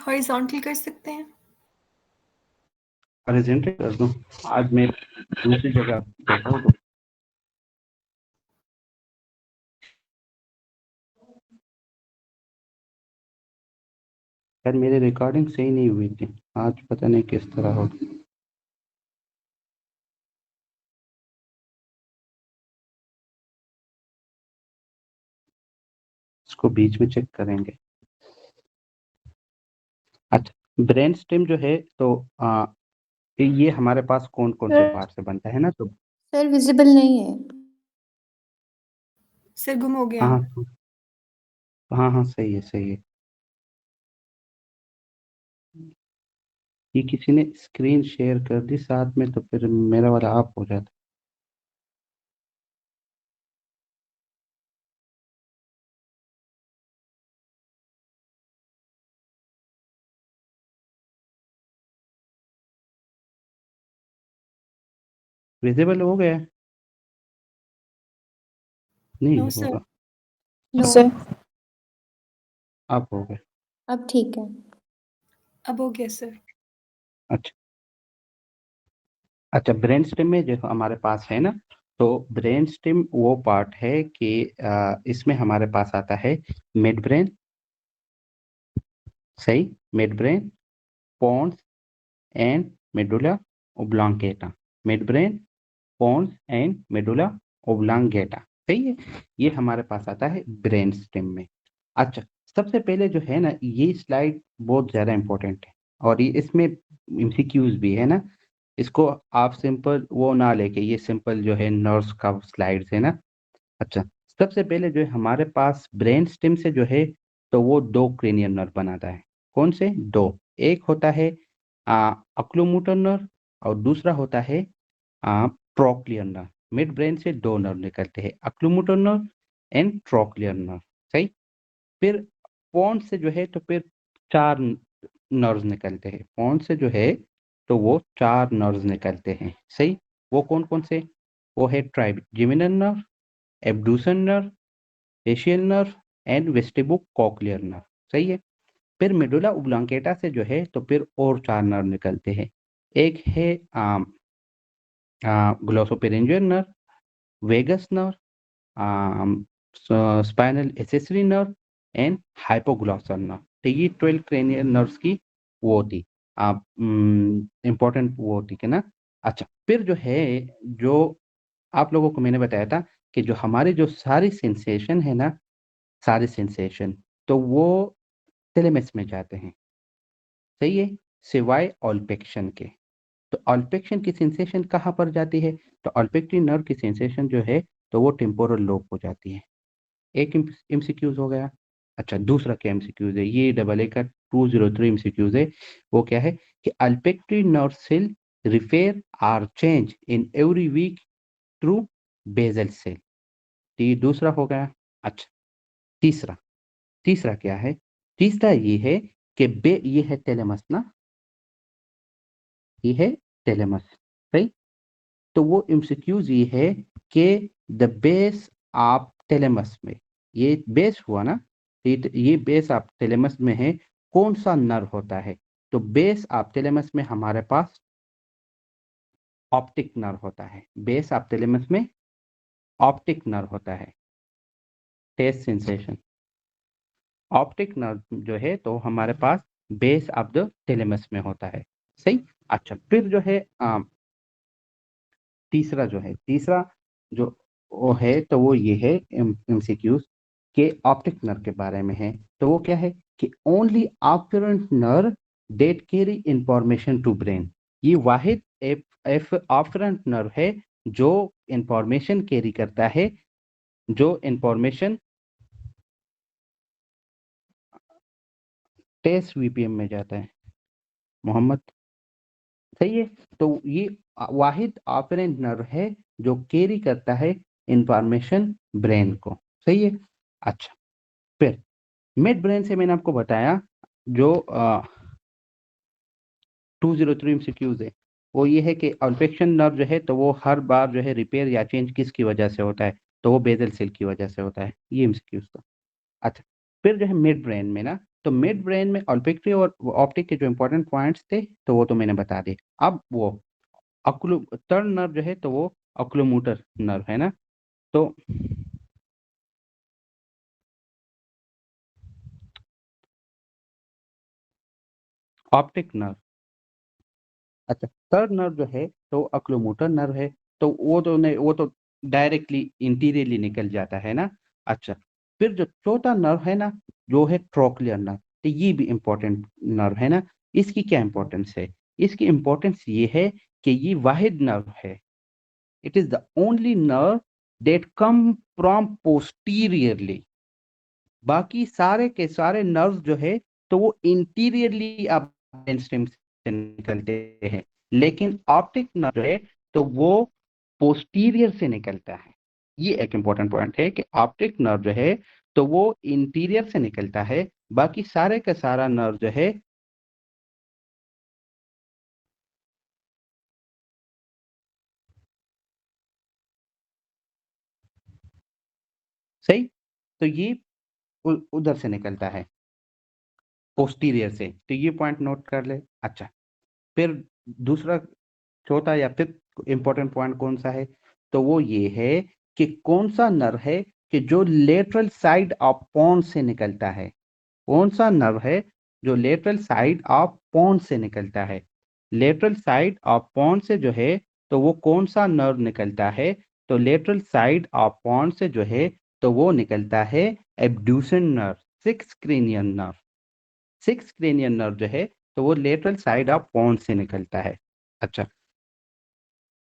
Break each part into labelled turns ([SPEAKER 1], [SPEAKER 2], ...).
[SPEAKER 1] Horizontal कर सकते हैं?
[SPEAKER 2] हॉरिजॉन्टल कर दूं? आज मैं दूसरी जगह बैठा हूं तो यार मेरी रिकॉर्डिंग सही नहीं हुई थी आज, पता नहीं किस तरह हो। इसको बीच में चेक करेंगे। अच्छा, ब्रेन स्टेम जो है तो ये हमारे पास कौन कौन से पार्ट से बनता है ना, तो
[SPEAKER 3] सर विजिबल नहीं है।
[SPEAKER 1] सर गुम हो गया।
[SPEAKER 2] हाँ हाँ हाँ, सही है सही है। ये किसी ने स्क्रीन शेयर कर दी साथ में, तो फिर मेरा वाला ऑफ हो जाता। विजिबल हो गया? नहीं
[SPEAKER 1] नो सर।
[SPEAKER 2] होगा।
[SPEAKER 3] No sir.
[SPEAKER 2] अब हो गया।
[SPEAKER 3] अब ठीक है।
[SPEAKER 1] अब हो गया सर।
[SPEAKER 2] अच्छा अच्छा, ब्रेन स्टेम में जो हमारे पास है ना, तो ब्रेन स्टेम वो पार्ट है कि इसमें हमारे पास आता है मिड ब्रेन, सही, midbrain, pons and medulla oblongata. Midbrain, pons and medulla oblongata, सही है। ये हमारे पास आता है ब्रेन स्टेम में। अच्छा, सबसे पहले जो है ना, ये स्लाइड बहुत ज्यादा इंपॉर्टेंट है और ये इसमें एमसीक्यूज भी है ना। इसको आप सिंपल वो ना लेके, ये सिंपल जो है नर्व्स का स्लाइड्स है ना। अच्छा, सबसे पहले जो है हमारे पास ब्रेन स्टेम से जो है, तो वो दो क्रेनियल नर्व बनाता है। कौन से दो? एक होता है ऑक्लोमोटर नर्व और दूसरा होता है ट्रोक्लियर नर्व। मिड ब्रेन से दो नर्व निकलते हैं, ऑक्लोमोटर नर्व एंड ट्रोक्लियर नर्व, सही। फिर पॉन्ड से जो है तो फिर चार नर्व्स निकलते हैं। पॉन्ड से जो है तो वो चार नर्व्स निकलते हैं, सही। वो कौन कौन से? वो है trigeminal nerve, abducens nerve, facial nerve and vestibulocochlear nerve, सही है। फिर मेडुला ओब्लांगेटा से जो है तो फिर और चार नर्व निकलते हैं। एक है glossopharyngeal nerve, vagus nerve, spinal accessory nerve and hypoglossal nerve. तो ये 12 क्रेनियल नर्व्स की वो थी, इंपॉर्टेंट वो थी कि ना। अच्छा, फिर जो है, जो आप लोगों को मैंने बताया था कि जो हमारे जो सारी सेंसेशन है ना, सारे सेंसेशन, तो वो थैलेमस में जाते हैं, सही है, सिवाय ऑल्फैक्शन के। तो ऑल्फैक्शन की सेंसेशन कहाँ पर जाती है? तो ऑल्फैक्टरी नर्व की सेंसेशन जो है तो वो टेम्पोरल लोब को जाती है। एक एमसीक्यूज हो गया। अच्छा, दूसरा क्या एमसीक्यूज है? ये डबल ए का 203 एमसीक्यूज है। वो क्या है कि olfactory nerve cell repair are change in every week through basal cell. तो ये दूसरा हो गया। अच्छा, तीसरा, तीसरा क्या है? तीसरा ये है कि ये है थैलेमस ना, ये है थैलेमस, सही। तो वो एमसीक्यूज ये है कि द बेस ऑफ थैलेमस में, ये बेस हुआ ना, ये बेस ऑफ थैलेमस में है, कौन सा नर्व होता है? तो बेस ऑफ थैलेमस में हमारे पास ऑप्टिक नर्व होता है। बेस ऑफ थैलेमस में ऑप्टिक नर्व होता है। टेस्ट सेंसेशन, ऑप्टिक नर्व जो है तो हमारे पास बेस ऑफ द थैलेमस में होता है, सही। अच्छा, फिर जो है तीसरा जो है, तीसरा जो वो है तो वो ये है एमसीक्यूज के ऑप्टिक नर्व के बारे में है। तो वो क्या है कि only afferent nerve that carry information to brain. ये वाहिद एफ ऑपरेंट नर्व है जो इंफॉर्मेशन कैरी करता है, जो इंफॉर्मेशन टेस्ट वीपीएम में जाता है। मोहम्मद, सही है। तो ये वाहिद ऑपरेंट नर्व है जो कैरी करता है इंफॉर्मेशन ब्रेन को, सही है। अच्छा, फिर मिड ब्रेन से मैंने आपको बताया जो 203 एमसीक्यूज है, वो ये है कि ऑल्फैक्शन नर्व जो है तो वो हर बार जो है रिपेयर या चेंज किसकी वजह से होता है? तो वो बेजल सेल की वजह से होता है। ये एमसीक्यूज था। अच्छा, फिर जो है मिड ब्रेन में ना, तो मिड ब्रेन में ऑल्फैक्टरी और ऑप्टिक के जो इंपॉर्टेंट पॉइंट्स थे तो वो तो मैंने बता दिए। अब वो थर्ड नर्व जो है तो वो ऑक्यूलोमोटर नर्व है ना। तो ऑप्टिक नर्व, अच्छा थर्ड नर्व जो है तो ऑक्यूलोमोटर नर्व है, तो वो तो नहीं, वो तो डायरेक्टली इंटीरियरली निकल जाता है ना। अच्छा, फिर जो चौथा नर्व है ना जो है ट्रोक्लियर नर्व, तो ये भी इंपॉर्टेंट नर्व है ना। इसकी क्या इंपॉर्टेंस है? इसकी इंपॉर्टेंस ये है कि ये वाहिद नर्व है, it is the only nerve that come from posteriorly. बाकी सारे के सारे नर्व्स जो है तो वो इंटीरियरली आप ब्रेन स्टेम से निकलते हैं, लेकिन ऑप्टिक नर्व जो है तो वो पोस्टीरियर से निकलता है। ये एक इंपॉर्टेंट पॉइंट है कि ऑप्टिक नर्व जो है तो वो इंटीरियर से निकलता है, बाकी सारे का सारा नर्व जो है सही, तो ये उधर से निकलता है पोस्टीरियर से, तो ये पॉइंट नोट कर ले। अच्छा, फिर दूसरा चौथा या फिफ्थ इंपॉर्टेंट पॉइंट कौन सा है? तो वो ये है कि कौन सा नर्व है कि जो लेटरल साइड ऑफ पोन्स से निकलता है। कौन सा नर्व है जो लेटरल साइड ऑफ पोन्स से निकलता है? लेटरल साइड ऑफ पोन्स से जो है तो वो कौन सा नर्व निकलता है? तो लेटरल साइड ऑफ पोन्स से जो है तो वो निकलता है abducens nerve, six cranial nerve. Six cranial nerve जो है तो वो लेटरल साइड ऑफ पोन्स से निकलता है। अच्छा,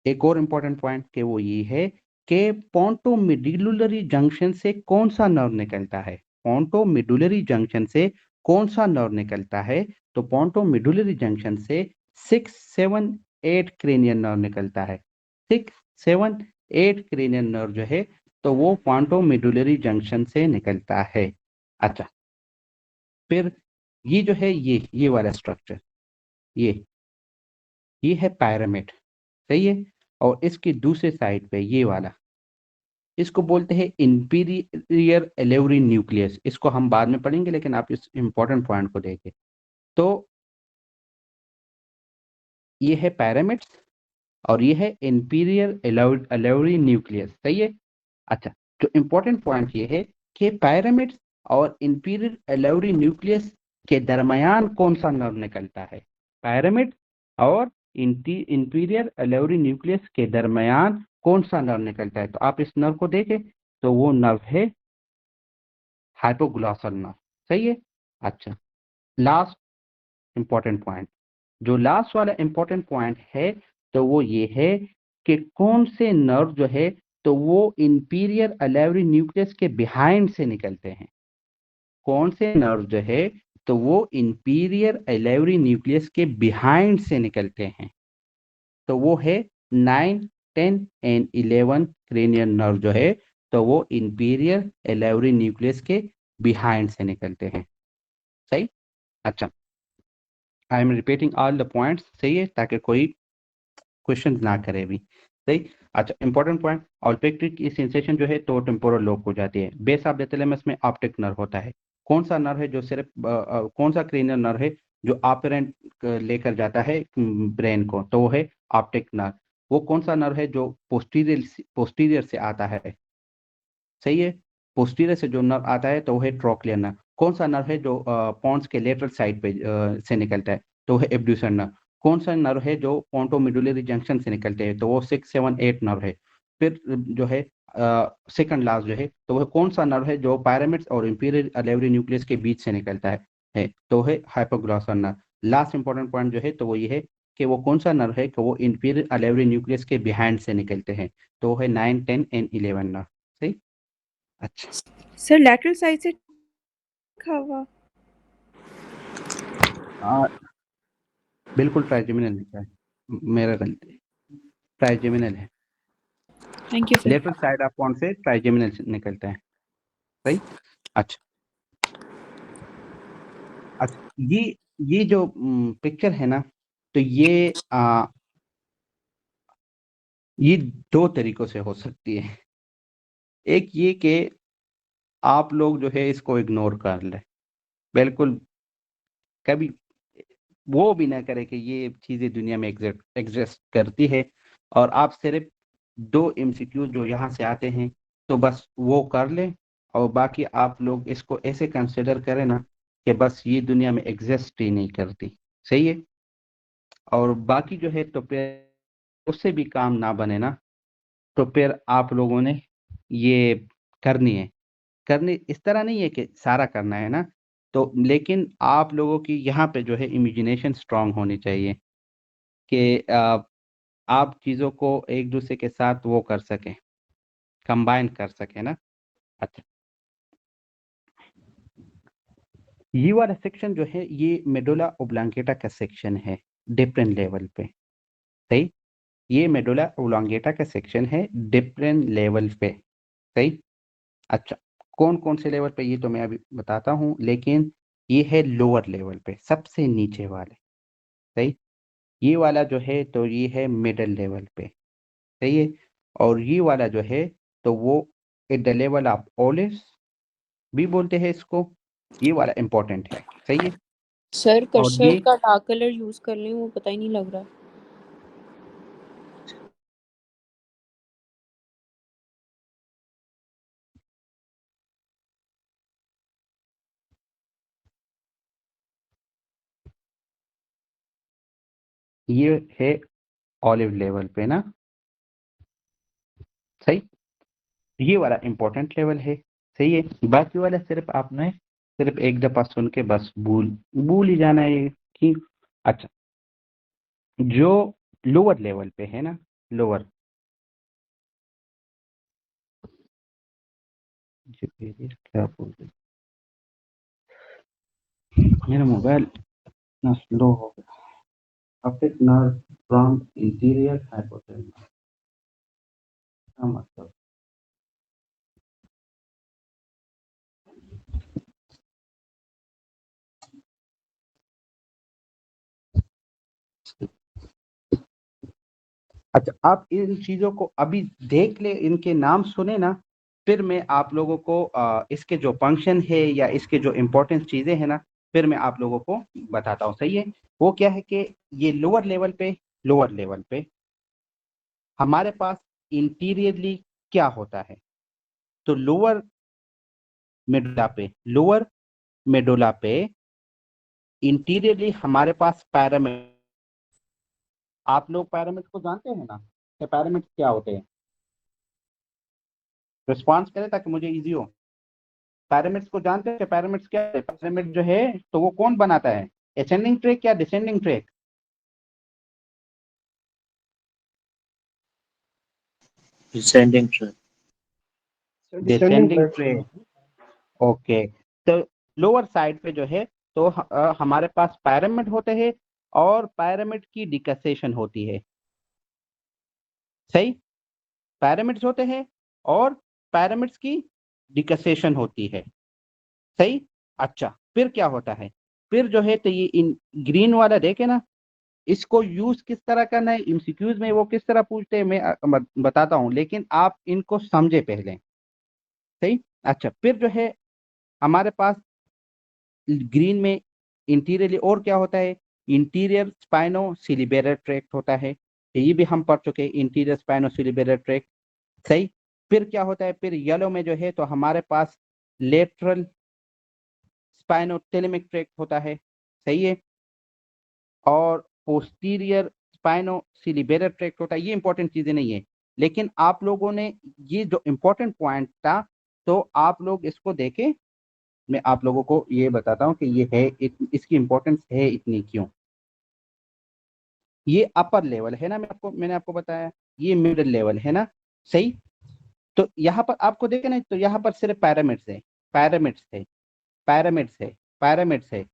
[SPEAKER 2] एक और इम्पोर्टेंट पॉइंट कि वो ये है कि पोंटोमिडुलरी जंक्शन से कौन सा नर्व निकलता है? पोंटोमिडुलरी जंक्शन से कौन सा नर्व निकलता है? तो पोंटोमिडुलरी जंक्शन से 6, 7, 8 क्रेनियन नर्व निकलता है। 6, 7, 8 क्रेनियन नर्व जो है तो वो पोंटोमिडुलरी जंक्शन से निकलता है। अच्छा, फिर ये जो है ये वाला स्ट्रक्चर, ये है पैरामिड, सही है। और इसकी दूसरे साइड पे ये वाला, इसको बोलते हैं इंफीरियर एलेवरी न्यूक्लियस। इसको हम बाद में पढ़ेंगे, लेकिन आप इस इंपॉर्टेंट पॉइंट को देखिए। तो ये है पैरामिड्स और ये है इंफीरियर एलेवरी न्यूक्लियस, सही है। अच्छा, जो इंपॉर्टेंट पॉइंट ये है कि पैरामिड्स और इंफीरियर एलेवरी न्यूक्लियस के दरमियान कौन सा नर्व निकलता है? पैरामिड और इंफीरियर एलेवरी न्यूक्लियस के दरमियान कौन सा नर्व निकलता है? तो आप इस नर्व को देखें तो वो नर्व है हाइपोग्लॉसल नर्व, सही है। अच्छा, लास्ट इंपॉर्टेंट पॉइंट, जो लास्ट वाला इंपॉर्टेंट पॉइंट है तो वो ये है कि कौन से नर्व जो है तो वो इंफीरियर एलेवरी न्यूक्लियस के बिहाइंड से निकलते हैं। कौन से नर्व जो है तो वो इंफीरियर एलेवरी न्यूक्लियस के बिहाइंड से निकलते हैं। तो वो है 9, 10 एंड 11 क्रेनियल नर्व जो है तो वो इंफीरियर एलेवरी न्यूक्लियस के बिहाइंड से निकलते हैं, सही। अच्छा, I am repeating all the points, सही है, ताकि कोई क्वेश्चन ना करे भी, सही। अच्छा, इंपॉर्टेंट पॉइंट, ऑल्फैक्टिक की सेंसेशन जो है तो टेम्पोरल लोब हो जाती है। बेस ऑफ द थैलेमस में ऑप्टिक नर्व होता है। कौन सा नर्व है जो सिर्फ कौन सा क्रेनियल नर्व है जो ऑपरेंट लेकर जाता है ब्रेन को? तो वो है ऑप्टिक नर्व। वो कौन सा नर्व है जो पोस्टीरियर से आता है? सही है, पोस्टीरियर से जो नर्व आता है तो वो है ट्रोक्लियर नर्व। कौन सा नर्व है जो पॉन्स के लेटरल साइड पे से निकलता है? तो वो है एब्ड्यूसन नर्व। कौन सा नर्व है जो पोंटोमिडुलरी जंक्शन से निकलते हैं? तो वो 6, 7, 8 नर्व है। फिर जो है सेकंड लास्ट जो है तो वह कौन सा नर्व है जो पैरामिड्स और इंफीरियर एलेवरी न्यूक्लियस के बीच से निकलता है तो है hypoglossal nerve. Last important point जो है तो वो ये है कि वो कौन सा नर्व है कि वो इंफीरियर एलेवरी न्यूक्लियस के बिहाइंड से निकलते हैं, तो वो है 9, 10 एंड 11 नर्व, सही। अच्छा,
[SPEAKER 4] सर लैटरल साइड से लिखा हुआ।
[SPEAKER 2] बिल्कुल ट्राइजेमिनल लिखा है, मेरा गलती, ट्राइजेमिनल है।
[SPEAKER 4] Thank you sir.
[SPEAKER 2] Lateral side of point से ट्राइजेमिनल निकलता है, सही। अच्छा, अच्छा, ये जो पिक्चर है ना तो ये दो तरीकों से हो सकती है। एक ये कि आप लोग जो है इसको इग्नोर कर ले, बिल्कुल कभी वो भी ना करे कि ये चीज़ें दुनिया में एग्जिस्ट करती है, और आप सिर्फ 2 एमसीक्यू जो यहाँ से आते हैं तो बस वो कर लें, और बाकी आप लोग इसको ऐसे कंसिडर करें ना कि बस ये दुनिया में एग्जिस्ट ही नहीं करती। सही है? और बाकी जो है तो फिर उससे भी काम ना बने ना, तो फिर आप लोगों ने ये करनी है। करनी इस तरह नहीं है कि सारा करना है ना, तो लेकिन आप लोगों की यहाँ पे जो है इमेजिनेशन स्ट्रांग होनी चाहिए कि आप चीज़ों को एक दूसरे के साथ वो कर सकें, कंबाइन कर सकें ना। अच्छा, ये वाला सेक्शन जो है ये मेडुला ओब्लांगेटा का सेक्शन है डिफरेंट लेवल पे। सही? ये मेडुला ओब्लांगेटा का सेक्शन है डिफरेंट लेवल पे। सही? अच्छा, कौन-कौन से लेवल पे ये तो मैं अभी बताता हूँ, लेकिन ये है लोअर लेवल पे, सबसे नीचे वाले। सही? ये वाला जो है तो ये है मिडल लेवल पे। सही है? और ये वाला जो है तो वो at the level of olives भी बोलते हैं इसको। ये वाला इम्पोर्टेंट है। सही है?
[SPEAKER 5] सर
[SPEAKER 2] और
[SPEAKER 5] कर्सर
[SPEAKER 2] ये
[SPEAKER 5] का डार्क कलर यूज कर लें, वो पता ही नहीं लग रहा।
[SPEAKER 2] ये है ऑलिव लेवल पे ना। सही? ये वाला इम्पोर्टेंट लेवल है। सही है? बाकी वाला सिर्फ आपने सिर्फ एक दफा सुन के बस भूल ही जाना है कि अच्छा, जो लोअर लेवल पे है ना, लोअर क्या बोल रहे, मेरा मोबाइल इतना स्लो हो गया। Optic nerve from interior hypothalamus, क्या मतलब? अच्छा, आप इन चीजों को अभी देख ले, इनके नाम सुने ना, फिर मैं आप लोगों को इसके जो फंक्शन है या इसके जो इम्पोर्टेंट चीजें हैं ना, फिर मैं आप लोगों को बताता हूँ। सही है? वो क्या है कि ये लोअर लेवल पे हमारे पास इंटीरियरली क्या होता है, तो लोअर मेडुला पे इंटीरियरली हमारे पास पैरामिड। आप लोग पैरामिड को जानते हैं ना कि पैरामिड क्या होते हैं? रिस्पॉन्स करें ताकि मुझे इजी हो। पैरामिड्स को जानते हैं कि पैरामिड्स क्या है? पैरामिड जो है तो वो कौन बनाता है, असेंडिंग ट्रैक या descending tract?
[SPEAKER 6] Descending tract.
[SPEAKER 2] Descending tract. Okay, तो लोअर साइड पे जो है तो हमारे पास पैरामिड होते हैं और पैरामिड की डिकसेशन होती है। सही? पैरामिड्स होते हैं और पैरामिड्स की डिकसेशन होती है। सही? अच्छा, फिर क्या होता है? फिर जो है तो ये इन ग्रीन वाला देखे ना, इसको यूज किस तरह करना है एमसीक्यूज में, वो किस तरह पूछते हैं मैं बताता हूँ, लेकिन आप इनको समझे पहले। सही? अच्छा, फिर जो है हमारे पास ग्रीन में इंटीरियरली और क्या होता है, इंटीरियर स्पाइनो सिलिबेरल ट्रैक्ट होता है, ये भी हम पढ़ चुके हैं, इंटीरियर स्पाइनो सिलिबेरल ट्रैक्ट। सही? फिर क्या होता है, फिर येलो में जो है तो हमारे पास लेटरल स्पाइनोटेलेमिक ट्रैक्ट होता है। सही है? और पोस्टीरियर स्पाइनो सिलिबेरल ट्रैक्ट होता है। ये इंपॉर्टेंट चीजें नहीं है, लेकिन आप लोगों ने ये जो इंपॉर्टेंट पॉइंट था तो आप लोग इसको देखें। मैं आप लोगों को ये बताता हूँ कि ये है इसकी इंपॉर्टेंस है इतनी क्यों। ये अपर लेवल है ना, मैंने आपको बताया, ये मिडिल लेवल है ना। सही? तो यहाँ पर आपको देखे ना, तो यहाँ पर सिर्फ पैरामिड्स है, पैरामिड्स है, पैरामिड्स है, पैरामिड्स है,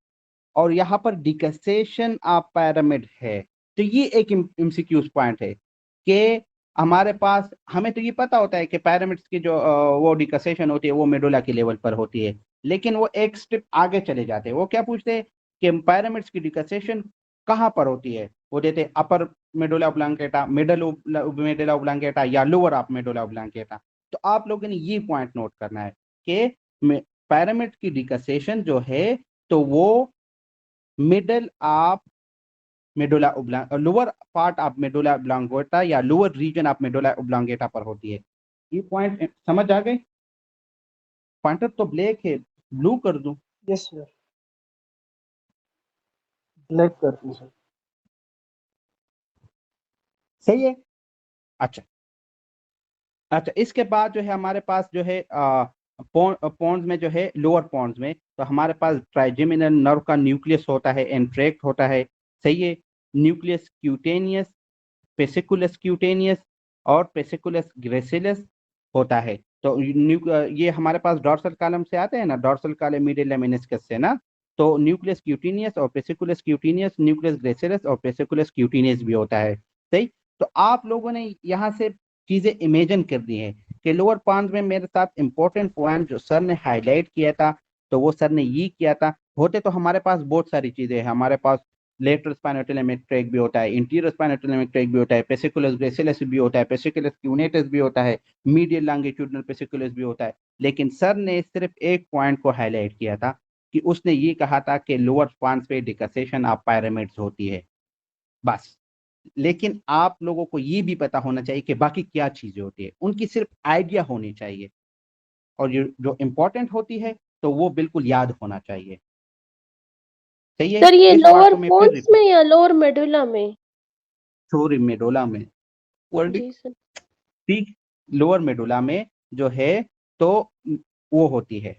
[SPEAKER 2] और यहाँ पर डिकसेशन ऑफ पैरामिड है। तो ये एक एमसीक्यूज पॉइंट है कि हमारे पास, हमें तो ये पता होता है कि पैरामिड्स की जो वो डिकसेशन होती है वो मेडुला के लेवल पर होती है, लेकिन वो एक स्टेप आगे चले जाते हैं। वो क्या पूछते हैं कि पैरामिड्स की डिकसेशन कहाँ पर होती है, वो देते हैं upper medulla oblongata, middle medulla oblongata या लोअर ऑफ मेडुला ओब्लांगेटा। तो आप लोगों ने ये पॉइंट नोट करना है कि पैरामिड की डिकसेशन जो है तो वो middle of medulla oblong, lower part of medulla oblongata या lower region of medulla oblongata पर होती है। ये पॉइंट समझ आ गए? पॉइंटर तो ब्लैक है, ब्लू कर दूं?
[SPEAKER 7] यस सर, ब्लैक कर दूं सर।
[SPEAKER 2] सही है। अच्छा अच्छा, इसके बाद जो है हमारे पास जो है पॉन्स में जो है लोअर पॉन्स में तो हमारे पास ट्राइजेमिनल नर्व का न्यूक्लियस होता है, एंट्रैक्ट होता है। सही है। न्यूक्लियस क्यूटेनियस, पेसिकुलस क्यूटेनियस और पेसिकुलस ग्रेसिलस होता है। तो ये हमारे पास डॉर्सल कॉलम से आते हैं ना, डॉर्सल कॉलम मीडियल लेमिनिस्कस से ना। तो न्यूक्लियस क्यूटेनियस और पेसिकुलस क्यूटेनियस, न्यूक्लियस ग्रेसिलस और पेसिकुलस क्यूटेनियस भी होता है। सही। तो आप लोगों ने यहाँ से चीजें इमेजिन कर दी है कि लोअर पॉन्स में मेरे साथ इंपॉर्टेंट पॉइंट जो सर ने हाईलाइट किया था, तो वो सर ने ये किया था। होते तो हमारे पास बहुत सारी चीजें हैं, हमारे पास लेटरल स्पाइनोटोलेमिक ट्रैक भी होता है, इंटीरियर स्पाइनोटोलेमिक ट्रैक भी होता है, पेसिकुलस ग्रेसिलस भी होता है, पेसिकुलस क्यूनेटस भी होता है, मीडियल लॉन्गिट्यूडिनल पेसिकुलस भी होता है। लेकिन सर ने सिर्फ एक पॉइंट को हाईलाइट किया था कि उसने ये कहा था कि लोअर पॉन्स पे डिकसेशन ऑफ पायरामिड्स होती है, बस। लेकिन आप लोगों को ये भी पता होना चाहिए कि बाकी क्या चीजें होती है, उनकी सिर्फ आइडिया होनी चाहिए, और जो इम्पोर्टेंट होती है तो वो बिल्कुल याद होना चाहिए। सही है।
[SPEAKER 8] सर ये
[SPEAKER 2] इस बात
[SPEAKER 8] लोअर
[SPEAKER 2] को मैं फिर
[SPEAKER 8] पोन्स में या लोअर मेडुला में?
[SPEAKER 2] सॉरी, मेडुला में,
[SPEAKER 8] जी सर।
[SPEAKER 2] ठीक, लोअर मेडुला में जो है तो वो होती है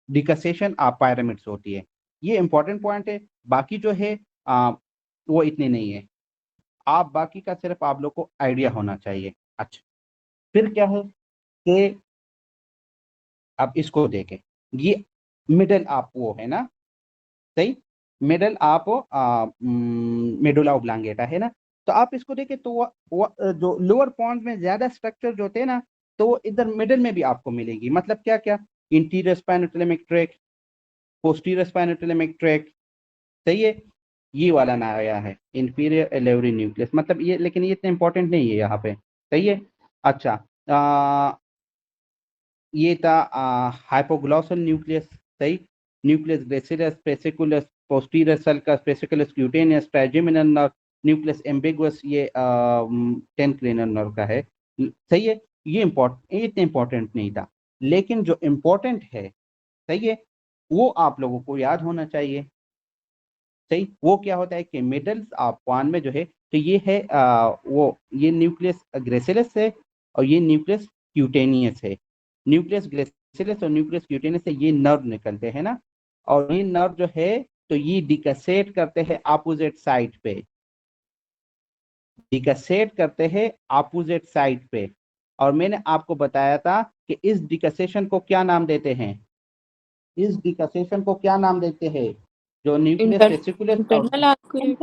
[SPEAKER 2] डिकसेशन ऑफ पायरामिड्स होती है। ये इंपॉर्टेंट पॉइंट है। बाकी जो है वो इतने नहीं है। आप बाकी का सिर्फ आप लोग को आइडिया होना चाहिए। अच्छा, फिर क्या है कि अब इसको देखें, ये मिडल आप वो है ना, सही, मिडल आप मेडुला ओब्लांगेटा है ना। तो आप इसको देखें तो वो जो लोअर पॉन्स में ज्यादा स्ट्रक्चर जो होते हैं ना, तो वो इधर मिडल में भी आपको मिलेगी। मतलब क्या क्या, इंटीरियर स्पाइनोटोलेमिक ट्रैक्ट, पोस्टीरियर स्पाइनोटोलेमिक ट्रैक्ट। सही है। ये वाला ना आया है इंफीरियर एलेवरी न्यूक्लियस, मतलब ये, लेकिन ये इतना इंपॉर्टेंट नहीं है यहाँ पे। सही है। अच्छा, ये था हाइपोग्लॉसल न्यूक्लियस। सही। Nucleus gracilis, fasciculus posterior sulcus, fasciculus cutaneous, trigeminal nerve, nucleus ambiguus, ये 10 क्रेनियल नर्व का है। सही है। ये इतना इंपॉर्टेंट नहीं था, लेकिन जो इम्पोर्टेंट है, सही है, वो आप लोगों को याद होना चाहिए। सही। वो क्या होता है कि मिडल्स ऑफ पॉन में जो है, तो ये है वो ये न्यूक्लियस ग्रेसिलस है और ये न्यूक्लियस क्यूटेनियस है। न्यूक्लियस ग्रेसिलस और न्यूक्लियस क्यूटेनियस से ये नर्व निकलते हैं ना, और ये नर्व जो है तो ये डिकसेट करते हैं अपोजिट साइड पे, डिकसेट करते हैं अपोजिट साइड पे। और मैंने आपको बताया था कि इस डिकसेशन को क्या नाम देते हैं, इस डिकसेशन को क्या नाम देते हैं, जो न्यूक्लियस पेसिकुलस
[SPEAKER 5] इंटरनल आर्कुएट।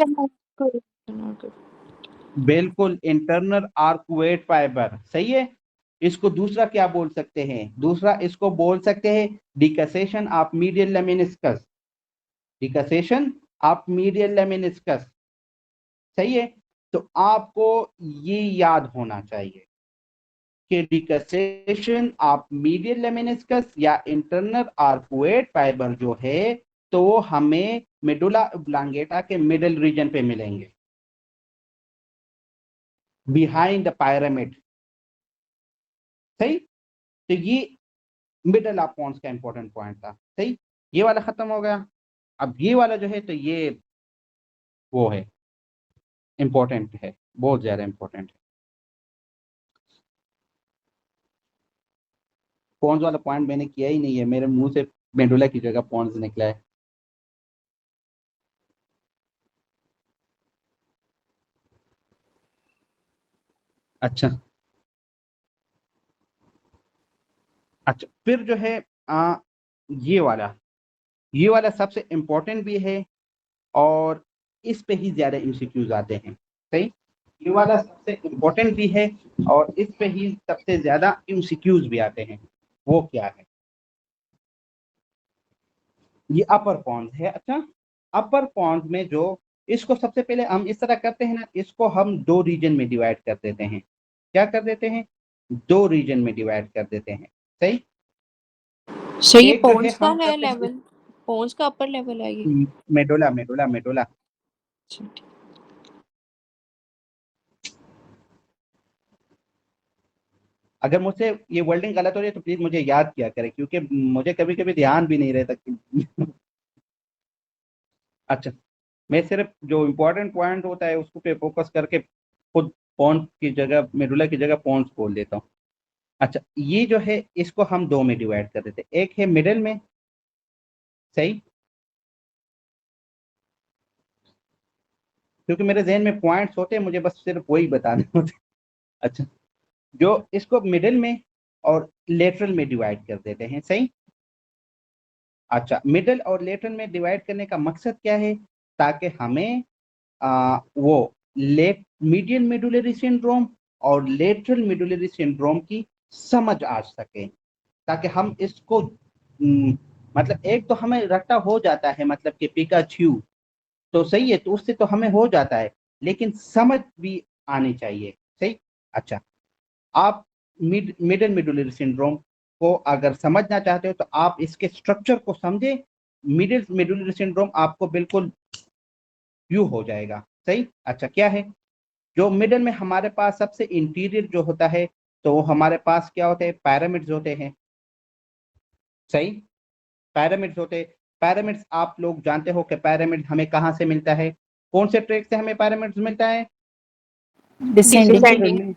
[SPEAKER 2] बिल्कुल, इंटरनल आर्कुएट फाइबर। सही है। इसको दूसरा क्या बोल सकते हैं, दूसरा इसको बोल सकते हैं डिकसेशन of medial lemniscus, डिकसेशन of medial lemniscus. सही है। तो आपको ये याद होना चाहिए कि डिकसेशन ऑफ मीडियल लेमिनिस्कस या इंटरनल आर्कुएट फाइबर जो है, तो हमें मेडुला ओब्लांगेटा के मिडिल रीजन पे मिलेंगे, बिहाइंड द पायरामिड। सही। तो ये मिडल ऑफ पॉन्स का इंपॉर्टेंट पॉइंट था। सही। ये वाला खत्म हो गया। अब ये वाला जो है तो ये वो है, इंपॉर्टेंट है, बहुत ज्यादा इंपॉर्टेंट है। पॉन्स वाला पॉइंट मैंने किया ही नहीं है, मेरे मुंह से मेडुला की जगह पॉन्स निकला है। अच्छा अच्छा, फिर जो है ये वाला सबसे इंपॉर्टेंट भी है, और इस पे ही ज्यादा एमसीक्यूज आते हैं। सही। ये वाला सबसे इंपॉर्टेंट भी है और इस पे ही सबसे ज्यादा एमसीक्यूज भी आते हैं। वो क्या है, ये अपर पॉन्स है। अच्छा, अपर पॉन्स में जो, इसको सबसे पहले हम इस तरह करते हैं ना, इसको हम दो रीजन में डिवाइड कर देते हैं। क्या कर देते हैं, दो रीजन में डिवाइड कर देते हैं। सही।
[SPEAKER 5] सही,
[SPEAKER 2] एक जो है
[SPEAKER 5] पॉन्स का
[SPEAKER 2] हम
[SPEAKER 5] है
[SPEAKER 2] करते हैं,
[SPEAKER 5] लेवल, पोन्स का अपर लेवल है ये।
[SPEAKER 2] Medulla medulla medulla.
[SPEAKER 5] अच्छा, ठीक।
[SPEAKER 2] अगर मुझसे ये वर्डिंग गलत हो रही है तो प्लीज मुझे याद किया करें, क्योंकि मुझे कभी कभी ध्यान भी नहीं रहता कि अच्छा, मैं सिर्फ जो इम्पोर्टेंट पॉइंट होता है उसको पे फोकस करके खुद पॉन्स की जगह मेडुला की जगह पॉन्स बोल देता हूँ। अच्छा, ये जो है इसको हम दो में डिवाइड कर देते, एक है मिडिल में, सही, क्योंकि मेरे जहन में पॉइंट्स होते हैं, मुझे बस सिर्फ वही बताने होते। अच्छा, जो इसको मिडिल में और लेटरल में डिवाइड कर देते हैं, सही। अच्छा, मिडिल और लेटरल में डिवाइड करने का मकसद क्या है, ताकि हमें वो मीडियन मेडुलरी सिंड्रोम और लेटरल मेडुलरी सिंड्रोम की समझ आ सके, ताकि हम इसको मतलब एक तो हमें रट्टा हो जाता है, मतलब कि पिकाचू तो सही है, तो उससे तो हमें हो जाता है, लेकिन समझ भी आनी चाहिए, सही। अच्छा, आप मिडल मेडुलरी सिंड्रोम को अगर समझना चाहते हो तो आप इसके स्ट्रक्चर को समझे, मिडिल मेडुलरी सिंड्रोम आपको बिल्कुल व्यू हो जाएगा, सही। अच्छा, क्या है, जो मिडल में हमारे पास सबसे इंटीरियर जो होता है, तो हमारे पास क्या होते हैं, पैरामिड्स होते हैं, सही, पैरामिड्स होते हैं। पैरामिड्स आप लोग जानते हो कि पैरामिड हमें कहाँ से मिलता है, कौन से ट्रैक से हमें पैरामिड्स मिलता है,
[SPEAKER 5] डिसेंडिंग।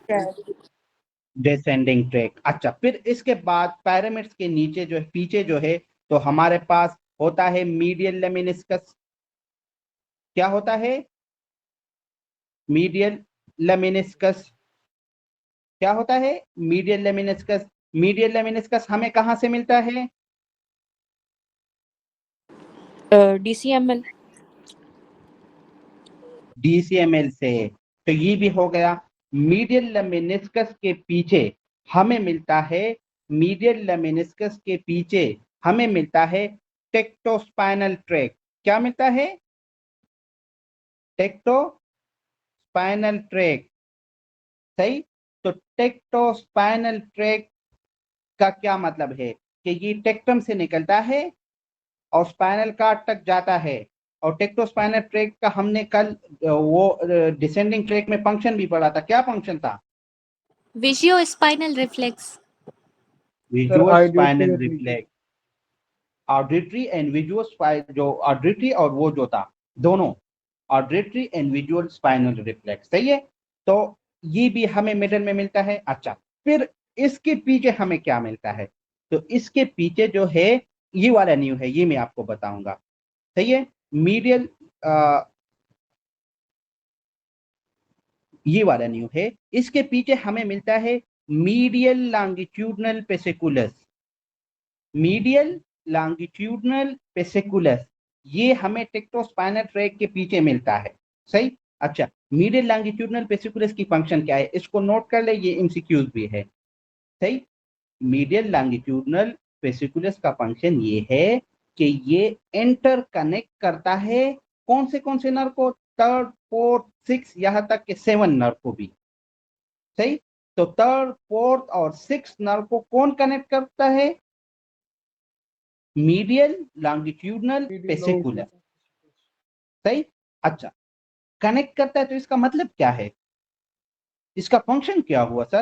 [SPEAKER 2] Descending tract. अच्छा, फिर इसके बाद पैरामिड्स के नीचे जो है, पीछे जो है, तो हमारे पास होता है मीडियल लेमिनिस्कस। क्या होता है, मीडियल लेमिनिस्कस। क्या होता है, मीडियल लेमिनिस्कस। मीडियल लेमिनिस्कस हमें कहाँ से मिलता है,
[SPEAKER 5] डीसीएमएल।
[SPEAKER 2] डीसीएमएल से। तो ये भी हो गया। मीडियल लेमिनिस्कस के पीछे हमें मिलता है, मीडियल लेमिनिस्कस के पीछे हमें मिलता है टेक्टोस्पाइनल ट्रैक। क्या मिलता है, टेक्टोस्पाइनल ट्रैक, सही। तो टेक्टोस्पाइनल ट्रैक का क्या मतलब है कि ये टेक्टम से निकलता है और स्पाइनल कार्ड तक जाता है। और टेक्टोस्पाइनल ट्रैक का हमने कल वो डिसेंडिंग ट्रैक में फंक्शन भी पढ़ा था। क्या फंक्शन था,
[SPEAKER 9] विजुओ स्पाइनल रिफ्लेक्स।
[SPEAKER 2] विजुअल
[SPEAKER 7] आइडियोट्री
[SPEAKER 2] स्पाइनल
[SPEAKER 7] एटली।
[SPEAKER 2] Reflex, auditory and visual spinal, जो ऑडिटरी और वो जो था दोनों, auditory and visual spinal reflex, सही है। तो ये भी हमें मिडल में मिलता है। अच्छा, फिर इसके पीछे हमें क्या मिलता है, तो इसके पीछे जो है ये वाला न्यू है, ये मैं आपको बताऊंगा, सही है। मीडियल ये वाला न्यू है, इसके पीछे हमें मिलता है मीडियल लॉन्गिट्यूडनल पेसिकुलस। मीडियल लॉन्गिट्यूडनल पेसिकुलस, ये हमें टेक्टोस्पाइनल ट्रैक के पीछे मिलता है, सही। अच्छा, मीडियल लॉन्गिट्यूडनल पेसिकुलस की फंक्शन क्या है, इसको नोट कर ले, ये एमसीक्यूज भी है, सही। मीडियल लॉन्गिट्यूडनल पेसिकुलस का फंक्शन ये है कि ये इंटर कनेक्ट करता है कौन से नर्व को, थर्ड फोर्थ सिक्स यहाँ तक के 7 नर्व को भी, सही। तो थर्ड फोर्थ और सिक्स नर्व को कौन कनेक्ट करता है, मीडियल लॉन्गिट्यूडनल पेसिकुलस, सही। अच्छा, कनेक्ट करता है तो इसका मतलब क्या है, इसका फंक्शन क्या हुआ सर,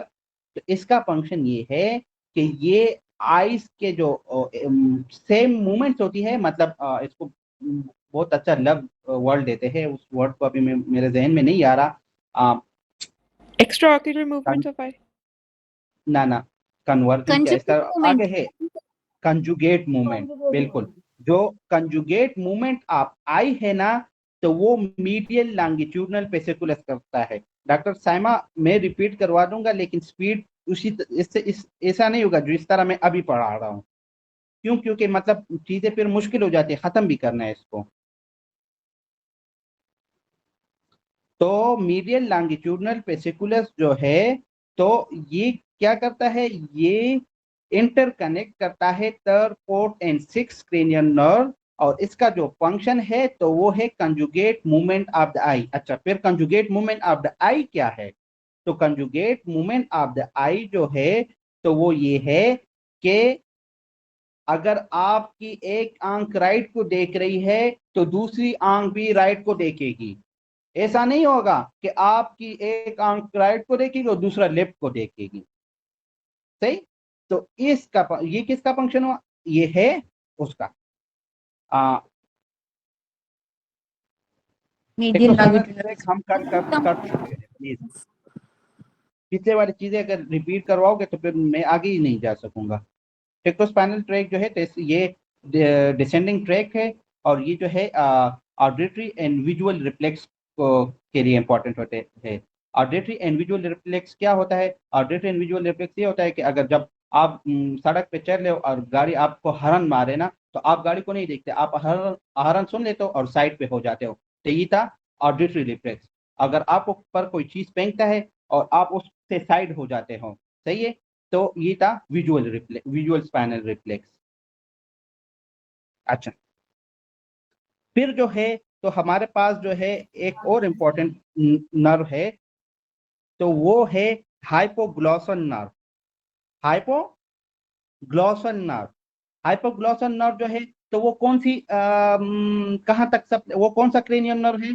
[SPEAKER 2] तो इसका फंक्शन ये है कि ये आइस के जो सेम मूवमेंट्स होती है, मतलब इसको बहुत अच्छा लव वर्ड देते हैं, उस वर्ड को अभी मेरे जहन में नहीं आ रहा।
[SPEAKER 4] एक्स्ट्रा ऑक्यूलर मूवमेंट ऑफ आई।
[SPEAKER 2] ना कन्वर्जन क्या, इसका
[SPEAKER 9] कंजुगेट
[SPEAKER 2] आगे
[SPEAKER 9] मूवमेंट।
[SPEAKER 2] है कंजुगेट मूवमेंट, बिल्कुल। जो कंजुगेट मूवमेंट आप आई है ना, तो वो मीडियल लॉन्गिट्यूडनल पेसिकुलस करता है। डॉक्टर साइमा, मैं रिपीट करवा दूंगा, लेकिन स्पीड उसी इससे ऐसा नहीं होगा जो इस तरह मैं अभी पढ़ा रहा हूँ। क्यों, क्योंकि मतलब चीजें फिर मुश्किल हो जाती है, खत्म भी करना है इसको। तो मीडियल लॉन्गिट्यूडनल पेसिकुलस जो है, तो ये क्या करता है, ये इंटरकनेक्ट करता है third fourth and six cranial nerve, और इसका जो फंक्शन है तो वो है कंजुगेट मूवमेंट ऑफ द आई। अच्छा, फिर कंजुगेट मूवमेंट ऑफ द आई क्या है, तो कंजुगेट मूवमेंट ऑफ द आई जो है, तो वो ये है कि अगर आपकी एक आंख राइट को देख रही है तो दूसरी आंख भी राइट को देखेगी। ऐसा नहीं होगा कि आपकी एक आंख राइट को देखेगी और दूसरा लेफ्ट को देखेगी। सही, तो ये किसका फंक्शन हुआ? ये है उसका हम कर चुके हैं। प्लीज पिछले वाली चीजें अगर रिपीट करवाओगे तो फिर मैं आगे ही नहीं जा सकूंगा। टेक्टोस्पाइनल ट्रैक जो है ये डिसेंडिंग ट्रैक है और ये जो है ऑडिटरी एंड विजुअल रिफ्लेक्स के लिए इंपॉर्टेंट होते हैं। ऑडिटरी एंड विजुअल रिफ्लेक्स क्या होता है? ऑडिटरी एंड विजुअल रिफ्लेक्स ये होता है कि अगर जब आप सड़क पे चल रहे हो और गाड़ी आपको हॉर्न मारे ना, तो आप गाड़ी को नहीं देखते, आप हॉर्न सुन लेते हो और साइड पे हो जाते हो। तो ये था ऑडिटरी रिफ्लेक्स। अगर आप ऊपर कोई चीज फेंकता है और आप उससे साइड हो जाते हो, सही है, तो ये था विजुअल स्पाइनल रिफ्लेक्स। अच्छा, फिर जो है तो हमारे पास जो है एक और इम्पोर्टेंट नर्व है, तो वो है hypoglossal nerve. Hypoglossal nerve hypoglossal nerve जो है तो वो कौन सी कहाँ तक वो कौन सा क्रेनियल नर्व है?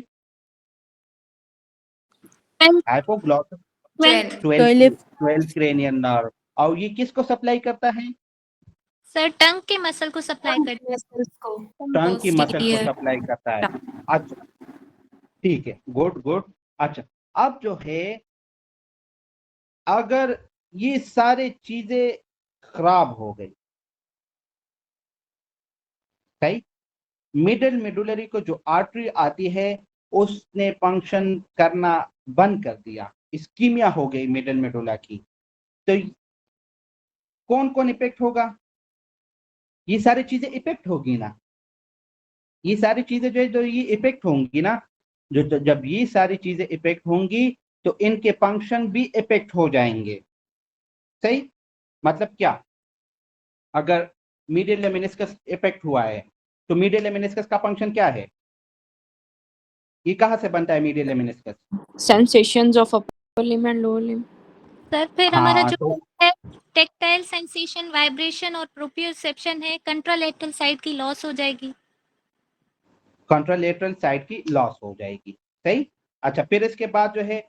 [SPEAKER 2] Hypoglossal 12 cranial nerve. और ये किसको सप्लाई करता है?
[SPEAKER 9] सर टंग के मसल को सप्लाई करते
[SPEAKER 1] मसल्स को।
[SPEAKER 2] टंग की मसल को
[SPEAKER 9] Posterior.
[SPEAKER 2] सप्लाई करता है। अच्छा, ठीक है, गुड। अच्छा, अब जो है अगर ये सारे चीजें खराब हो गई, सही, मिडल मेडुलरी को जो आर्टरी आती है उसने फंक्शन करना बंद कर दिया, इस्कीमिया हो गई मिडल मेडुला की, तो कौन कौन इफेक्ट होगा? ये सारी चीजें इफेक्ट होगी ना, ये सारी चीजें जो है तो ये इफेक्ट होंगी ना, जब ये सारी चीजें इफेक्ट होंगी तो इनके फंक्शन भी इफेक्ट हो जाएंगे। सही, मतलब क्या? अगर मीडियल लेमिनिस्कस इफेक्ट हुआ है तो मीडियल लेमिनिस्कस का फंक्शन क्या है? ये कहाँ से बनता है medial lemniscus?
[SPEAKER 5] Sensations of upper limb and lower limb.
[SPEAKER 9] Sir फिर हमारा
[SPEAKER 2] हाँ,
[SPEAKER 9] जो
[SPEAKER 2] तो
[SPEAKER 9] टेक्टाइल सेंसेशन, वाइब्रेशन और प्रोप्रियोसेप्शन है, कंट्रालेटरल साइड की लॉस हो जाएगी।
[SPEAKER 2] कॉन्ट्रालेटरल साइड की लॉस हो जाएगी। सही, अच्छा, फिर इसके बाद जो है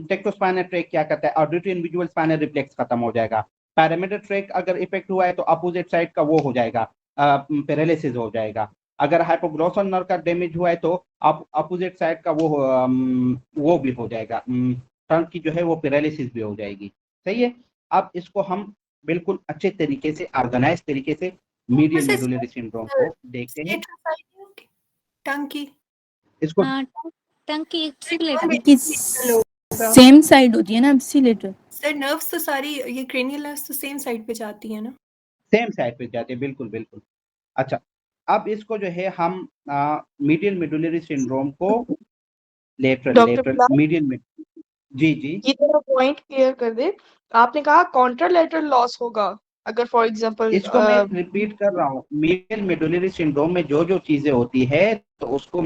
[SPEAKER 2] टेक्टोस्पाइनल ट्रैक क्या करता है? Auditory and visual spinal reflex खत्म हो जाएगा। पैरामीटर ट्रैक अगर इफेक्ट हुआ है तो अपोजिट साइड का वो हो जाएगा, पैरालिसिस हो जाएगा। अगर हाइपोग्लॉसल नर्व का डैमेज हुआ है तो अपोजिट साइड का वो भी हो जाएगा, टंग की जो है वो पैरालिसिस भी हो जाएगी। सही है, अब इसको हम बिल्कुल अच्छे तरीके से ऑर्गेनाइज तरीके से मीडियल मेडुलरी सिंड्रोम को देखते हैं।
[SPEAKER 1] टंग की
[SPEAKER 2] इसको
[SPEAKER 9] हाँ, टंग की एक्सीलरेटर।
[SPEAKER 3] कि सेम साइड होती है ना एब्सिलेटर।
[SPEAKER 1] सर नर्व्स तो सारी, ये क्रेनियल नर्व्स तो सेम साइड पे जाती है ना?
[SPEAKER 2] सेम साइड पे जाते हैं, बिल्कुल। अच्छा, अब इसको जो है हम मीडियल मेडुलरी सिंड्रोम को लेटरल मीडियल में, जी
[SPEAKER 4] ये थोड़ा पॉइंट क्लियर कर दे। आपने कहा कॉन्ट्रालेटरल लॉस होगा अगर फॉर एग्जांपल
[SPEAKER 2] इसको मैं रिपीट कर रहा हूँ, मीडियल मेडुलरी सिंड्रोम में जो चीजें होती है तो उसको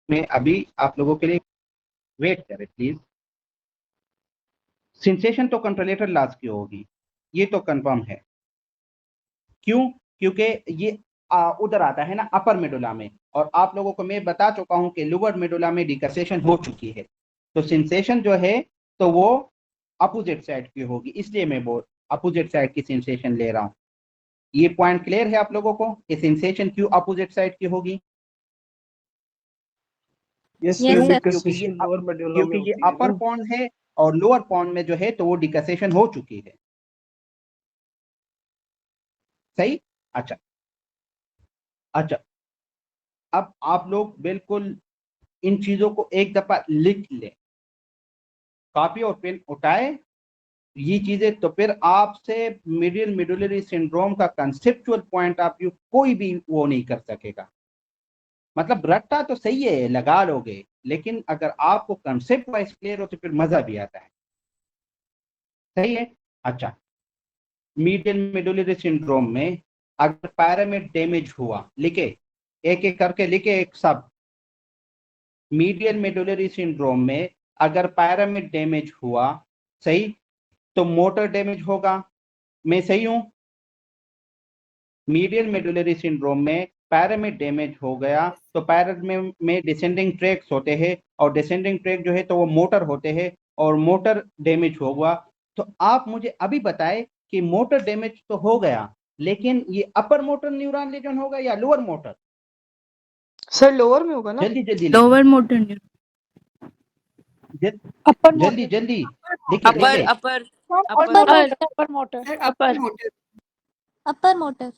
[SPEAKER 2] मैं अभी आप लोगों के लिए, वेट करें प्लीज। सेंसेशन तो कंट्रोलेटर लॉस की होगी, ये तो कंफर्म है। क्यों? क्योंकि ये उधर आता है ना अपर मेडुला में, और आप लोगों को मैं बता चुका हूं कि लोअर मेडुला में डिकसेशन हो चुकी है, तो सेंसेशन जो है तो वो अपोजिट साइड की होगी, इसलिए मैं अपोजिट साइड की सेंसेशन ले रहा हूं। ये पॉइंट क्लियर है आप लोगों को कि सेंसेशन क्यों अपोजिट साइड की होगी?
[SPEAKER 7] Yes
[SPEAKER 9] Yes,
[SPEAKER 7] sir,
[SPEAKER 9] sir.
[SPEAKER 7] क्योंकि
[SPEAKER 2] ये अपर पॉन्ड है और लोअर पॉन्ड में जो है तो वो डिकसेशन हो चुकी है। सही, अच्छा, अब आप लोग बिल्कुल इन चीजों को एक दफा लिख लें, कॉपी और पेन उठाए ये चीजें, तो फिर आपसे मीडियल मेडुलरी सिंड्रोम का कंसेप्चुअल पॉइंट ऑफ व्यू कोई भी वो नहीं कर सकेगा। मतलब रट्टा तो सही है, लगा लोगे, लेकिन अगर आपको कंसेप्ट वाइज क्लियर हो तो फिर मजा भी आता है। सही है, अच्छा, मीडियल मेडुलरी सिंड्रोम में अगर पैरामिड डैमेज हुआ, लिखे एक एक करके, लिखे एक सब, मीडियल मेडुलरी सिंड्रोम में अगर पैरामिड डैमेज हुआ, सही, तो मोटर डैमेज होगा। मैं सही हूं? मीडियल मेडुलरी सिंड्रोम में पैरामिड डैमेज हो गया तो पैरामिड में डिसेंडिंग ट्रैक्स होते हैं और डिसेंडिंग ट्रैक जो है तो वो मोटर होते हैं और मोटर डैमेज होगा। तो आप मुझे अभी बताएं कि मोटर डैमेज तो हो गया लेकिन ये अपर मोटर न्यूरॉन लीजन होगा या लोअर मोटर?
[SPEAKER 4] सर लोअर में होगा ना?
[SPEAKER 2] जल्दी जल्दी
[SPEAKER 3] लोअर मोटर न्यूरॉन,
[SPEAKER 5] अपर
[SPEAKER 2] जल्दी
[SPEAKER 5] मोटर,
[SPEAKER 2] जल्दी लिखे
[SPEAKER 5] अपर
[SPEAKER 2] लिखे।
[SPEAKER 5] Upper
[SPEAKER 9] upper
[SPEAKER 5] upper
[SPEAKER 9] motor,
[SPEAKER 5] upper motor.
[SPEAKER 1] Sir upper motor.
[SPEAKER 9] Upper motor.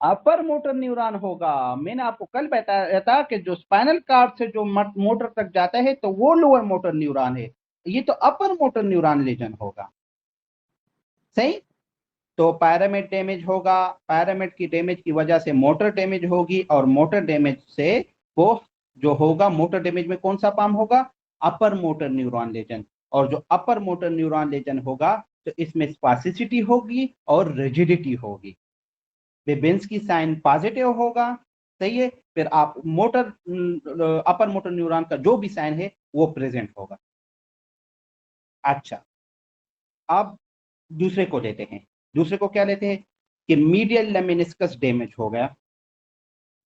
[SPEAKER 2] Upper motor neuron होगा। मैंने आपको कल बताया था कि जो स्पाइनल कार्ड से जो मोटर तक जाता है तो वो लोअर मोटर न्यूरॉन है, ये तो अपर मोटर न्यूरॉन लीजन होगा। सही। तो पैरामिड डैमेज होगा, पैरामिड की डैमेज की वजह से मोटर डैमेज होगी और मोटर डैमेज से वो जो होगा, मोटर डैमेज में कौन सा पाम होगा? अपर मोटर न्यूरॉन लीजन। और जो अपर मोटर न्यूरॉन लीजन होगा तो इसमें स्पास्टिसिटी होगी और रिजिडिटी होगी। बेबेंस की साइन पॉजिटिव होगा। सही है। फिर आप मोटर अपर मोटर न्यूरॉन का जो भी साइन है वो प्रेजेंट होगा। अच्छा, अब दूसरे को लेते हैं। दूसरे को क्या लेते हैं कि मीडियल लेमिनिस्कस डैमेज हो गया।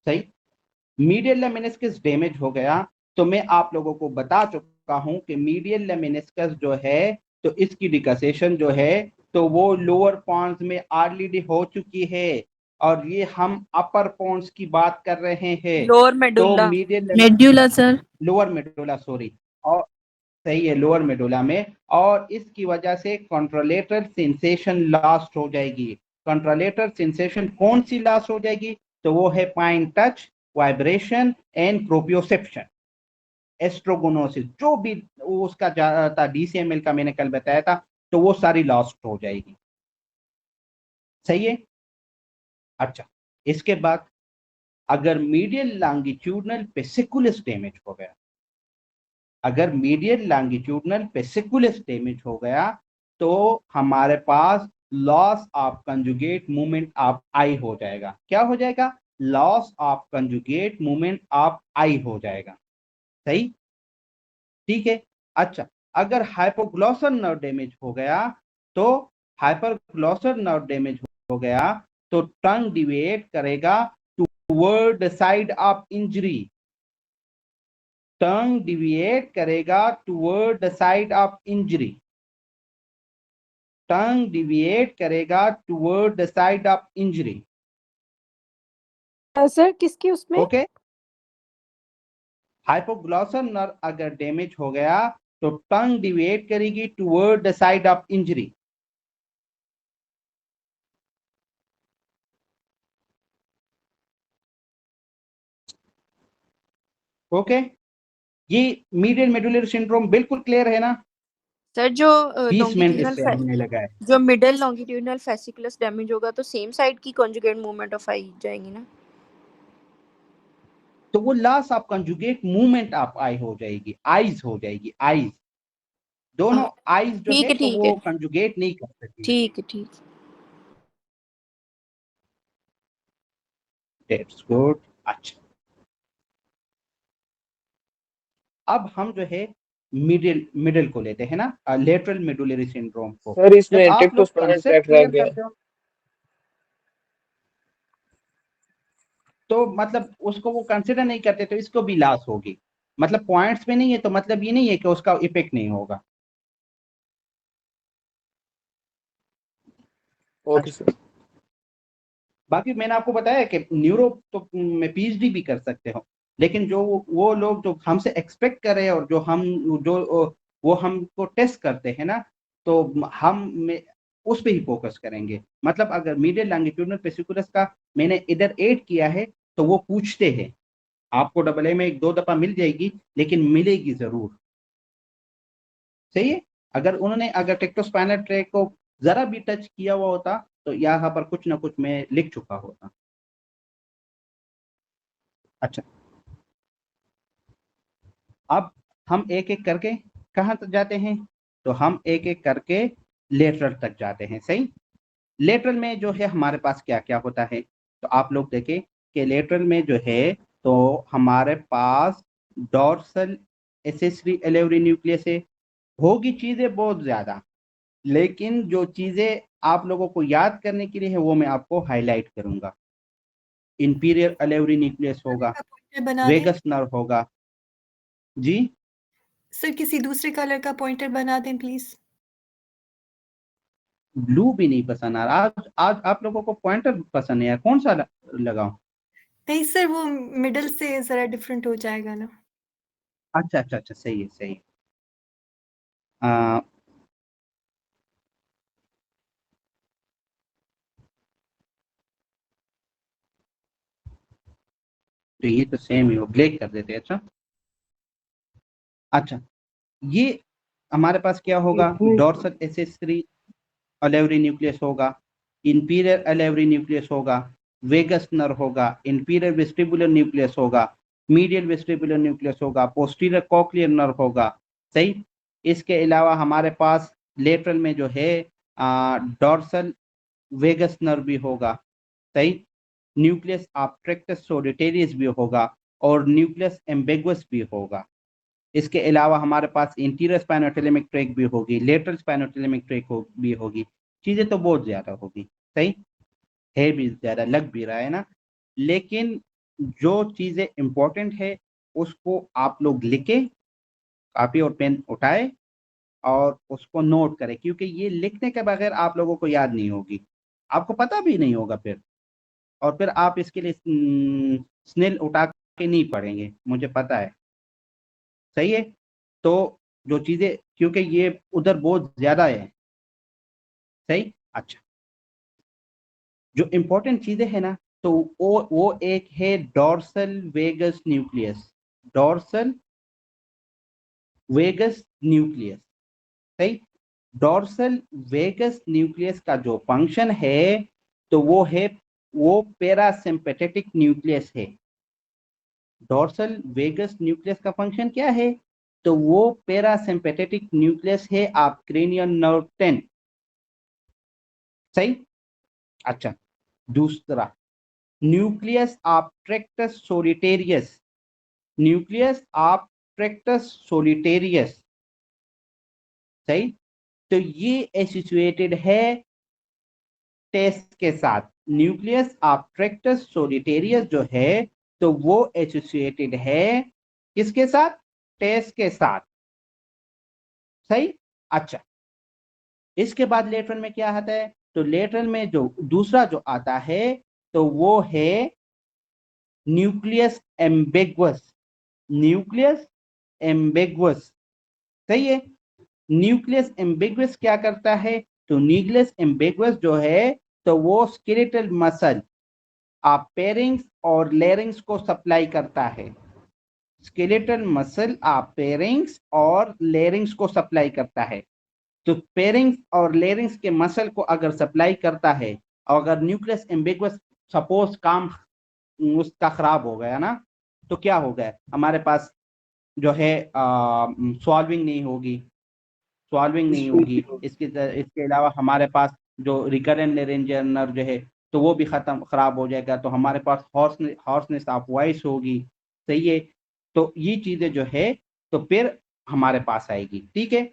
[SPEAKER 2] सही। मीडियल लेमिनिस्कस डैमेज हो गया तो मैं आप लोगों को बता चुका हूं कि मीडियल लेमिनिस्कस जो है तो इसकी डिकसेशन जो है तो वो लोअर पॉन्स में ऑलरेडी हो चुकी है और ये हम अपर पॉन्स की बात कर रहे हैं।
[SPEAKER 5] लोअर
[SPEAKER 2] तो
[SPEAKER 5] medulla,
[SPEAKER 2] medial
[SPEAKER 3] medulla sir,
[SPEAKER 2] lower medulla, sorry, और सही है, लोअर मेडुला में। और इसकी वजह से कंट्रोलेटर सेंसेशन लॉस्ट हो जाएगी। कंट्रोलेटर सेंसेशन कौन सी लॉस्ट हो जाएगी? तो वो है fine touch, vibration and proprioception, astereognosis, जो भी वो उसका था डीसीएमएल का मैंने कल बताया था, तो वो सारी लॉस्ट हो जाएगी। सही है। अच्छा, इसके बाद अगर मीडियल लॉन्गिट्यूडनल पेसिकुलस डैमेज हो गया, अगर मीडियल लॉन्गिट्यूडनल पेसिकुलस डैमेज हो गया तो हमारे पास loss of conjugate movement of eye हो जाएगा। क्या हो जाएगा? Loss of conjugate movement of eye हो जाएगा। सही। ठीक है। अच्छा, अगर हाइपोग्लॉसर नर्व डैमेज हो गया तो हाइपरग्लॉसर नर्व डैमेज हो गया तो टंग डिविएट करेगा toward the side of injury. Tongue deviate करेगा toward the side of injury. Tongue deviate करेगा toward the side of injury.
[SPEAKER 5] Sir किसकी उसमें?
[SPEAKER 2] ओके। हाइपोग्लॉसर नर्व अगर डैमेज हो गया तो टंग डिविएट करेगी toward the side of injury. Okay. ये मीडियल मेडुलरी सिंड्रोम बिल्कुल क्लियर है ना?
[SPEAKER 5] सर जो
[SPEAKER 2] 20 मिनट इससे
[SPEAKER 5] लॉन्गिट्यूडनल,
[SPEAKER 2] हमने लगाए।
[SPEAKER 5] जो मिडिल लॉन्गिट्यूडनल फेसिकुलस डैमेज होगा तो सेम साइड की कॉन्जुगेट मूवमेंट ऑफ आई जाएगी ना?
[SPEAKER 2] तो वो loss of conjugate movement of eye हो जाएगी, आईज हो जाएगी, आईज। दोनों आईज जो
[SPEAKER 5] ठीक
[SPEAKER 2] है
[SPEAKER 5] है,
[SPEAKER 2] तो
[SPEAKER 5] ठीक
[SPEAKER 2] वो
[SPEAKER 5] है,
[SPEAKER 2] कंजुगेट नहीं कर सकती।
[SPEAKER 5] ठीक है, ठीक है।
[SPEAKER 2] That's good. अच्छा, अब हम जो है मिडिल मिडिल को लेते हैं ना, लेटरल मेडुलरी सिंड्रोम को।
[SPEAKER 7] सर
[SPEAKER 2] जब
[SPEAKER 7] इसमें
[SPEAKER 2] आप
[SPEAKER 7] टिक टू
[SPEAKER 2] लोग
[SPEAKER 7] स्पाइनल
[SPEAKER 2] कंसेप्ट
[SPEAKER 7] ट्रैक रह
[SPEAKER 2] क्लियर
[SPEAKER 7] गया।
[SPEAKER 2] करते हो तो मतलब उसको वो कंसिडर नहीं करते तो इसको भी लॉस होगी। मतलब पॉइंट्स में नहीं है तो मतलब ये नहीं है कि उसका इफेक्ट नहीं होगा।
[SPEAKER 7] Okay sir.
[SPEAKER 2] बाकी मैंने आपको बताया कि न्यूरो तो में पीएचडी भी कर सकते हो, लेकिन जो वो लोग जो हमसे एक्सपेक्ट कर रहे हैं और जो हम जो वो हमको टेस्ट करते हैं ना, तो उस पे ही फोकस करेंगे। मतलब अगर मीडियल लॉन्गिट्यूडनल पेसिकुलस का मैंने इधर ऐड किया है तो वो पूछते हैं, आपको डबल ए में एक दो दफा मिल जाएगी लेकिन मिलेगी जरूर। सही है। अगर उन्होंने अगर टेक्टोस्पाइनल ट्रैक को जरा भी टच किया हुआ होता तो यहाँ पर कुछ ना कुछ मैं लिख चुका होता। अच्छा, अब हम एक एक करके कहाँ तक जाते हैं? तो हम एक एक करके लेटरल तक जाते हैं। सही। लेटरल में जो है हमारे पास क्या क्या होता है तो आप लोग देखें कि लेटरल में जो है तो हमारे पास डॉर्सल एसेसरी एलेवरी न्यूक्लियस है। होगी चीजें बहुत ज्यादा, लेकिन जो चीजें आप लोगों को याद करने के लिए है वो मैं आपको हाईलाइट करूंगा। इंफीरियर अलेवरी न्यूक्लियस होगा,
[SPEAKER 1] का पॉइंटर बना दें
[SPEAKER 2] वेगस नर्व होगा। जी
[SPEAKER 1] सर, किसी दूसरे कलर का पॉइंटर बना दें प्लीज।
[SPEAKER 2] ब्लू भी नहीं पसंद आ रहा आज आप लोगों को पॉइंटर पसंद है यार, कौन सा लगाऊं?
[SPEAKER 1] नहीं सर, वो मिडल से जरा डिफरेंट हो जाएगा ना।
[SPEAKER 2] अच्छा अच्छा अच्छा, सही है सही है। आ, तो ये तो सेम ही हो, ब्लैक कर देते हैं। अच्छा अच्छा, ये हमारे पास क्या होगा? डॉर्सल एसेसरी अलेवरी न्यूक्लियस होगा, इंफीरियर अलेवरी न्यूक्लियस होगा, वेगस नर्व होगा, इंफीरियर वेस्टिबुलर न्यूक्लियस होगा, मीडियल वेस्टिबुलर न्यूक्लियस होगा, पोस्टीरियर कॉक्लियर नर्व होगा। सही। इसके अलावा हमारे पास लेटरल में जो है डॉर्सल वेगस नर्व भी होगा। सही। न्यूक्लियस ऑब्ट्रैक्टस सोलिटेरियस भी होगा और न्यूक्लियस एम्बिगुअस भी होगा। इसके अलावा हमारे पास इंटीरियर स्पाइनोटेलेमिक ट्रैक भी होगी, लेटरल स्पाइनोटेलेमिक ट्रैक भी होगी। चीजें तो बहुत ज्यादा होगी। सही है, भी ज्यादा लग भी रहा है ना, लेकिन जो चीजें इंपॉर्टेंट है उसको आप लोग लिखे, कॉपी और पेन उठाए और उसको नोट करें, क्योंकि ये लिखने के बगैर आप लोगों को याद नहीं होगी, आपको पता भी नहीं होगा फिर, और फिर आप इसके लिए स्नेल उठा के नहीं पढ़ेंगे, मुझे पता है। सही है। तो जो चीजें, क्योंकि ये उधर बहुत ज्यादा है। सही। अच्छा, जो इंपॉर्टेंट चीजें है ना, तो वो एक है dorsal vagus nucleus, dorsal vagus nucleus. सही। डॉर्सल वेगस न्यूक्लियस का जो फंक्शन है तो वो पैरासिम्पेथेटिक न्यूक्लियस है। डॉर्सल वेगस न्यूक्लियस का फंक्शन क्या है? तो वो पैरासिम्पेथेटिक न्यूक्लियस है आप क्रेनियल नर्व 10। सही। अच्छा, दूसरा न्यूक्लियस ऑब्ट्रैक्टस सोलिटेरियस, न्यूक्लियस ऑब्ट्रैक्टस सोलिटेरियस। सही। तो ये एसोसिएटेड है टेस के साथ। न्यूक्लियस ऑब्ट्रैक्टस सोलिटेरियस जो है तो वो एसोसिएटेड है किसके साथ? टेस के साथ। सही। अच्छा, इसके बाद लेटरल में क्या आता है? तो लेटरल में जो दूसरा जो आता है तो वो है न्यूक्लियस एम्बिगुअस, न्यूक्लियस एम्बिगुअस। सही है। न्यूक्लियस एम्बिगुअस क्या करता है? तो न्यूक्लियस एम्बिगुअस जो है तो वो स्केलेटल मसल आप पेरिंग्स और लेरिंग्स को सप्लाई करता है। स्केलेटल मसल आप पेरिंग्स और लेरिंग्स को सप्लाई करता है। तो पेरिंग्स और लेरिंग्स के मसल को अगर सप्लाई करता है, और अगर न्यूक्लियस एम्बिगुअस सपोज काम उसका खराब हो गया ना, तो क्या हो गया? हमारे पास जो है सॉल्विंग नहीं होगी, सॉल्विंग नहीं होगी। इसके अलावा हमारे पास जो रिकरेंट लेरेंजियल नर्व जो है तो वो भी खराब हो जाएगा, तो हमारे पास हॉर्सनेस ऑफ वॉइस होगी। सही है। तो ये चीजें जो है तो फिर हमारे पास आएगी। ठीक है।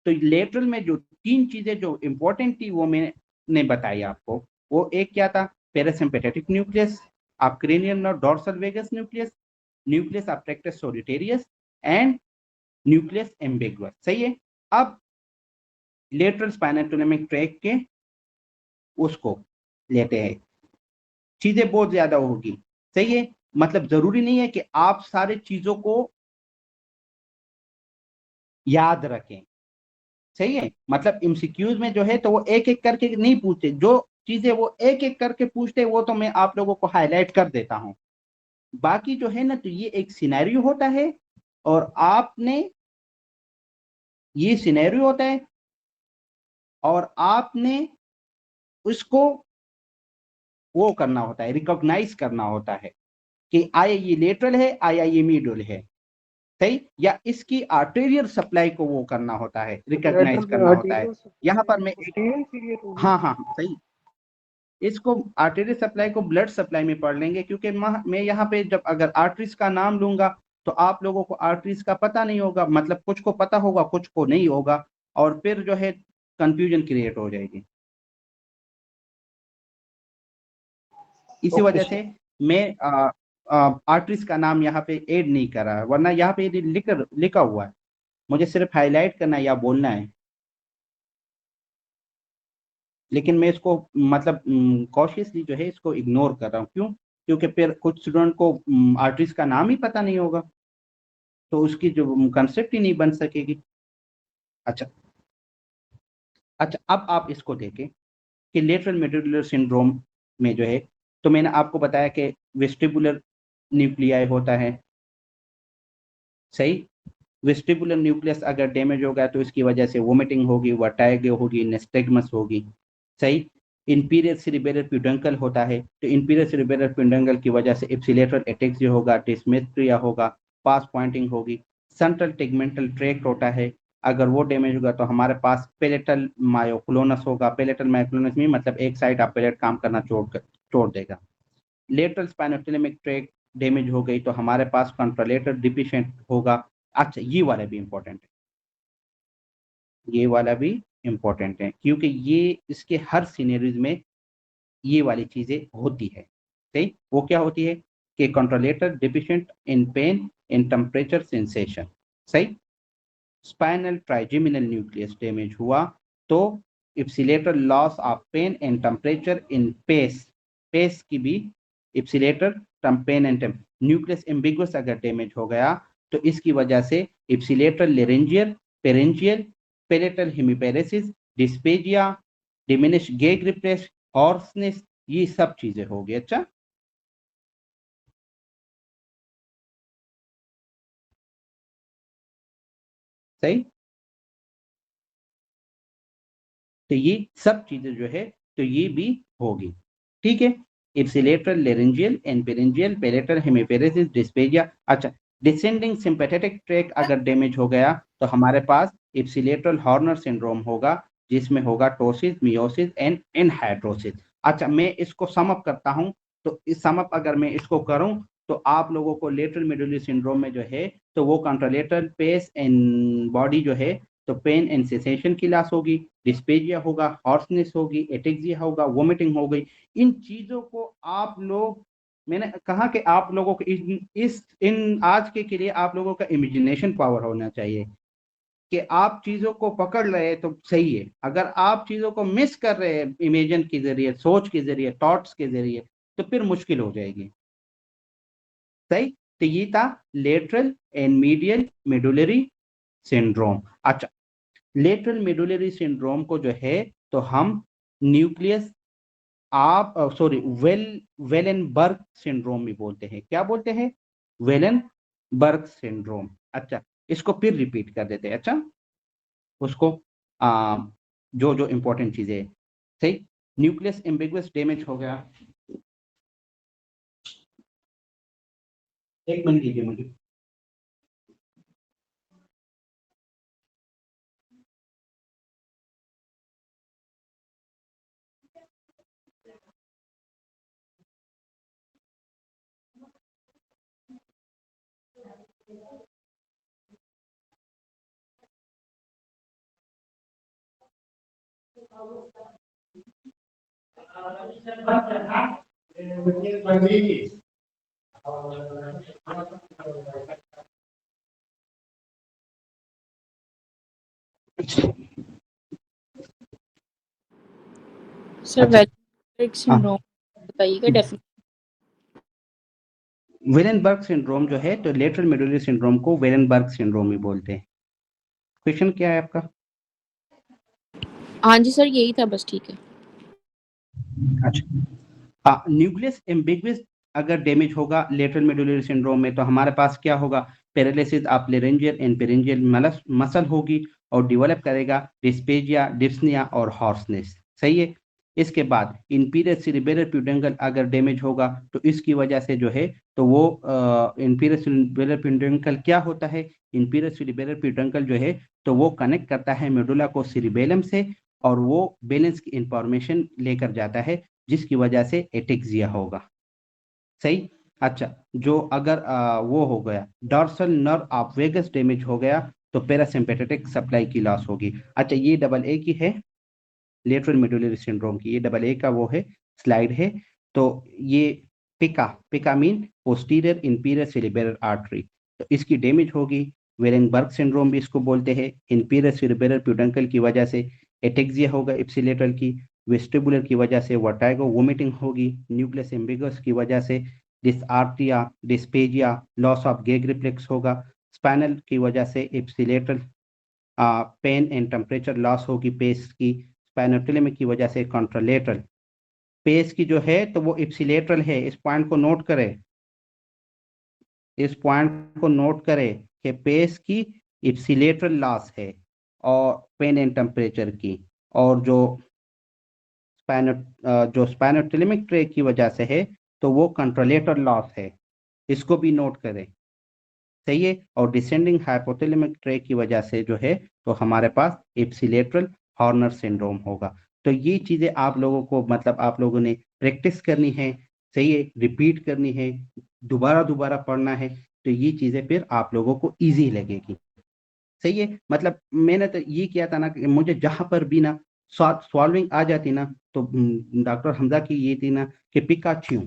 [SPEAKER 2] तो लेटरल में जो तीन चीजें जो इंपॉर्टेंट थी वो मैंने बताई आपको। वो एक क्या था? Parasympathetic nucleus of cranial nerve, dorsal vagus nucleus, nucleus of tractus solitarius and nucleus ambiguus. सही है। अब लेटरल स्पाइनोटोलेमिक ट्रैक के उसको लेते हैं, चीजें बहुत ज्यादा होगी। सही है। मतलब जरूरी नहीं है कि आप सारे चीजों को याद रखें। सही है। मतलब एमसीक्यूज में जो है तो वो एक एक करके नहीं पूछते, जो चीजें वो एक एक करके पूछते वो तो मैं आप लोगों को हाईलाइट कर देता हूं। बाकी जो है ना, तो ये एक सिनेरियो होता है और आपने ये सिनेरियो होता है और आपने उसको वो करना होता है, रिकॉग्नाइज करना होता है कि आया ये लेटरल है, आया ये मीडियल है। सही। या इसकी आर्टेरियल सप्लाई को वो करना होता है, रिकॉग्नाइज करना होता है। यहाँ पर मैं हाँ हाँ सही, इसको आर्टेरियल सप्लाई को ब्लड सप्लाई में पढ़ लेंगे, क्योंकि मैं यहाँ पे जब अगर आर्टरीज का नाम लूंगा तो आप लोगों को आर्टरीज का पता नहीं होगा, मतलब कुछ को पता होगा कुछ को नहीं होगा, और फिर जो है कंफ्यूजन क्रिएट हो जाएगी। इसी
[SPEAKER 7] Okay,
[SPEAKER 2] वजह
[SPEAKER 7] sir.
[SPEAKER 2] से मैं आर्टिस्ट का नाम यहाँ पे ऐड नहीं कर रहा, वरना यहाँ पे लिखा हुआ है, मुझे सिर्फ हाईलाइट करना है या बोलना है, लेकिन मैं इसको मतलब कॉशियसली जो है इसको इग्नोर कर रहा हूँ। क्यों? क्योंकि फिर कुछ स्टूडेंट को आर्टिस्ट का नाम ही पता नहीं होगा, तो उसकी जो कंसेप्ट ही नहीं बन सकेगी। अच्छा, अब आप इसको देखें कि लेटरल मेडुलर सिंड्रोम में जो है, तो मैंने आपको बताया कि वेस्टिबुलर न्यूक्लियाई होता है, सही। वेस्टिबुलर न्यूक्लियस अगर डैमेज होगा तो इसकी वजह से वोमिटिंग होगी, वर्टाइगो होगी, निस्टैग्मस होगी, सही। इंपीरियर सेरिब्रल प्यूडंकल होता है, तो इंपीरियर सेरिब्रल प्यूडंकल की वजह से इप्सिलेटरल एटेक्सिया होगा, डिस्मेट्रिया होगा, पास पॉइंटिंग होगी। सेंट्रल टेगमेंटल ट्रैक्ट होता है, अगर वो डैमेज होगा तो हमारे पास पेलेटल मायोक्लोनस होगा। पेलेटल मायोक्लोनस में मतलब एक साइड आप पेलेट काम करना छोड़ देगा। लेटरल स्पाइनोटेलिमिक ट्रैक्ट डैमेज हो गई तो हमारे पास कंट्रोलेटर डिफिशिएंट होगा। अच्छा, ये वाला भी इंपॉर्टेंट है, ये वाला भी इंपॉर्टेंट है, क्योंकि ये इसके हर सिनेरियोज में ये वाली चीजें होती है, सही। वो क्या होती है कि contralateral deficient in pain in temperature sensation, सही। स्पाइनल ट्राइजेमिनल न्यूक्लियस डैमेज हुआ तो ipsilateral loss of pain and temperature in face की भी ipsilateral pain and nucleus ambiguus अगर डैमेज हो गया तो इसकी वजह से ipsilateral laryngeal, pharyngeal, palatal hemiparesis, dysphagia, diminish gag reflex, hoarseness, ये सब चीजें होगी। अच्छा, सही। तो ये सब चीजें जो है तो ये भी होगी, ठीक है। Ipsilateral laryngeal and pharyngeal, palatal hemiparesis, dysphagia. अच्छा, डिसेंडिंग सिंपैथेटिक ट्रैक्ट अगर डैमेज हो गया तो हमारे पास इप्सिलेटरल हॉर्नर सिंड्रोम होगा, जिसमें होगा टोसिस, मियोसिस एंड एनहाइड्रोसिस। अच्छा, मैं इसको सम अप करता हूं, तो इस सम अप अगर मैं इसको करूं तो आप लोगों को लेटरल मेडुलरी सिंड्रोम में जो है तो वो कंट्रोलेटरल पेस एंड बॉडी जो है तो पेन एंड सेंसेशन की लॉस होगी, डिस्पेजिया होगा, हॉर्सनेस होगी, एटेक्सिया होगा, वोमिटिंग हो गई। इन चीजों को आप लोग, मैंने कहा कि आप लोगों को इन आज के लिए आप लोगों का इमेजिनेशन पावर होना चाहिए कि आप चीजों को पकड़ रहे तो सही है। अगर आप चीजों को मिस कर रहे हैं इमेजिन के जरिए, सोच के जरिए, थॉट्स के जरिए, तो फिर मुश्किल हो जाएगी, सही। तो ये था lateral and medial medullary syndrome. अच्छा, लेटरल मेडुलरी सिंड्रोम को जो है तो हम न्यूक्लियस वेलेनबर्ग सिंड्रोम भी बोलते हैं। क्या बोलते हैं? वेलेनबर्ग सिंड्रोम। अच्छा, इसको फिर रिपीट कर देते हैं। अच्छा, उसको जो जो इंपॉर्टेंट चीजें, सही। न्यूक्लियस एम्बिगुअस डैमेज हो गया, एक मिनट दीजिए मुझे।
[SPEAKER 3] सर वेलेनबर्ग सिंड्रोम बताइएगा डेफिनेशन।
[SPEAKER 2] वेलेनबर्ग सिंड्रोम जो है तो लेटरल मेडुलरी सिंड्रोम को वेलेनबर्ग सिंड्रोम भी बोलते हैं। क्वेश्चन क्या है आपका?
[SPEAKER 3] हाँ जी सर, यही था बस, ठीक है।
[SPEAKER 2] अच्छा, न्यूक्लियस एम्बिगुअस अगर डैमेज होगा लेटरल मेडुलरी सिंड्रोम में तो हमारे पास क्या होगा? Paralysis of laryngeal and pharyngeal muscle होगी और डेवलप करेगा डिस्पेजिया, डिस्निया और हॉर्सनेस, सही है। इसके बाद इंपीरियर सेरिब्रल प्यूडेंगल अगर डैमेज होगा तो इसकी वजह से जो है तो वो इंपीरियर सेरिब्रल प्यूडेंगल क्या होता है? इंपीरियर सेरिब्रल प्यूडेंगल जो है तो वो कनेक्ट करता है मेडुला को सेरिबेलम से और वो बैलेंस की इंफॉर्मेशन लेकर जाता है, जिसकी वजह से एटेक्सिया होगा, सही। अच्छा, जो अगर वो हो गया dorsal nerve of vagus damage हो गया तो पैरासिम्पेथेटिक सप्लाई की लॉस होगी। अच्छा, ये डबल ए की है लेटरल मेडुलरी सिंड्रोम की, ये डबल ए का वो है स्लाइड है। तो ये PICA mean posterior inferior cerebral artery, तो इसकी डैमेज होगी। वेरेनबर्ग सिंड्रोम भी इसको बोलते हैं। इंफीरियर सेरिब्रल प्यूडंकल की वजह से एटेक्सिया होगा इप्सिलेटरल की, वेस्टिबुलर की वजह से वर्टाइगो वोमिटिंग होगी, न्यूक्लियस एम्बिगस की वजह से dysarthria, dysphagia, loss of gag reflex होगा, स्पाइनल की वजह से ipsilateral pain and temperature loss होगी पेस की, स्पाइनोटिलिमिक की वजह से कॉन्ट्रालेटरल। पेस की जो है तो वो इप्सिलेटरल है, इस पॉइंट को नोट करें, इस पॉइंट को नोट करें कि पेस की इप्सिलेटरल लॉस है और पेन एंड टेम्परेचर की, और जो स्पाइनोटिलिमिक ट्रे की वजह से है तो वो कंट्रोलेटर लॉस है, इसको भी नोट करें, सही है। और डिसेंडिंग हाइपोथैलेमिक ट्रे की वजह से जो है तो हमारे पास इप्सिलेटरल हॉर्नर सिंड्रोम होगा। तो ये चीजें आप लोगों को मतलब आप लोगों ने प्रैक्टिस करनी है, सही है, रिपीट करनी है, दोबारा दोबारा पढ़ना है, तो ये चीजें फिर आप लोगों को इजी लगेगी, सही है। मतलब मैंने तो ये किया था ना कि मुझे जहां पर भी ना सॉल्विंग आ जाती ना तो डॉक्टर हमजा की ये थी ना कि पिकाच्यू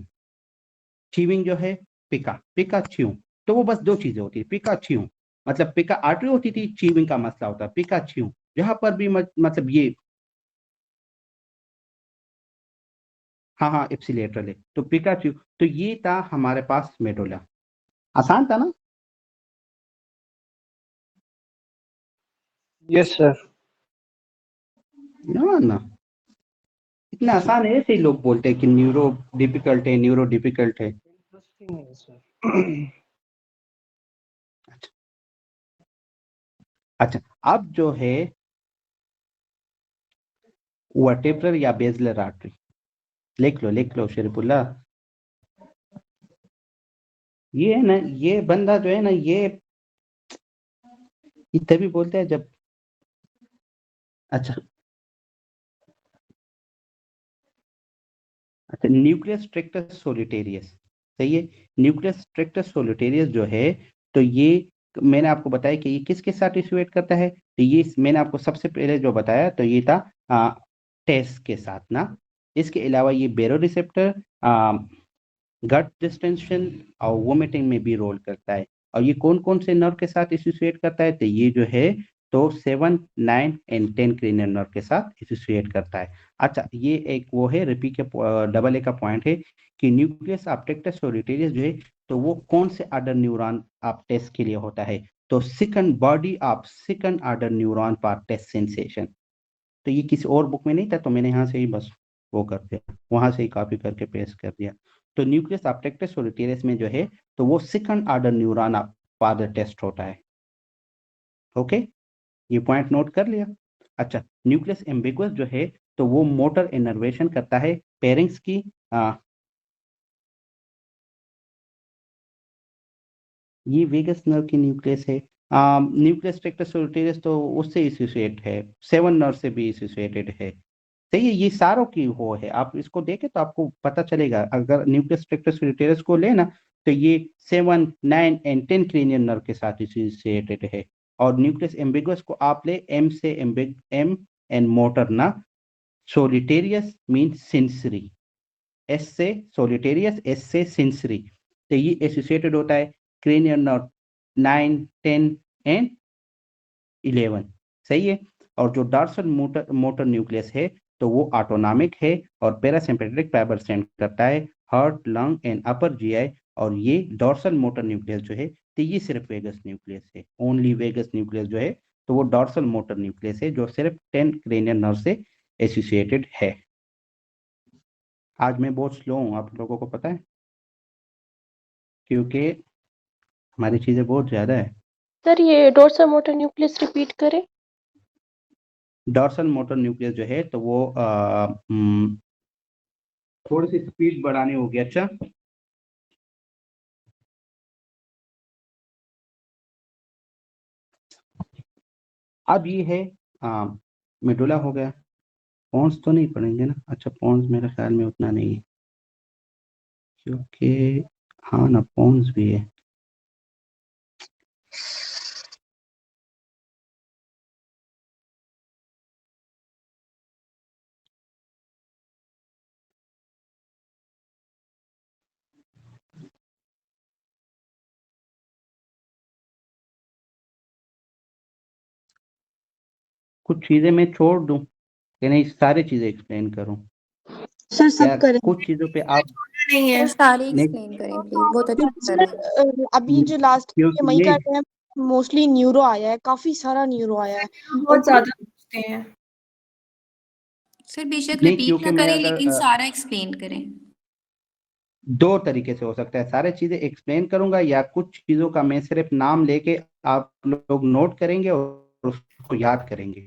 [SPEAKER 2] चीविंग जो है पिकाच्यू, तो वो बस दो चीजें होती है, पिकाच्यू मतलब पिका आर्टरी होती थी, चीविंग का मसला होता है, पिकाच्यू जहां पर भी मतलब ये हाँ हाँ एप्सिलेटरल है तो पिकाच्यू, तो ये था हमारे पास मेडुला। आसान था ना?
[SPEAKER 7] Yes sir.
[SPEAKER 2] ना इतना आसान है, ऐसे ही लोग बोलते हैं कि न्यूरो डिफिकल्ट है, न्यूरो डिफिकल्ट है।
[SPEAKER 7] इंटरेस्टिंग है सर।
[SPEAKER 2] अच्छा, अब जो है वर्टेब्रल या बेजलर आर्टरी, लिख लो शरीफुल्ला, ये है ना, ये बंदा जो है ना ये तभी बोलते हैं जब अच्छा न्यूक्लियस ट्रैक्टस सोलिटेरियस, सही है। न्यूक्लियस ट्रैक्टस सोलिटेरियस जो है तो ये मैंने आपको बताया कि ये किसके साथ एसोसिएट करता है, तो ये मैंने आपको सबसे पहले जो बताया तो ये था टेस के साथ ना। इसके अलावा ये बेरो रिसेप्टर गट डिस्टेंशन और वोमिटिंग में भी रोल करता है। और ये कौन कौन से नर्व के साथ एसोसिएट करता है, तो ये जो है तो 7, 9 एंड 10 क्रेनियल नर्व के साथ एसोसिएट करता है। अच्छा, ये एक वो है रिपी के डबल ए का पॉइंट है कि न्यूक्लियस एप्टेक्टस सोलिटेरियस जो है तो वो कौन से आर्डर न्यूरॉन आप टेस्ट के लिए होता है, तो second body of second order neuron for taste sensation. तो ये किसी और बुक में नहीं था, तो मैंने यहाँ से ही बस वो कर दिया, वहां से ही कॉपी करके पेस्ट कर दिया। तो न्यूक्लियस एप्टेक्टस सोलिटेरियस में जो है तो वो second order neuron for the taste होता है। ओके, ये पॉइंट नोट कर लिया। अच्छा, न्यूक्लियस एम्बिगुअस जो है तो वो मोटर इनर्वेशन करता है पेरिंग्स की ये वेगस नर्व की न्यूक्लियस है। न्यूक्लियस ट्रैक्टस सोलिटेरियस तो उससे एसोसिएट है, 7 नर्व से भी एसोसिएटेड है, सही है। ये सारों की वो है, आप इसको देखें तो आपको पता चलेगा। अगर न्यूक्लियस ट्रैक्टस सोलिटेरियस को लेना तो ये 7, 9 एंड 10 क्रेनियल नर्व के साथ एसोसिएटेड है। और न्यूक्लियस एम्बिगुअस को आप ले एम से एम एंड मोटर ना, सोलिटेरियस मीन सेंसरी, एस से सोलिटेरियस, एस से सेंसरी, तो ये एसोसिएटेड होता है क्रेनियल नर्व 9, 10 एंड 11, सही है। और जो डॉर्सल मोटर न्यूक्लियस है तो वो ऑटोनॉमिक है और पैरासिम्पेथेटिक फाइबर सेंड करता है heart, lung and upper GI. और ये डॉर्सल मोटर न्यूक्लियस जो है तो ये सिर्फ वेगस न्यूक्लियस है, ओनली वेगस न्यूक्लियस जो है तो वो डॉर्सल मोटर न्यूक्लियस है जो सिर्फ 10 क्रेनियल नर्व से एसोसिएटेड है। आज मैं बहुत स्लो हूँ, आप लोगों को पता है, क्योंकि हमारी चीजें बहुत ज्यादा है।
[SPEAKER 8] सर ये डोर्सल मोटर न्यूक्लियस रिपीट करें।
[SPEAKER 2] डॉर्सल मोटर न्यूक्लियस जो है तो वो थोड़ी सी स्पीड बढ़ानी होगी। अच्छा, अब ये है मेडुला हो गया, पॉन्स तो नहीं पढ़ेंगे ना? अच्छा, पॉन्स मेरे ख्याल में उतना नहीं है, क्योंकि हाँ ना पॉन्स भी है। कुछ चीजें मैं छोड़ दूं कि नहीं सारी चीजें एक्सप्लेन करूं?
[SPEAKER 8] सर सब
[SPEAKER 2] या
[SPEAKER 8] करें।
[SPEAKER 2] कुछ चीजों पे आप
[SPEAKER 1] नहीं है।
[SPEAKER 5] सर सारे
[SPEAKER 2] नहीं
[SPEAKER 5] एक्सप्लेन करें प्लीज, बहुत अच्छा कर रहे हैं।
[SPEAKER 8] सर अभी जो लास्ट
[SPEAKER 2] क्योंकि
[SPEAKER 8] मई
[SPEAKER 2] ये
[SPEAKER 8] का टाइम मोस्टली न्यूरो आया है, काफी सारा न्यूरो आया है।
[SPEAKER 1] बहुत ज्यादा पूछते हैं।
[SPEAKER 10] सर बेशक
[SPEAKER 2] नहीं
[SPEAKER 10] रिपीट
[SPEAKER 2] क्योंकि
[SPEAKER 10] ना
[SPEAKER 2] मैं
[SPEAKER 10] करें
[SPEAKER 2] अगर
[SPEAKER 10] लेकिन सारा एक्सप्लेन करें।
[SPEAKER 2] दो तरीके से हो सकता है, सारे चीजें एक्सप्लेन करूंगा या कुछ चीजों का मैं सिर्फ नाम लेके आप लोग नोट करेंगे और उसको याद करेंगे,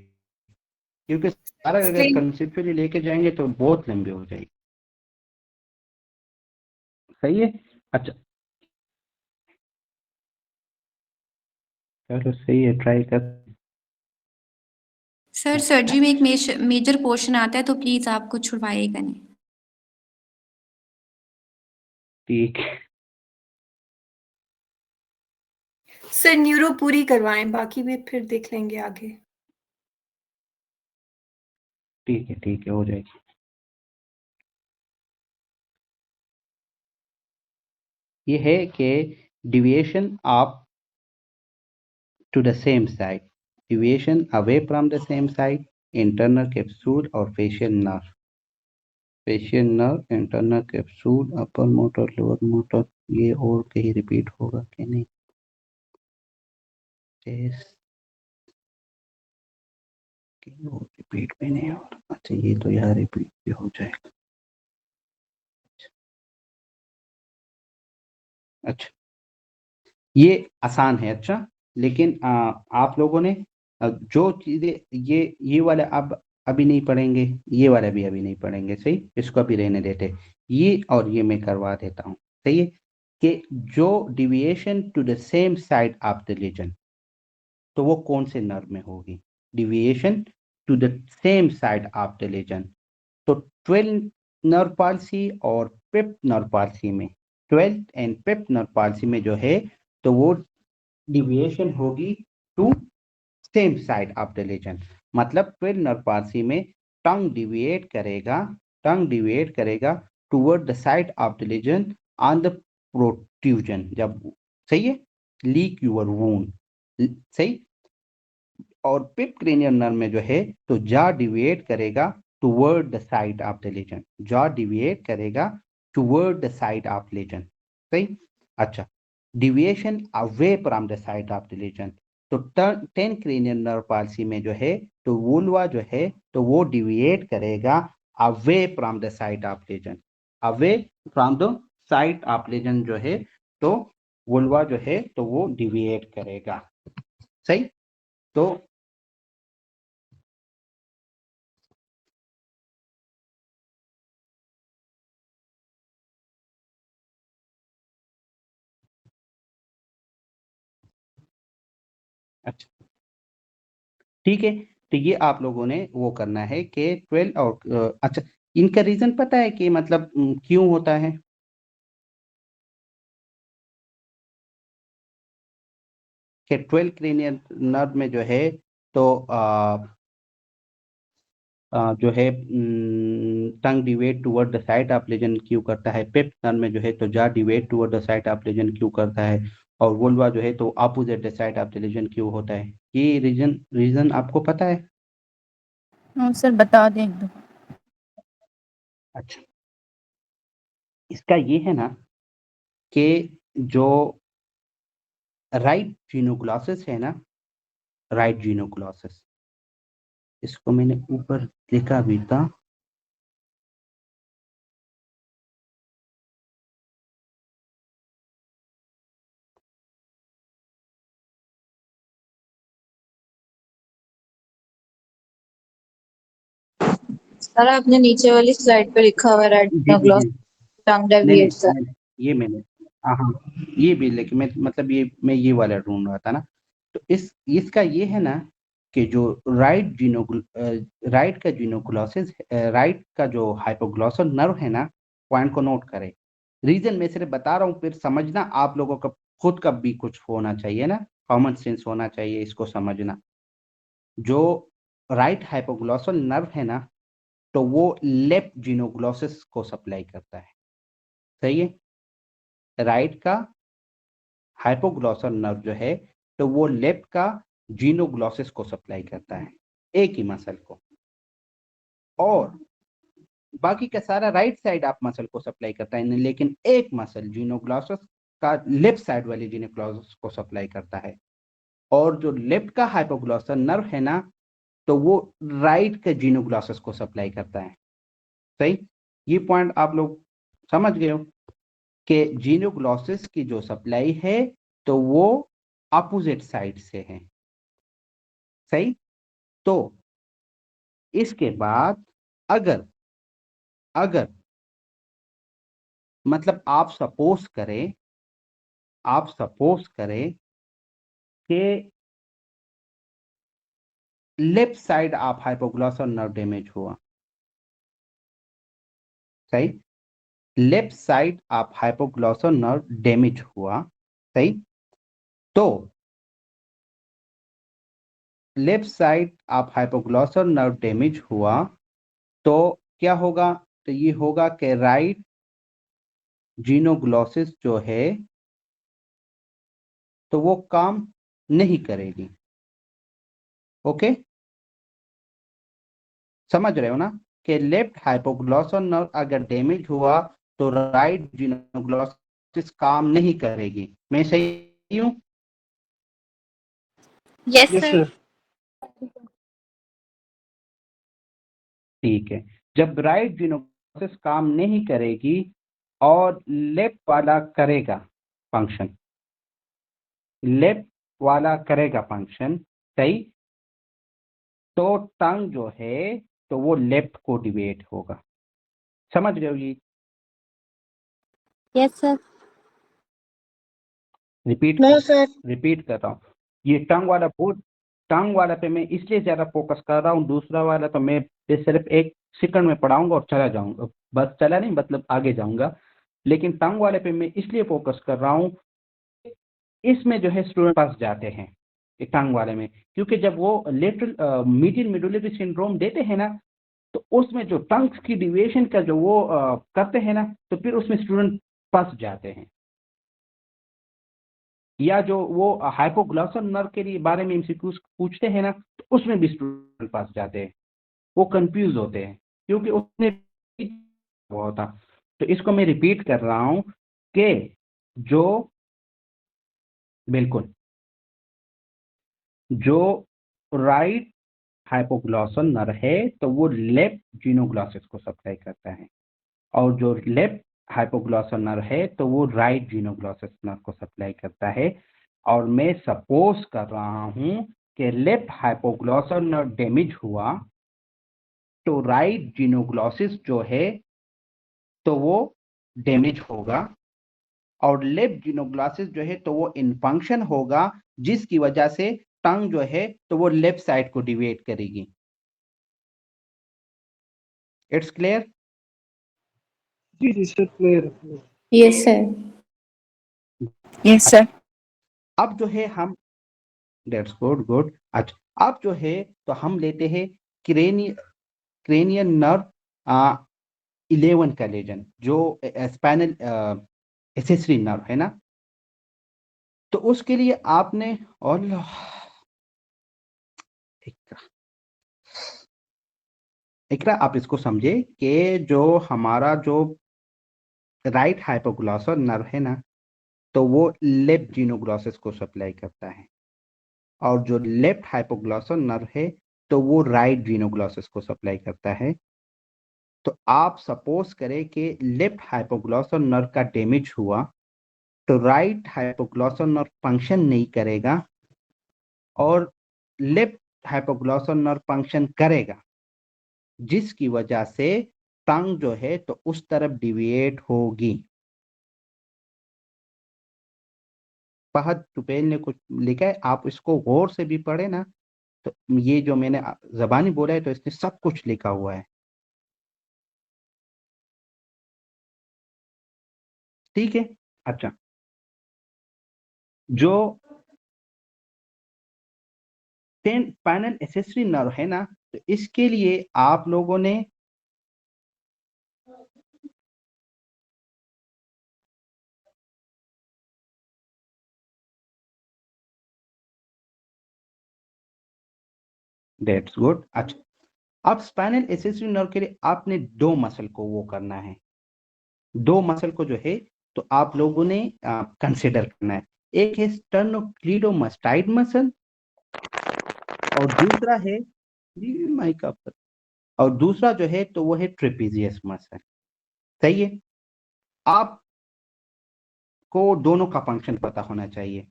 [SPEAKER 2] क्योंकि सारा अगर
[SPEAKER 1] एक्सप्लेन।
[SPEAKER 2] कंसेप्चुअली लेके जाएंगे तो बहुत लंबी हो जाएगी। सही है। अच्छा चलो सही है, ट्राई कर।
[SPEAKER 10] सर सर्जरी में एक मेजर पोर्शन आता है तो प्लीज आप कुछ छुड़वाइएगा नहीं।
[SPEAKER 2] ठीक है
[SPEAKER 1] सर न्यूरो पूरी करवाएं, बाकी भी फिर देख लेंगे आगे।
[SPEAKER 2] ठीक है हो जाएगी। ये है कि deviation of to the same side, deviation away from the same side, internal capsule और facial nerve, internal capsule, upper motor, lower motor, ये और कहीं रिपीट होगा कि नहीं? और रिपीट भी नहीं हो रहा। अच्छा ये तो यहाँ रिपीट भी हो जाएगा। अच्छा ये आसान है। अच्छा लेकिन आप लोगों ने जो चीजें ये वाले अब अभी नहीं पढ़ेंगे, ये वाला भी अभी नहीं पढ़ेंगे, सही, इसको अभी रहने देते। ये और ये मैं करवा देता हूँ, सही है, कि जो deviation to the same side of the lesion, तो वो कौन से नर्व में होगी? Deviation to the same side of the lesion, तो 12 नर्व पाल्सी और फिफ्थ नर्व पाल्सी में, 12th and fifth nerve palsy में जो है तो वो डिविएशन होगी to same side of the lesion. मतलब 12 नर्व पाल्सी में टंग डिविएट करेगा toward the side of the lesion on the protrusion, जब, सही है, लीक यूर वूंड, सही। और पिप क्रेनियल नर्व में जो है तो जॉ डिविएट करेगा toward the side of the lesion, jaw deviate करेगा toward the side of lesion, सही। अच्छा deviation away from the side of the lesion, तो 10 क्रेनियल नर्व पाल्सी में जो है तो वुल्वा जो है तो वो डिविएट करेगा away from the side of legion, away from the side of legion जो है तो वुल्वा जो है तो वो डिविएट करेगा, सही। तो अच्छा ठीक है, तो ये आप लोगों ने वो करना है कि 12 और अच्छा इनका रीजन पता है कि मतलब क्यों होता है? कि 12 क्रेनियल नर्व में जो है तो जो है tongue deviate toward the side of lesion क्यों करता है, फिफ्थ नर्व में जो है तो jaw deviate toward the side of lesion क्यों करता है, और वुल्वा जो है तो opposite the side of the lesion क्यों होता है? ये रीजन आपको पता है?
[SPEAKER 3] हाँ सर बता दें एक दो।
[SPEAKER 2] अच्छा इसका ये है ना कि जो राइट जीनोग्लॉसिस है ना, राइट जीनोग्लॉसिस, इसको मैंने ऊपर लिखा भी था,
[SPEAKER 5] सर आपने नीचे वाली स्लाइड पे लिखा हुआ है
[SPEAKER 2] जी जी
[SPEAKER 5] रेटिनोग्लॉस
[SPEAKER 2] जी
[SPEAKER 5] टंग
[SPEAKER 2] नहीं
[SPEAKER 5] डेविएट सर।
[SPEAKER 2] ये मैंने हाँ ये भी, लेकिन मैं मतलब मैं ये वाला ढूंढ रहा था ना, तो इसका ये है ना कि जो राइट का जीनोग्लॉसिस, राइट का जो हाइपोग्लॉसल नर्व है ना, पॉइंट को नोट करें। रीजन मैं सिर्फ बता रहा हूँ, फिर समझना आप लोगों का खुद का भी कुछ होना चाहिए ना, कॉमन सेंस होना चाहिए इसको समझना। जो राइट हाइपोग्लॉसल नर्व है ना तो वो लेफ्ट जीनोग्लॉसिस को सप्लाई करता है, सही है। राइट का हाइपोग्लॉसल नर्व जो है तो वो लेफ्ट का जीनोग्लॉसिस को सप्लाई करता है, एक ही मसल को, और बाकी का सारा राइट साइड आप मसल को सप्लाई करता है, लेकिन एक मसल जीनोग्लॉसस का लेफ्ट साइड वाली जीनोग्लॉसस को सप्लाई करता है। और जो लेफ्ट का हाइपोग्लॉसस नर्व है ना, तो वो राइट के जीनोग्लॉसस को सप्लाई करता है। सही, ये पॉइंट आप लोग समझ गए हो कि जीनोग्लॉसस की जो सप्लाई है तो वो अपोजिट साइड से है। सही, तो इसके बाद अगर अगर मतलब आप सपोज करें कि लेफ्ट साइड आप हाइपोग्लॉसल नर्व डैमेज हुआ। सही, लेफ्ट साइड आप हाइपोग्लॉसल नर्व डैमेज हुआ। सही, तो लेफ्ट साइड आप हाइपोग्लॉसल नर्व डैमेज हुआ तो क्या होगा, तो ये होगा कि राइट जीनोग्लॉसिस जो है तो वो काम नहीं करेगी। ओके, समझ रहे हो ना कि लेफ्ट हाइपोग्लॉसल नर्व अगर डैमेज हुआ तो राइट जीनोग्लॉसिस काम नहीं करेगी। मैं सही हूं?
[SPEAKER 9] Yes
[SPEAKER 7] Yes,
[SPEAKER 9] sir.
[SPEAKER 7] sir.
[SPEAKER 2] ठीक है, जब राइट जीनोग्लॉसिस काम नहीं करेगी और लेफ्ट वाला करेगा फंक्शन, लेफ्ट वाला करेगा फंक्शन, सही, तो टंग जो है तो वो लेफ्ट को डिवेट होगा। समझ गए हो ये?
[SPEAKER 9] Yes sir.
[SPEAKER 2] रिपीट
[SPEAKER 8] नहीं सर।
[SPEAKER 2] रिपीट कर रहा हूँ, ये टंग वाला पे मैं इसलिए ज्यादा फोकस कर रहा हूँ, दूसरा वाला तो मैं सिर्फ एक सेकंड में पढ़ाऊंगा और चला जाऊंगा, बस चला नहीं मतलब आगे जाऊंगा। लेकिन टंग वाले पे मैं इसलिए फोकस कर रहा हूँ, इसमें जो है स्टूडेंट पास जाते हैं टंग वाले में, क्योंकि जब वो लेटरल मीडियल मेडुलरी सिंड्रोम देते हैं ना, तो उसमें जो टंग्स की डिविएशन का जो वो करते हैं ना, तो फिर उसमें स्टूडेंट फंस जाते हैं। या जो वो हाइपोग्लॉसल नर्व के लिए बारे में एमसीक्यूज पूछते हैं ना, तो उसमें भी स्टूडेंट फंस जाते हैं, वो कंफ्यूज होते हैं, क्योंकि उसने हुआ होता। तो इसको मैं रिपीट कर रहा हूं कि जो बिल्कुल जो राइट हाइपोग्लॉसल नर्व है तो वो लेफ्ट जीनोग्लॉसिस को सप्लाई करता है, और जो लेफ्ट हाइपोग्लॉसल नर्व है तो वो राइट जीनोग्लॉसिस नर्व को सप्लाई करता है। और मैं सपोज कर रहा हूं कि लेफ्ट हाइपोग्लॉसल नर्व डैमेज हुआ तो राइट जीनोग्लॉसिस जो है तो वो डैमेज होगा, और लेफ्ट जीनोग्लॉसिस जो है तो वो इनफंक्शन होगा, जिसकी वजह से टंग जो है तो वो लेफ्ट साइड को डिविएट करेगी। It's clear?
[SPEAKER 7] जी सर, क्लियर है.
[SPEAKER 3] Yes sir. Yes sir.
[SPEAKER 2] अब जो है हम दैट्स गुड गुड। अच्छा, अब जो है तो हम लेते हैं क्रेनियल नर्व 11 का लेजन, जो स्पाइनल एसेसरी नर्व है ना, तो उसके लिए आपने और इकरा आप इसको समझे कि जो हमारा जो राइट हाइपोग्लॉसल नर्व है ना, तो वो लेफ्ट जीनोग्लॉसिस को सप्लाई करता है, और जो लेफ्ट हाइपोग्लॉसल नर्व है तो वो राइट जीनोग्लॉसिस को सप्लाई करता है। तो आप सपोज करें कि लेफ्ट हाइपोग्लॉसल नर्व का डैमेज हुआ तो राइट हाइपोग्लॉसल नर्व फंक्शन नहीं करेगा और लेफ्ट हाइपोग्लॉसल नर्व फंक्शन करेगा, जिसकी वजह से टंग जो है तो उस तरफ डिविएट होगी। फहद टुपेल ने कुछ लिखा है, आप इसको गौर से भी पढ़े ना, तो ये जो मैंने जबानी बोला है तो इसने सब कुछ लिखा हुआ है। ठीक है, अच्छा, जो पैनल एसेसरी नर्व है ना, तो इसके लिए आप लोगों ने दैट्स गुड। अच्छा, अब स्पाइनल एक्सेसरी नर्व के लिए आपने दो मसल को वो करना है, दो मसल को जो है तो आप लोगों ने कंसिडर करना है। एक है स्टर्नोक्लीडोमास्टाइड मसल और दूसरा है माइक अप, और दूसरा जो है तो वो है ट्रेपेजियस मसल। सही है, आपको दोनों का फंक्शन पता होना चाहिए।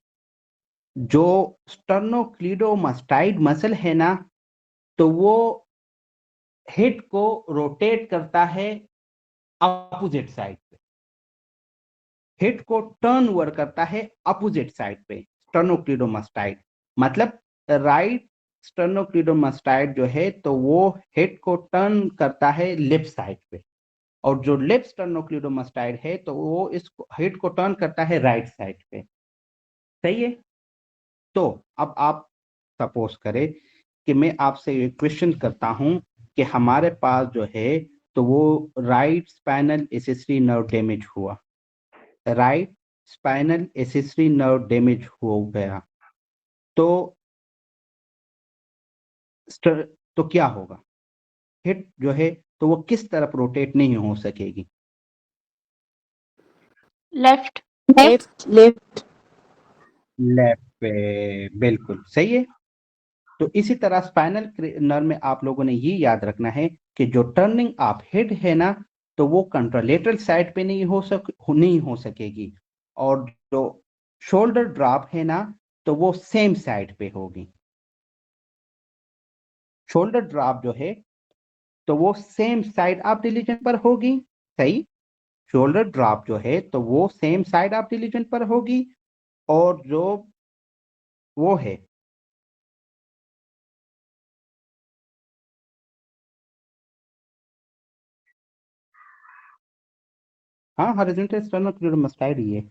[SPEAKER 2] जो स्टर्नोक्लीडोमास्टाइड मसल है ना, तो वो हेड को रोटेट करता है अपोजिट साइड पे, हेड को टर्न ओवर करता है अपोजिट साइड पे। स्टर्नोक्लीडोमास्टाइड मतलब राइट स्टर्नोक्लीडोमास्टाइड जो है तो वो हेड को टर्न करता है लेफ्ट साइड पे, और जो लेफ्ट स्टर्नोक्लीडोमास्टाइड है तो वो इस हेड को टर्न करता है राइट साइड पे। सही है, तो अब आप सपोज करें कि मैं आपसे एक क्वेश्चन करता हूं कि हमारे पास जो है तो वो right spinal accessory nerve damage हुआ, right spinal accessory nerve damage हो गया, तो तो क्या होगा? हेड जो है तो वो किस तरफ रोटेट नहीं हो सकेगी?
[SPEAKER 4] Left
[SPEAKER 9] left.
[SPEAKER 8] लेफ्ट
[SPEAKER 2] लेफ्ट पे, बिल्कुल सही है। तो इसी तरह स्पाइनल नर्व में आप लोगों ने ये याद रखना है कि जो टर्निंग ऑफ हेड है ना, तो वो कंट्रालेटरल साइड पे नहीं हो सकेगी, और जो शोल्डर ड्रॉप है ना, तो वो सेम साइड पे होगी। शोल्डर ड्रॉप जो है तो वो सेम साइड ऑफ डिलीजन पर होगी। सही, शोल्डर ड्रॉप जो है तो वो सेम साइड ऑफ डिलीजन पर होगी, और जो वो है हाँ, हॉरिजॉन्टल स्टर्नोक्लीडोमास्टाइड ही है,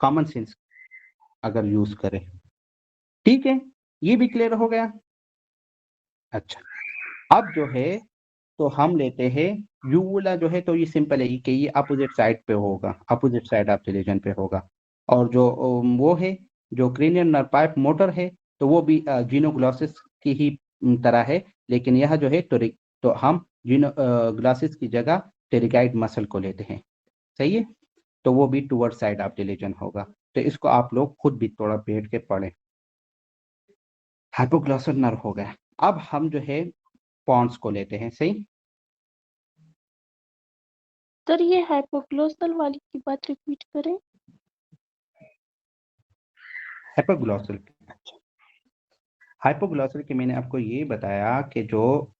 [SPEAKER 2] कॉमन सेंस अगर यूज करें। ठीक है, ये भी क्लियर हो गया। अच्छा, अब जो है तो हम लेते हैं यूवुला जो है तो ये सिंपल है कि ये अपोजिट साइड पे होगा, अपोजिट साइड ऑफ डिलीजन पे होगा। और जो वो है जो क्रेनियल नर्व पाइप मोटर है तो वो भी जीनोग्लॉसिस की ही तरह है, लेकिन यह जो है तो हम जीनोग्लॉसिस की जगह टेरिकाइड मसल को लेते हैं। सही है, तो वो भी टूवर्ड साइड ऑफ डिलीजन होगा। तो इसको आप लोग खुद भी थोड़ा बैठ के पढ़ें। हाइपोग्लॉसल नर्व हो गया। अब हम जो है पॉन्स को लेते हैं। सही,
[SPEAKER 8] सर ये हाइपोग्लोसल वाली की बात रिपीट करें।
[SPEAKER 2] हाइपोग्लॉसल। अच्छा, हाइपोग्लॉसल के मैंने आपको ये बताया कि जो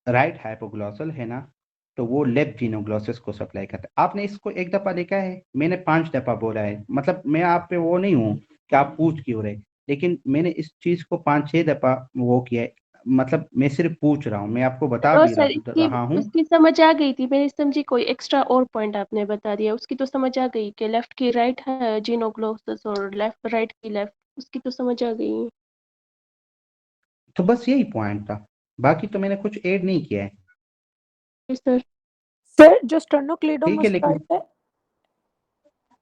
[SPEAKER 2] राइट हाइपोग्लॉसल है ना, तो वो लेफ्ट जीनोग्लॉसिस को सप्लाई करता है। आपने इसको एक दफा देखा है, मैंने 5 दफा बोला है, मतलब मैं आप पे वो नहीं हूँ कि आप पूछ क्यों रहे, लेकिन मैंने इस चीज को 5-6 दफा वो किया है। मतलब मैं सिर्फ पूछ रहा हूँ, मैं आपको बता
[SPEAKER 8] और
[SPEAKER 2] भी
[SPEAKER 8] सर इसकी
[SPEAKER 2] रहा हूँ।
[SPEAKER 8] उसकी समझ आ गई थी, मैंने समझी कोई एक्स्ट्रा और पॉइंट आपने बता दिया, उसकी तो समझ आ गई कि लेफ्ट की राइट है जीनोग्लोसस और लेफ्ट राइट की लेफ्ट, उसकी तो समझ आ गई।
[SPEAKER 2] तो बस यही पॉइंट था, बाकी तो मैंने कुछ ऐड नहीं किया है।
[SPEAKER 8] सर
[SPEAKER 11] सर जो
[SPEAKER 2] ठीक है,
[SPEAKER 11] स्टर्नोक्लीडोमास्टाइड
[SPEAKER 2] लेकिन
[SPEAKER 11] है,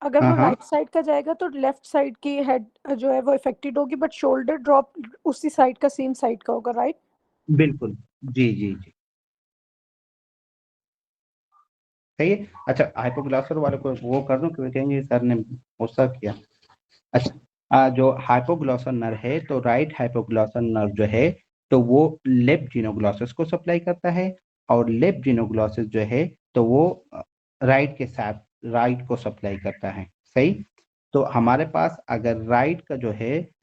[SPEAKER 11] अगर
[SPEAKER 2] हाँ
[SPEAKER 11] वो
[SPEAKER 2] हाँ
[SPEAKER 11] राइट साइड का जाएगा तो लेफ्ट साइड की हेड जो है वो इफेक्टेड होगी, बट शोल्डर ड्रॉप उसी साइड का सेम साइड का होगा, राइट?
[SPEAKER 2] बिल्कुल, जी जी जी, सही है। अच्छा, हाइपोग्लासर वाले को वो कर दूं, क्योंकि कहेंगे सर ने गुस्सा किया। अच्छा, जो हाइपोग्लॉसर नर्व है तो राइट हाइपोग्लॉसर नर्व जो है तो वो लेफ्ट जीनोग्लॉसिस को सप्लाई करता है, और लेफ्ट जीनोग्लॉसिस जो है तो वो राइट के साथ राइट को सप्लाई करता है। सही, तो हमारे पास अगर राइट का जो है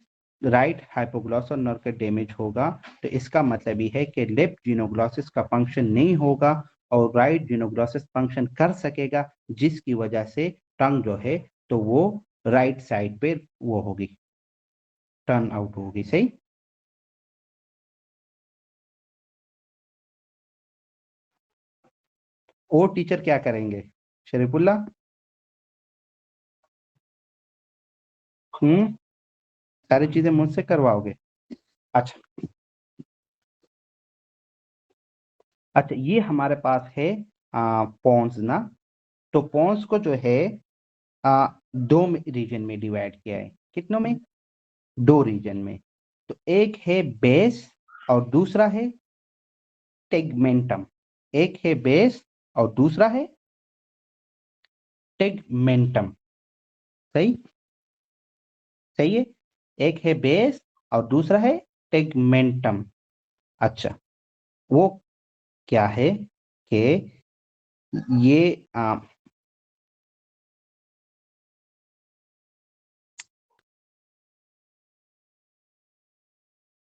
[SPEAKER 2] राइट हाइपोग्लॉसर नर्व का डैमेज होगा तो इसका मतलब ये है कि लेफ्ट जीनोग्लॉसिस का फंक्शन नहीं होगा और राइट जीनोग्लॉसिस फंक्शन कर सकेगा, जिसकी वजह से टंग जो है तो वो राइट साइड पे वो होगी, टर्न आउट होगी। सही, और टीचर क्या करेंगे? शरीफुल्ला, सारी चीजें मुझसे करवाओगे? अच्छा, अच्छा, ये हमारे पास है पॉन्स ना, तो पॉन्स को जो है दो रीजन में डिवाइड किया है। कितनों में? 2 रीजन में। तो एक है बेस और दूसरा है टेगमेंटम। एक है बेस और दूसरा है टेगमेंटम। सही सही है। एक है बेस और दूसरा है टेगमेंटम। अच्छा, वो क्या है कि ये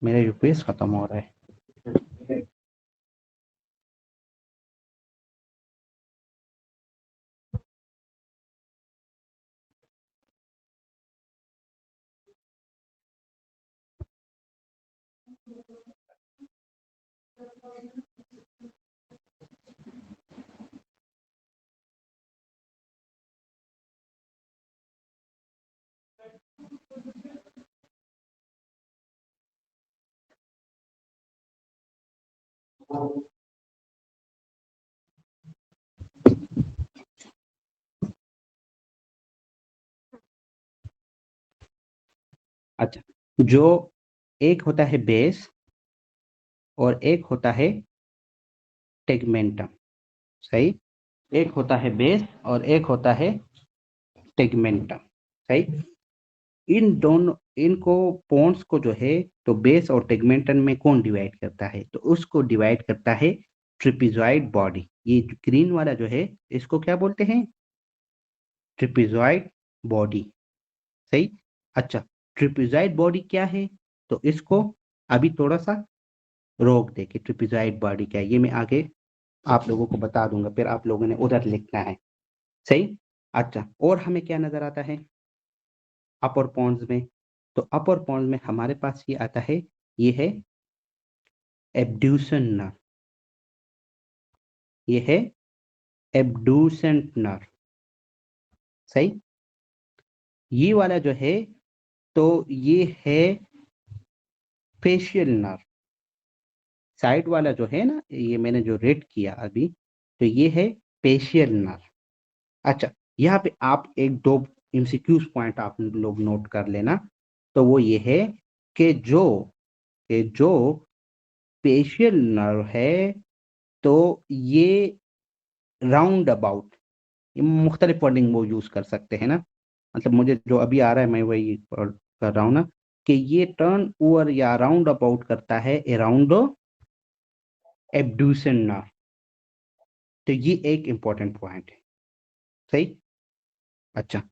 [SPEAKER 2] मेरा यूपीएस खत्म हो रहा है। अच्छा, जो एक होता है बेस और एक होता है टेगमेंटम। सही, एक होता है बेस और एक होता है टेगमेंटम। सही। इन दोनों इनको पॉन्ड्स को जो है तो बेस और टेगमेंटम में कौन डिवाइड करता है? तो उसको डिवाइड करता है ट्रिपेजॉइड बॉडी। ये ग्रीन वाला जो है इसको क्या बोलते हैं? ट्रिपेजॉइड बॉडी। सही। अच्छा, ट्रिपेजॉइड बॉडी क्या है? तो इसको अभी थोड़ा सा रोक दे कि ट्रिपेजॉइड बॉडी क्या है, ये मैं आगे आप लोगों को बता दूंगा, फिर आप लोगों ने उधर लिखना है। सही। अच्छा, और हमें क्या नजर आता है अपर पॉन्ड्स में? तो अपर पॉन्ड्स में हमारे पास ये आता है, ये है एब्ड्यूसन नर्व। ये है एब्ड्यूसेंट नर्व। सही। ये वाला जो है तो ये है फेशियल नर्व। साइड वाला जो है ना, ये मैंने जो रेड किया अभी, तो ये है फेशियल नर्व। अच्छा, यहाँ पे आप एक दो एमसीक्यूज पॉइंट आप लोग नोट कर लेना। तो वो ये है कि जो फेशियल नर्व है तो ये राउंड अबाउट, ये मुख्तलिफ वर्डिंग वो यूज कर सकते हैं ना, मतलब मुझे जो अभी आ रहा है मैं वही कर रहा हूँ ना, कि ये टर्न ओवर या राउंड अबाउट करता है अराउंड एब्ड्यूसन नर्व। तो ये एक इंपॉर्टेंट पॉइंट है। सही। अच्छा,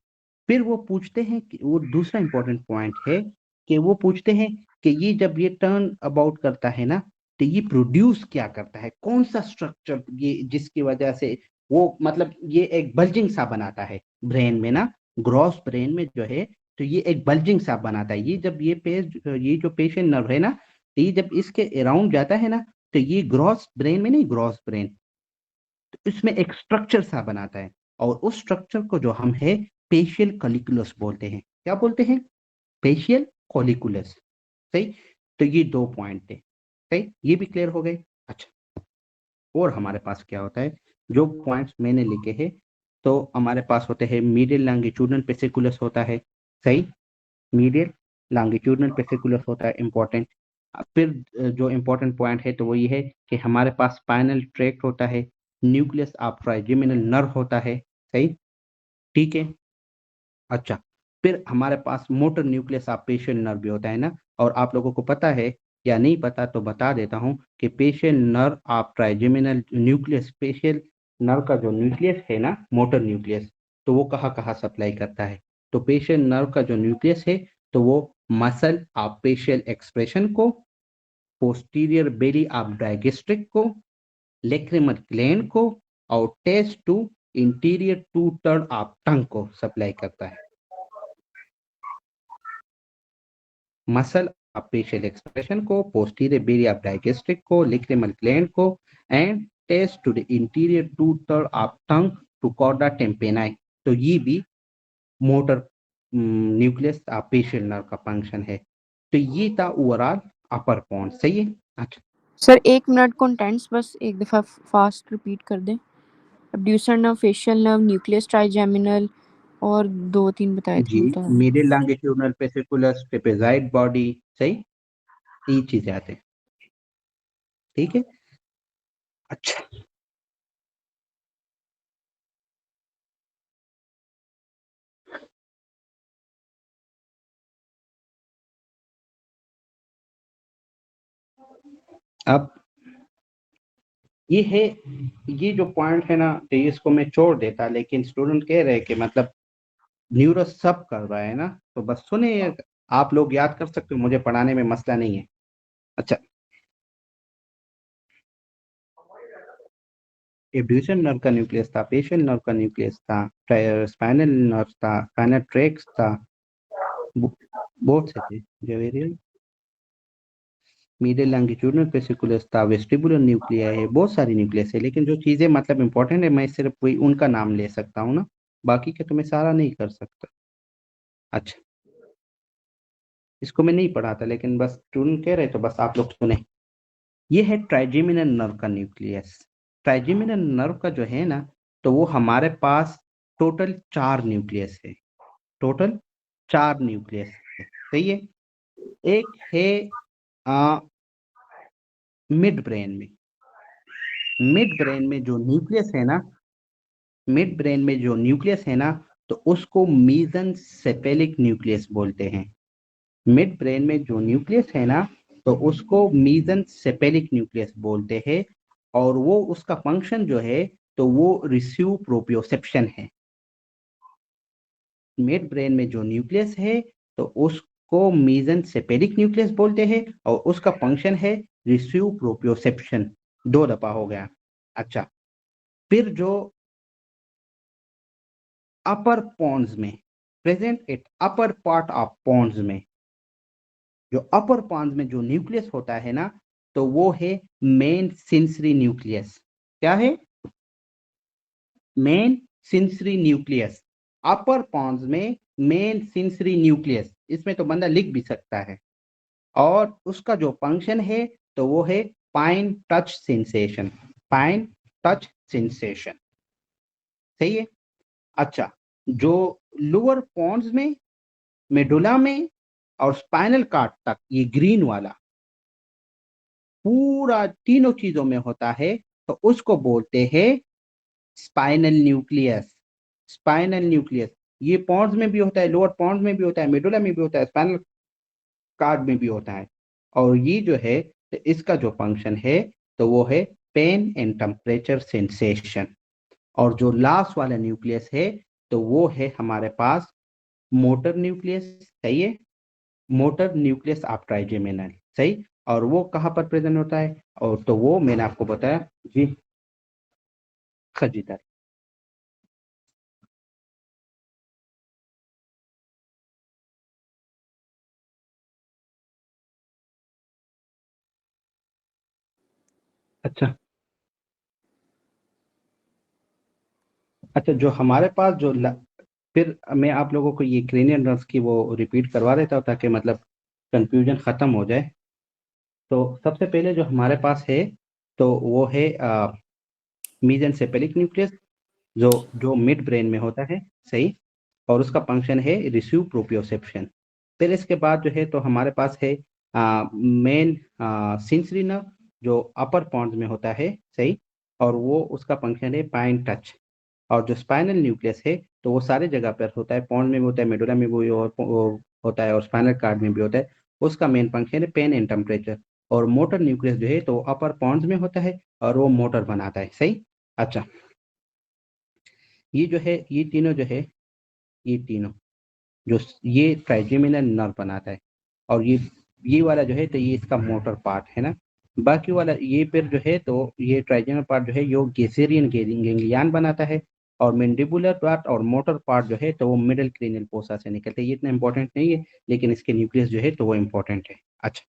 [SPEAKER 2] फिर वो पूछते हैं कि वो दूसरा इंपॉर्टेंट पॉइंट है कि वो पूछते हैं कि ये जब ये टर्न अबाउट करता है ना, तो ये प्रोड्यूस क्या करता है, कौन सा स्ट्रक्चर ये जिसकी वजह से वो मतलब ये एक बल्जिंग सा बनाता है ब्रेन में ना, ग्रॉस ब्रेन में जो है तो ये एक बल्जिंग सा बनाता है। ये जब ये जो पेशेंट नर्व है ना, तो ये जब इसके अराउंड जाता है ना, तो ये ग्रॉस ब्रेन में नहीं, ग्रॉस ब्रेन तो इसमें एक स्ट्रक्चर सा बनाता है, और उस स्ट्रक्चर को जो हम है पेशियल कॉलिकुलस बोलते हैं। क्या बोलते हैं? Facial colliculus. सही। तो ये दो पॉइंट थे। सही, ये भी क्लियर हो गए। अच्छा, और हमारे पास क्या होता है, जो पॉइंट्स मैंने लिखे हैं तो हमारे पास होते हैं मीडियल लॉन्गिट्यूडनल पेसिकुलस होता है। सही, मीडियल लॉन्गिट्यूडनल पेसिकुलस होता है इंपॉर्टेंट। फिर जो इंपॉर्टेंट पॉइंट है तो वो ये है कि हमारे पास स्पाइनल ट्रैक्ट होता है, न्यूक्लियस ऑफ ट्राइजेमिनल नर्व होता है। सही, ठीक है। अच्छा, फिर हमारे पास motor nucleus of facial nerve भी होता है ना, और आप लोगों को पता है या नहीं पता तो बता देता हूँ कि facial nerve of trigeminal nucleus, facial nerve का जो न्यूक्लियस है ना, मोटर न्यूक्लियस, तो वो कहाँ कहाँ सप्लाई करता है? तो पेशियल नर्व का जो न्यूक्लियस है तो वो मसल ऑफ पेशियल एक्सप्रेशन को, पोस्टीरियर बेली ऑफ डायगेस्ट्रिक को, लेक्रिमल ग्लैंड को, और taste to anterior two third of tongue को सप्लाई करता है। मसल ऑफ फेशियल एक्सप्रेशन को, पोस्टीरियर बेली ऑफ डायगेस्ट्रिक को, लेक्रिमल ग्लैंड को, and taste to the anterior two third of tongue to chorda tympani. तो ये भी motor nucleus of facial nerve का फंक्शन है। तो ये था ओवरऑल अपर पॉन्ड। सही है। अच्छा
[SPEAKER 5] सर 1 मिनट कंटेंट्स बस एक दफा फास्ट रिपीट कर दें। Abducens nerve, facial nerve, nucleus trigeminal और 2-3 बताए थे
[SPEAKER 2] जी,
[SPEAKER 5] Multan.
[SPEAKER 2] Medial longitudinal fasciculus, trapezoid body. सही, ये चीजें आते हैं, ठीक है। अच्छा, अब ये है, ये जो पॉइंट है ना, तो इसको मैं छोड़ देता, लेकिन स्टूडेंट कह रहे हैं कि मतलब न्यूरो सब कर रहा है ना, तो बस सुने, आप लोग याद कर सकते हो, मुझे पढ़ाने में मसला नहीं है। अच्छा, एब्ड्यूसन नर्व का न्यूक्लियस था, पेशियल नर्व का न्यूक्लियस था, स्पाइनल नर्व था, स्पाइनल ट्रैक्ट था, बहुत से थे, जेवेरियल मीडियल लॉन्गिट्यूडिनल वेसिकुलस था, वेस्टिबुलर न्यूक्लिया है, बहुत सारी न्यूक्लियस है, लेकिन जो चीजें मतलब इंपॉर्टेंट है मैं सिर्फ वही उनका नाम ले सकता हूँ ना, बाकी के तो मैं सारा नहीं कर सकता। अच्छा, इसको मैं नहीं पढ़ाता, लेकिन बस स्टूडेंट कह रहे तो बस आप लोग सुने। ये है ट्राइजेमिनल नर्व का न्यूक्लियस। ट्राइजेमिनल नर्व का जो है ना, तो वो हमारे पास टोटल 4 न्यूक्लियस है, टोटल 4 न्यूक्लियस है, सही है। एक है मिड ब्रेन में, मिड ब्रेन में जो न्यूक्लियस है ना, मिड ब्रेन में जो न्यूक्लियस है ना, तो उसको मीजनसेफेलिक न्यूक्लियस बोलते हैं। मिड ब्रेन में जो न्यूक्लियस है ना, तो उसको मीजनसेफेलिक न्यूक्लियस बोलते हैं, और वो उसका फंक्शन जो है तो वो रिसीव प्रोप्रियोसेप्शन है। मिड ब्रेन में जो न्यूक्लियस है तो उसको मीजनसेफेलिक न्यूक्लियस बोलते हैं, और उसका फंक्शन है रिसीव प्रोप्रियोसेप्शन। 2 दफा हो गया। अच्छा, फिर जो अपर पॉन्स में present at upper part of pons में, जो अपर पॉन्स में जो न्यूक्लियस होता है ना, तो वो है मेन सेंसरी न्यूक्लियस। क्या है? Main sensory nucleus. Upper pons में मेन सेंसरी न्यूक्लियस, इसमें तो बंदा लिख भी सकता है, और उसका जो फंक्शन है तो वो है fine touch sensation, fine touch sensation, सही है। अच्छा, जो लोअर पॉन्स में, मेडुला में और स्पाइनल कॉर्ड तक, ये ग्रीन वाला पूरा तीनों चीजों में होता है, तो उसको बोलते हैं स्पाइनल न्यूक्लियस। स्पाइनल न्यूक्लियस ये पॉन्स में भी होता है, लोअर पॉन्स में भी होता है, मेडुला में भी होता है, स्पाइनल कॉर्ड में भी होता है। और ये जो है, तो इसका जो फंक्शन है तो वो है पेन एंड टेम्परेचर सेंसेशन। और जो लास्ट वाला न्यूक्लियस है तो वो है हमारे पास मोटर न्यूक्लियस, सही है, मोटर न्यूक्लियस ऑफ ट्राइजेमिनल, सही। और वो कहाँ पर प्रेजेंट होता है, और तो वो मैंने आपको बताया जी, खजीदार। अच्छा, अच्छा, जो हमारे पास जो फिर मैं आप लोगों को ये क्रेनियल नर्व्स की वो रिपीट करवा देता हूँ ताकि मतलब कंफ्यूजन खत्म हो जाए। तो सबसे पहले जो हमारे पास है तो वो है मीजेनसेफेलिक न्यूक्लियस, जो जो मिड ब्रेन में होता है, सही। और उसका फंक्शन है रिसीव प्रोप्रियोसेप्शन। फिर इसके बाद जो है तो हमारे पास है मेन सेंसरी नर्व, जो अपर पॉन्स में होता है, सही। और वो उसका फंक्शन है फाइन टच। और जो स्पाइनल न्यूक्लियस है तो वो सारे जगह पर होता है, पॉन्स में भी होता है, मेडुला में भी होता है, और स्पाइनल कार्ड में भी होता है। उसका मेन फंक्शन है पेन एंड टेम्परेचर। और मोटर न्यूक्लियस जो है तो अपर पॉन्स में होता है, और वो मोटर बनाता है, सही। अच्छा, ये जो है, ये तीनों जो है, ये तीनों जो ये ट्राइजेमिनल नर्व बनाता है, और ये वाला जो है तो ये इसका मोटर पार्ट है ना। बाकी वाला ये फिर जो है तो ये ट्राइजेमिनल पार्ट जो है यो गेसेरियन गैंग्लियन बनाता है, और मैंडिबुलर पार्ट और मोटर पार्ट जो है तो वो मिडल क्रेनियल फोसा से निकलते हैं। ये इतना इंपॉर्टेंट नहीं है, लेकिन इसके न्यूक्लियस जो है तो वो इम्पोर्टेंट है। अच्छा,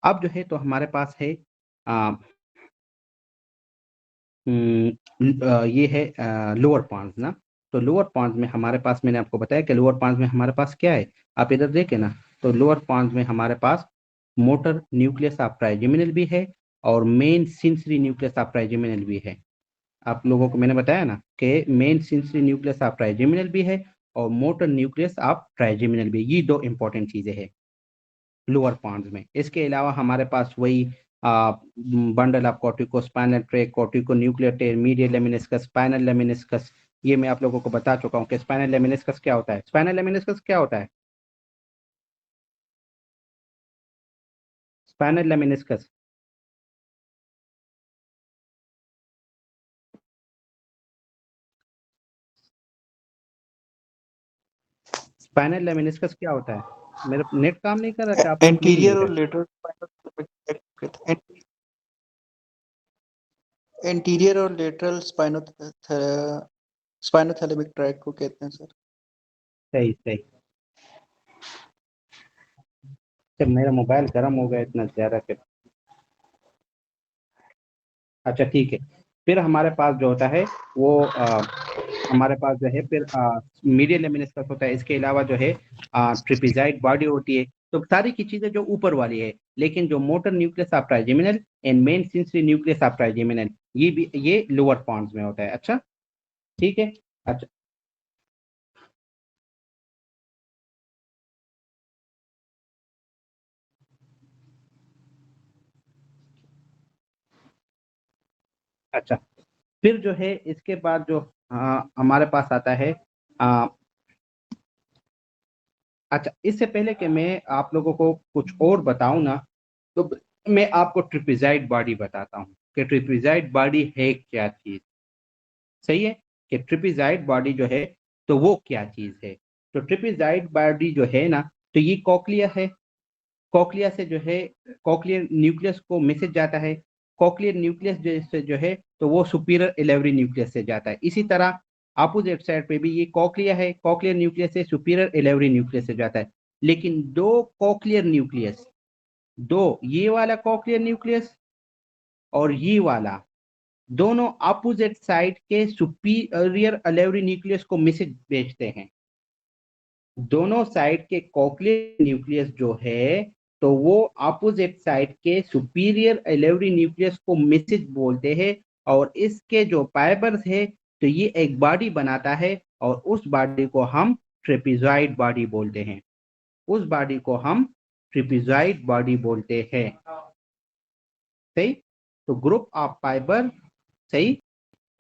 [SPEAKER 2] अब जो है तो हमारे पास है ये है लोअर पॉन्स ना। तो लोअर पॉन्स में हमारे पास, मैंने आपको बताया कि लोअर पॉन्स में हमारे पास क्या है, आप इधर देखें ना, तो लोअर पॉन्स में हमारे पास मोटर न्यूक्लियस ऑफ ट्राइजेमिनल भी है, और main sensory nucleus of trigeminal भी है। आप लोगों को मैंने बताया ना कि main sensory nucleus of trigeminal भी है, और मोटर न्यूक्लियस ऑफ ट्राइजेमिनल भी, ये 2 इंपॉर्टेंट चीजें हैं। लोअर पॉन्ड्स में। इसके अलावा हमारे पास वही bundle of corticospinal tract, corticonuclear tail, medial lemniscus, spinal lemniscus, ये मैं आप लोगों को बता चुका हूँ कि स्पाइनल लेमिनिस्कस क्या होता है। स्पाइनल लेमिनिस्कस क्या होता है? स्पाइनल लेमिनिस्कस स्पाइनल लेमिनिस्कस क्या होता है? मेरा नेट काम नहीं कर रहा क्या? आप लोग सुन नहीं
[SPEAKER 7] एंटीरियर और
[SPEAKER 2] रहे?
[SPEAKER 7] लेटरल एंटीरियर और लेटरल स्पाइनोथैलेमिक ट्रैक्ट को कहते हैं सर।
[SPEAKER 2] सही सही। जब मेरा मोबाइल गर्म हो गया इतना ज्यादा के, अच्छा ठीक है। फिर हमारे पास जो होता है वो हमारे पास जो है फिर मीडियल लेमिनिस्कस होता है। इसके अलावा जो है ट्रिपिजाइड बॉडी होती है। तो सारी की चीजें जो ऊपर वाली है, लेकिन जो motor nucleus of trigeminal and main sensory nucleus of trigeminal ये लोअर पॉन्ड्स में होता है। अच्छा ठीक है। अच्छा अच्छा फिर जो है इसके बाद जो हमारे पास आता है अच्छा, इससे पहले कि मैं आप लोगों को कुछ और बताऊं ना, तो मैं आपको ट्रिपिजाइड बॉडी बताता हूँ कि ट्रिपिजाइड बॉडी है क्या चीज। सही है कि ट्रिपिजाइड बॉडी जो है तो वो क्या चीज है। तो ट्रिपिजाइड बॉडी जो है ना, तो ये कॉक्लिया है। कॉक्लिया से जो है कॉक्लियर न्यूक्लियस को मैसेज जाता है। कॉक्लियर न्यूक्लियस जो है तो वो सुपीरियर इलेवरी न्यूक्लियस से जाता है। इसी तरह अपोजिट साइड पे भी ये कॉक्लिया है, कॉक्लियर न्यूक्लियस से सुपीरियर इलेवरी न्यूक्लियस से जाता है। लेकिन दो कॉक्लियर न्यूक्लियस, दो ये वाला कॉक्लियर न्यूक्लियस और ये वाला, दोनों अपोजिट साइड के सुपीरियर इलेवरी न्यूक्लियस को मैसेज भेजते हैं। दोनों साइड के कॉक्लियर न्यूक्लियस जो है तो वो अपोजिट साइड के सुपीरियर इलेवरी न्यूक्लियस को मैसेज बोलते हैं। और इसके जो फाइबर्स है तो ये एक बॉडी बनाता है और उस बॉडी को हम ट्रेपेजॉइड बॉडी बोलते हैं। उस बॉडी को हम ट्रेपेजॉइड बॉडी बोलते हैं। सही। तो ग्रुप ऑफ फाइबर, सही,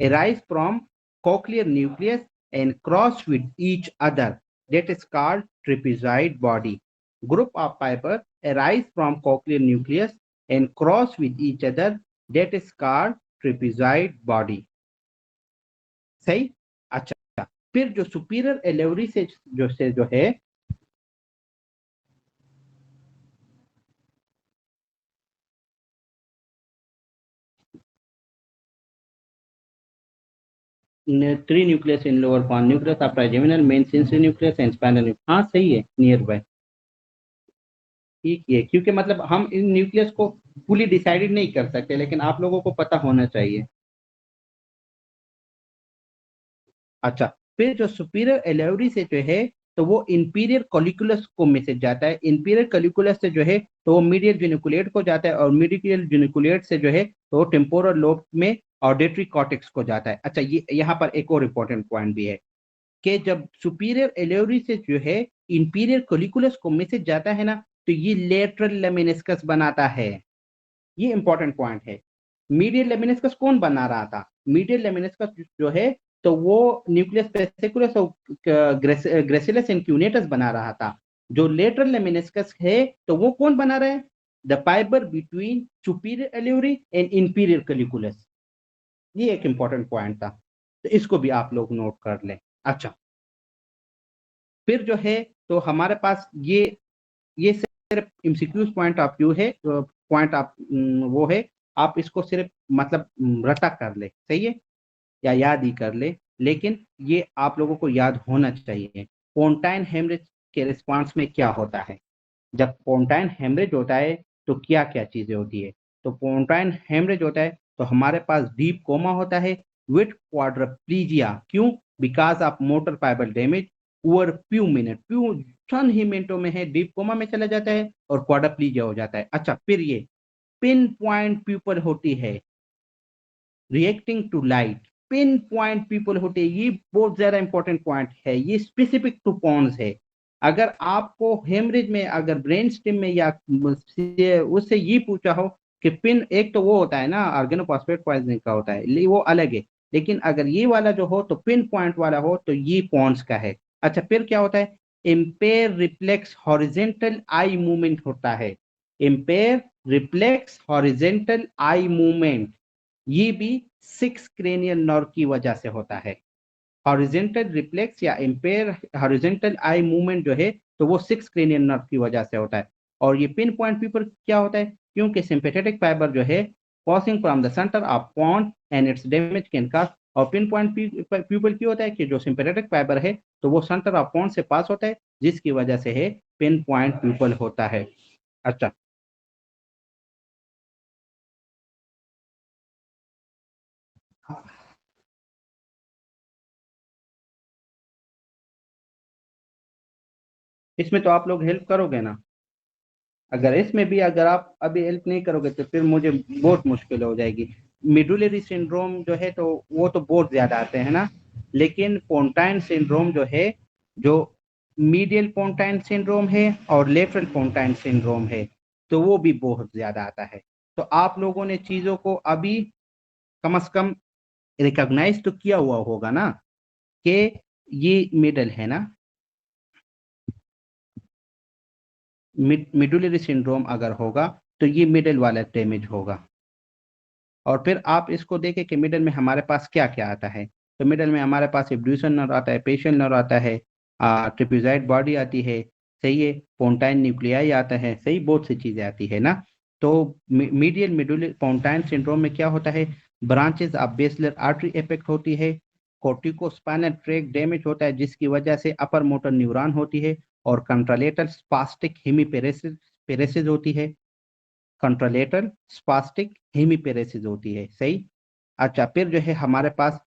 [SPEAKER 2] arise from cochlear nucleus and cross with each other, that is called trapezoid body. Group of fiber arise from cochlear nucleus and cross with each other, that is called trapezoid body. सही। अच्छा फिर जो superior इलेवरी से जो है three nucleus in lower pond, nucleus of trigeminal, main sensory nucleus and spinal nucleus. हाँ सही है, नियर बाय ठीक है। क्योंकि मतलब हम इन न्यूक्लियस को फुली डिसाइडेड नहीं कर सकते, लेकिन आप लोगों को पता होना चाहिए। अच्छा फिर जो सुपीरियर इलेवरी से जो है तो वो इंपीरियर कॉलिकुलस को मैसेज जाता है। इंपीरियर कॉलिकुलस से जो है तो वो मीडियल जेनिकुलेट को जाता है और मीडियल जेनिकुलेट से जो है तो टेम्पोरल लोब में ऑडिटरी कॉर्टेक्स को जाता है। अच्छा ये यहाँ पर एक और इम्पोर्टेंट पॉइंट भी है कि जब सुपीरियर इलेवरी से जो है इंपीरियर कॉलिकुलस को मैसेज जाता है ना, तो ये लेटरल लेमिनिस्कस बनाता है। ये इंपॉर्टेंट पॉइंट है। मीडियल लेमिनिस्कस कौन बना रहा था? मीडियल लेमिनिस्कस जो है तो वो न्यूक्लियस पेसिकुलस और ग्रेसिलस इंक्यूनेटस बना रहा था। जो लेटरल लेमिनिस्कस है तो वो कौन बना रहा है? The fiber between superior olivary and inferior colliculus. ये एक इंपॉर्टेंट पॉइंट था, तो इसको भी आप लोग नोट कर लें। अच्छा फिर जो है तो हमारे पास ये सिर्फ एमसीक्यूज पॉइंट ऑफ व्यू है, पॉइंट ऑफ वो है, आप इसको सिर्फ मतलब रटा कर ले, सही है, या याद ही कर ले, लेकिन ये आप लोगों को याद होना चाहिए। पोंटाइन हेमरेज के रिस्पॉन्स में क्या होता है? जब पोंटाइन हेमरेज होता है तो क्या क्या चीजें होती है? तो पोंटाइन हेमरेज होता है तो हमारे पास डीप कोमा होता है विथ क्वाड्रप्लीजिया। क्यों? Because of motor fibre damage over few minute, few क्षण ही मिनटों में है डीप कोमा में चला जाता है और क्वाड्रप्लीजिया हो जाता है। अच्छा फिर ये पिन पॉइंट पीपल होती है reacting to light. Pinpoint pupil होते हैं, ये बहुत ज्यादा इंपॉर्टेंट पॉइंट है, ये स्पेसिफिक टू पॉन्स है। अगर आपको हेमरेज में अगर ब्रेन स्टेम में या उससे ये पूछा हो कि पिन, एक तो वो होता है ना ऑर्गेनोफॉस्फेट पॉइजनिंग का होता है, वो अलग है, लेकिन अगर ये वाला जो हो तो पिन पॉइंट वाला हो तो ये पॉन्ड्स का है। अच्छा, फिर क्या होता है, empire reflex horizontal eye movement होता है, empire reflex horizontal eye movement, ये भी 6 क्रेनियल नर्व की वजह से होता है। हॉरिजेंटल रिफ्लेक्स या इम्पेयर हॉरिजेंटल आई मूवमेंट जो है तो वो 6 क्रेनियल नर्व की वजह से होता है। और ये पिन पॉइंट पीपल क्या होता है, क्योंकि सिंपैथेटिक फाइबर जो है passing from the centre of pond and it's damage can cause, और पिन पॉइंट पीपल क्यों होता है कि जो सिंपैथेटिक फाइबर है तो वो सेंटर ऑफ पॉन्ड से पास होता है, जिसकी वजह से है पिन पॉइंट पीपल होता है। अच्छा, इसमें तो आप लोग हेल्प करोगे ना, अगर इसमें भी अगर आप अभी हेल्प नहीं करोगे तो फिर मुझे बहुत मुश्किल हो जाएगी। मिडुलरी सिंड्रोम जो है तो वो तो बहुत ज्यादा आते हैं ना, लेकिन पोंटाइन सिंड्रोम जो है, जो मीडियल पोंटाइन सिंड्रोम है और लेटरल पोंटाइन सिंड्रोम है, तो वो भी बहुत ज्यादा आता है। तो आप लोगों ने चीजों को अभी कम से कम रिकॉग्नाइज तो किया हुआ होगा ना कि ये मिडल है ना, मिडुलरी सिंड्रोम अगर होगा तो ये मिडल वाला डैमेज होगा। और फिर आप इसको देखें कि मिडल में हमारे पास क्या क्या आता है, तो मिडल में हमारे पास एब्ड्यूसन नर्व आता है, पेशियल नर्व आता है, ट्रिप्यूजाइड बॉडी आती है, सही है, पोंटाइन न्यूक्लियाई आता है, सही, बहुत सी चीजें आती है ना। तो मीडियल मिडुलर पोंटाइन सिंड्रोम में क्या होता है, branches of basilar artery effect होती है, कोर्टिकोस्पाइनल ट्रैक्ट डैमेज होता है जिसकी वजह से अपर मोटर न्यूरॉन होती है, और कंट्रालेटरल स्पास्टिक हेमीपेरेसिस पेरेसिस होती है, कंट्रालेटरल स्पास्टिक हेमीपेरेसिस होती है, सही। अच्छा, फिर जो है हमारे पास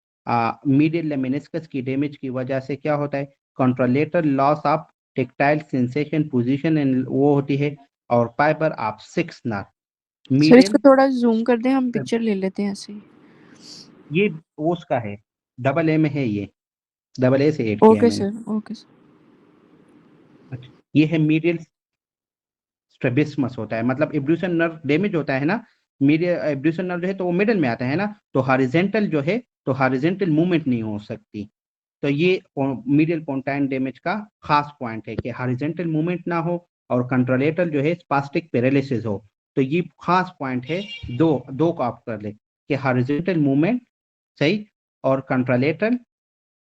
[SPEAKER 2] मीडियल लेमिनिस्कस की डैमेज की वजह से क्या होता है, contralateral loss of tactile sensation position and वो होती है, और फाइबर ऑफ 6 नर्व
[SPEAKER 5] सर इसको
[SPEAKER 2] मीडियल,
[SPEAKER 5] थोड़ा जूम कर दें, हम पिक्चर ले लेते हैं ऐसे ही।
[SPEAKER 2] ये उसका है, डबल ए में है, ये डबल ए से ऐड किया है
[SPEAKER 5] ओके
[SPEAKER 2] मैंने।
[SPEAKER 5] Sir, okay sir.
[SPEAKER 2] अच्छा, ये है मीडियल स्ट्रेबिस्मस होता है, मतलब एब्ड्यूसन नर्व डैमेज होता है ना, मीडियल एब्ड्यूसन नर्व जो है तो वो मिडल में आता है ना, तो हॉरिजेंटल जो है तो हॉरिजेंटल मूवमेंट नहीं हो सकती। तो ये मीडियल पोंटाइन डैमेज का खास पॉइंट है कि हॉरिजेंटल मूवमेंट ना हो और कंट्रोलेटल जो है स्पास्टिक पैरालिसिस हो। तो ये खास पॉइंट है, दो दो को आप कर ले कि हॉरिजेंटल मूवमेंट, सही, और कंट्रोलेटल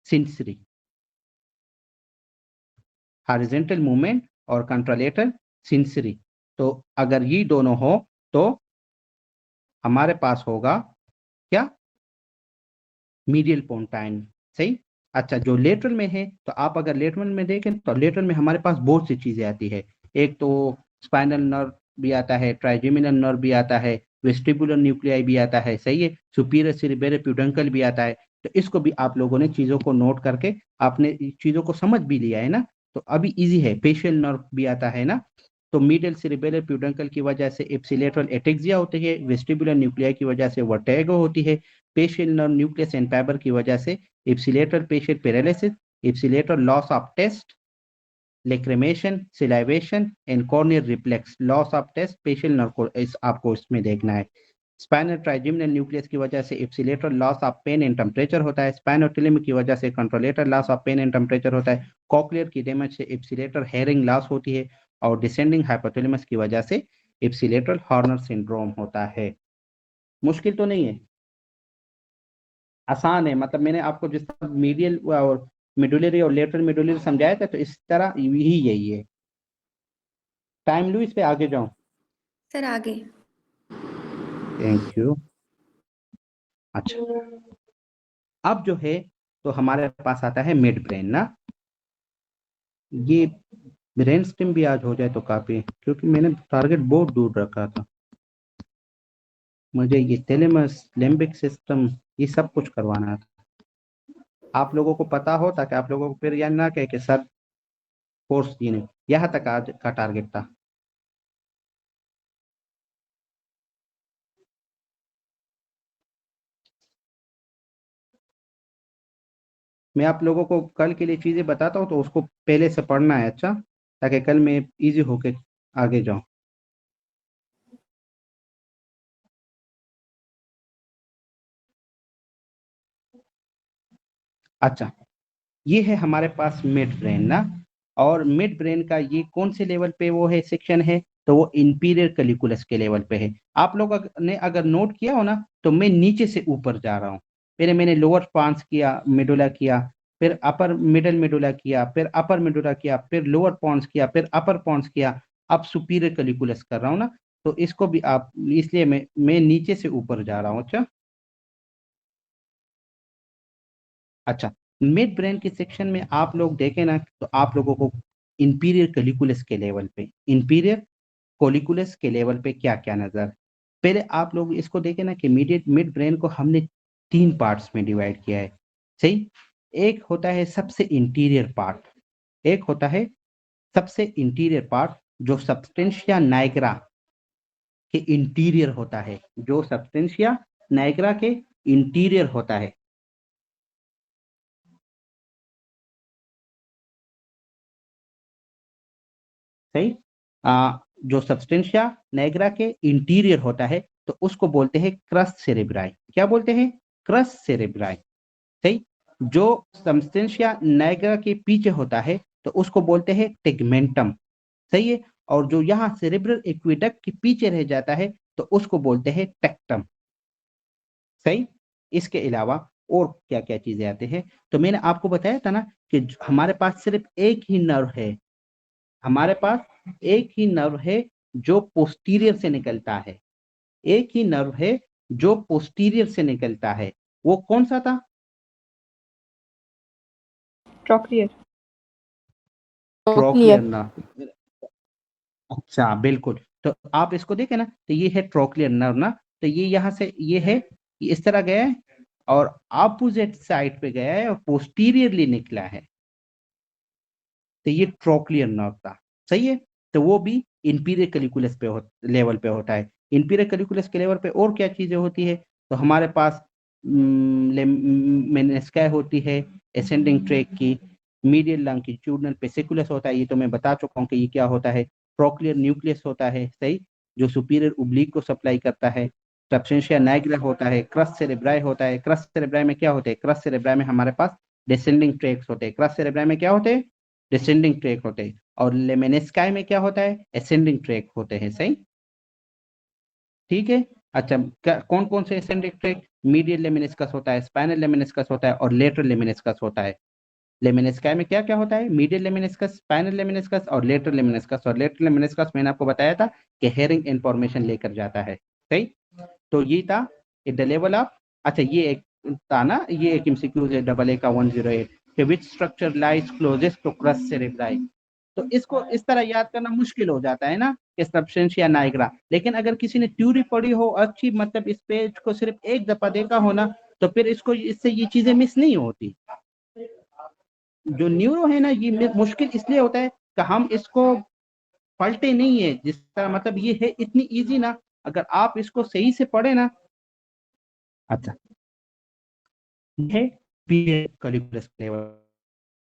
[SPEAKER 2] सेंसरी, हॉरिजेंटल मूवमेंट और कंट्रोलेटल सेंसरी। तो अगर ये दोनों हो तो हमारे पास होगा क्या, मीडियल पोंटाइन, सही। अच्छा, जो लेटरल में है तो आप अगर लेटरल में देखें तो लेटरल में हमारे पास बहुत सी चीजें आती है, एक तो स्पाइनल नर्व भी आता है, ट्राइजेमिनल नर्व भी आता है, वेस्टिबुलर न्यूक्लियाई भी आता है, सही है, सुपीरियर सेरेब्रल प्यूडंकल भी आता है। तो इसको भी आप लोगों ने चीजों को नोट करके आपने चीजों को समझ भी लिया है ना, तो अभी इजी है। फेशियल नर्व भी आता है ना, तो मीडियल सेरेब्रल प्यूडंकल की वजह से एप्सिलेटरल एटेक्सिया होती है, वेस्टिबुलर न्यूक्लियाई की वजह से वर्टिगो होती है, facial nerve nucleus and fiber की वजह से ipsilateral facial paralysis, ipsilateral loss of taste, lacrimation, salivation and corneal reflex, loss of taste facial nerve को आपको इसमें देखना है। स्पाइनल ट्राइजेमिनल न्यूक्लियस की वजह से ipsilateral loss of pain and temperature होता है, स्पाइनोटिलिम की वजह से contralateral loss of pain and temperature होता है, कॉक्लियर की डैमेज से इप्सिलेटर हेयरिंग लॉस होती है, और डिसेंडिंग हाइपोथैलेमस की वजह से इप्सिलेटर हॉर्नर सिंड्रोम होता है। मुश्किल तो नहीं है, आसान है, मतलब मैंने आपको जिस तरह मीडियल और मिडुलरी और लेटरल मिडुलरी समझाया था तो इस तरह ही यही है। टाइम लू इस पे आगे जाऊं?
[SPEAKER 10] सर आगे।
[SPEAKER 2] Thank you. अच्छा, अब जो है तो हमारे पास आता है मिड ब्रेन ना, ये ब्रेन स्टेम भी आज हो जाए तो काफी, क्योंकि मैंने टारगेट बहुत दूर रखा था, मुझे ये थैलेमस लिम्बिक सिस्टम ये सब कुछ करवाना था। आप लोगों को पता हो ताकि आप लोगों को फिर यह ना कहे कि सर कोर्स ये नहीं, यहाँ तक आज का टारगेट था। मैं आप लोगों को कल के लिए चीजें बताता हूँ, तो उसको पहले से पढ़ना है, अच्छा, ताकि कल मैं इजी होके आगे जाऊं। अच्छा, ये है हमारे पास मिड ब्रेन ना, और मिड ब्रेन का ये कौन से लेवल पे वो है सेक्शन है, तो वो इंपीरियर कलिकुलस के लेवल पे है। आप लोग ने अगर नोट किया हो ना, तो मैं नीचे से ऊपर जा रहा हूँ। पहले मैंने लोअर पांस किया, मेडुला किया, फिर अपर मिडल मेडुला किया, फिर अपर मेडुला किया, फिर लोअर पॉन्स किया, फिर अपर पॉन्स किया, अब सुपीरियर कलिकुलस कर रहा हूँ ना, तो इसको भी आप, इसलिए मैं नीचे से ऊपर जा रहा हूँ। अच्छा, मिड ब्रेन के सेक्शन में आप लोग देखें ना, तो आप लोगों को इंपीरियर कलिकुलस के लेवल पे, इंपीरियर कोलिकुलस के लेवल पे क्या क्या नजर। पहले आप लोग इसको देखें ना कि मिड ब्रेन को हमने 3 पार्ट्स में डिवाइड किया है, सही। एक होता है सबसे इंटीरियर पार्ट, एक होता है सबसे इंटीरियर पार्ट जो सब्सटेंशिया नाइग्रा के इंटीरियर होता है, जो सब्सटेंशिया नाइग्रा के इंटीरियर होता है, सही। जो सब्सटेंशिया नाइग्रा के इंटीरियर होता है, तो उसको बोलते हैं क्रस्ट सेरेब्राई। क्या बोलते हैं? क्रस्ट सेरेब्राई, सही। जो सब्सटेंशिया नाइग्रा के पीछे होता है, तो उसको बोलते हैं टेगमेंटम, सही है। और जो यहाँ सेरेब्रल एक्विडक्ट के पीछे रह जाता है, तो उसको बोलते हैं टेक्टम, सही। इसके अलावा और क्या क्या चीजें आते हैं, तो मैंने आपको बताया था ना कि हमारे पास सिर्फ एक ही नर्व है, हमारे पास एक ही नर्व है जो पोस्टीरियर से निकलता है, एक ही नर्व है जो पोस्टीरियर से निकलता है। वो कौन सा था?
[SPEAKER 5] ट्रोक्लियर।
[SPEAKER 2] Trochlear nerve. अच्छा, बिल्कुल। तो आप इसको देखें ना, तो ये है ट्रोक्लियर नर्व ना, तो ये यहाँ से ये है, ये इस तरह गया है और ऑपोजिट साइड पे गया है और पोस्टीरियरली निकला है, तो ये ट्रोक्लियर नर्व था, सही है। तो वो भी इंपीरियर कलिकुलस पे लेवल पे होता है। इंपीरियर कलिकुलस के लेवल पे और क्या चीजें होती है, तो हमारे पास मेनिस्काई होती है एसेंडिंग ट्रैक की, मीडियल लॉन्गिट्यूडिनल पेसिकुलस होता है, ये तो मैं बता चुका हूँ कि ये क्या होता है। ट्रोक्लियर न्यूक्लियस होता है, सही, जो सुपीरियर उब्लिक को सप्लाई करता है। सब्सटेंशिया नाइग्रा होता है, क्रस्ट सेरेब्राई होता है। क्रस्ट सेरेब्राई में क्या होते हैं? क्रस्ट सेरेब्राई में हमारे पास डिसेंडिंग ट्रैक्स होते हैं। क्रस्ट सेरेब्राई में क्या होते हैं? डिसेंडिंग ट्रैक होते हैं। और लेमेनिस्काई में क्या होता है? असेंडिंग ट्रैक होते हैं, सही, ठीक है। अच्छा, कौन कौन से असेंडिंग ट्रैक? मीडियल लेमेनिस्कस होता है, स्पाइनल लेमेनिस्कस होता है और लेटरल लेमेनिस्कस होता है। लेमेनिस्काई में क्या क्या होता है? मीडियल लेमेनिस्कस, स्पाइनल लेमेनिस्कस और लेटरल लेमेनिस्कस। और लेटरल लेमेनिस्कस मैंने आपको बताया था कि हेरिंग इंफॉर्मेशन लेकर जाता है, सही। तो ये था एट द लेवल ऑफ, अच्छा ये एक था ना, ये एक एमसीक्यू है AA का 108 कि which structure lies closest to crus cerebri. तो इसको इस तरह याद करना मुश्किल हो जाता है ना कि सब्सटेंशिया नाइग्रा, लेकिन अगर किसी ने थ्योरी पढ़ी हो अच्छी, मतलब इस पेज को सिर्फ एक दफा देखा हो ना, तो फिर इसको, इससे ये चीजें मिस नहीं होती। जो न्यूरो है ना, ये मुश्किल इसलिए होता है कि हम इसको पलटे नहीं है, जिस तरह मतलब ये है इतनी इजी ना, अगर आप इसको सही से पढ़े ना। अच्छा, है कलिकुलस लेवल,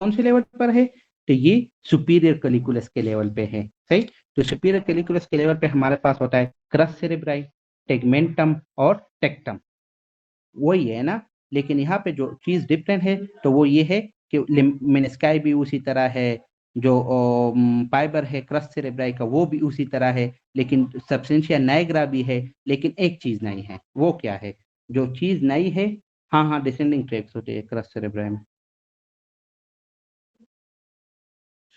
[SPEAKER 2] कौन से लेवल पर है? तो ये सुपीरियर कलिकुलस के लेवल पे है, सही। तो सुपीरियर कलिकुलस के लेवल पे हमारे पास होता है क्रस्ट सेरेब्राई, टेगमेंटम और टेक्टम, वही है ना। लेकिन यहाँ पे जो चीज डिफरेंट है, तो वो ये है कि मेनिस्काई भी उसी तरह है, जो फाइबर है क्रस्ट सेरेब्राई का वो भी उसी तरह है, लेकिन सब्सटेंशिया नाइग्रा भी है, लेकिन एक चीज नहीं है। वो क्या है? जो चीज नहीं है, हाँ हाँ, डिसेंडिंग ट्रैक्स होते हैं क्रस्ट सेरेब्राई में,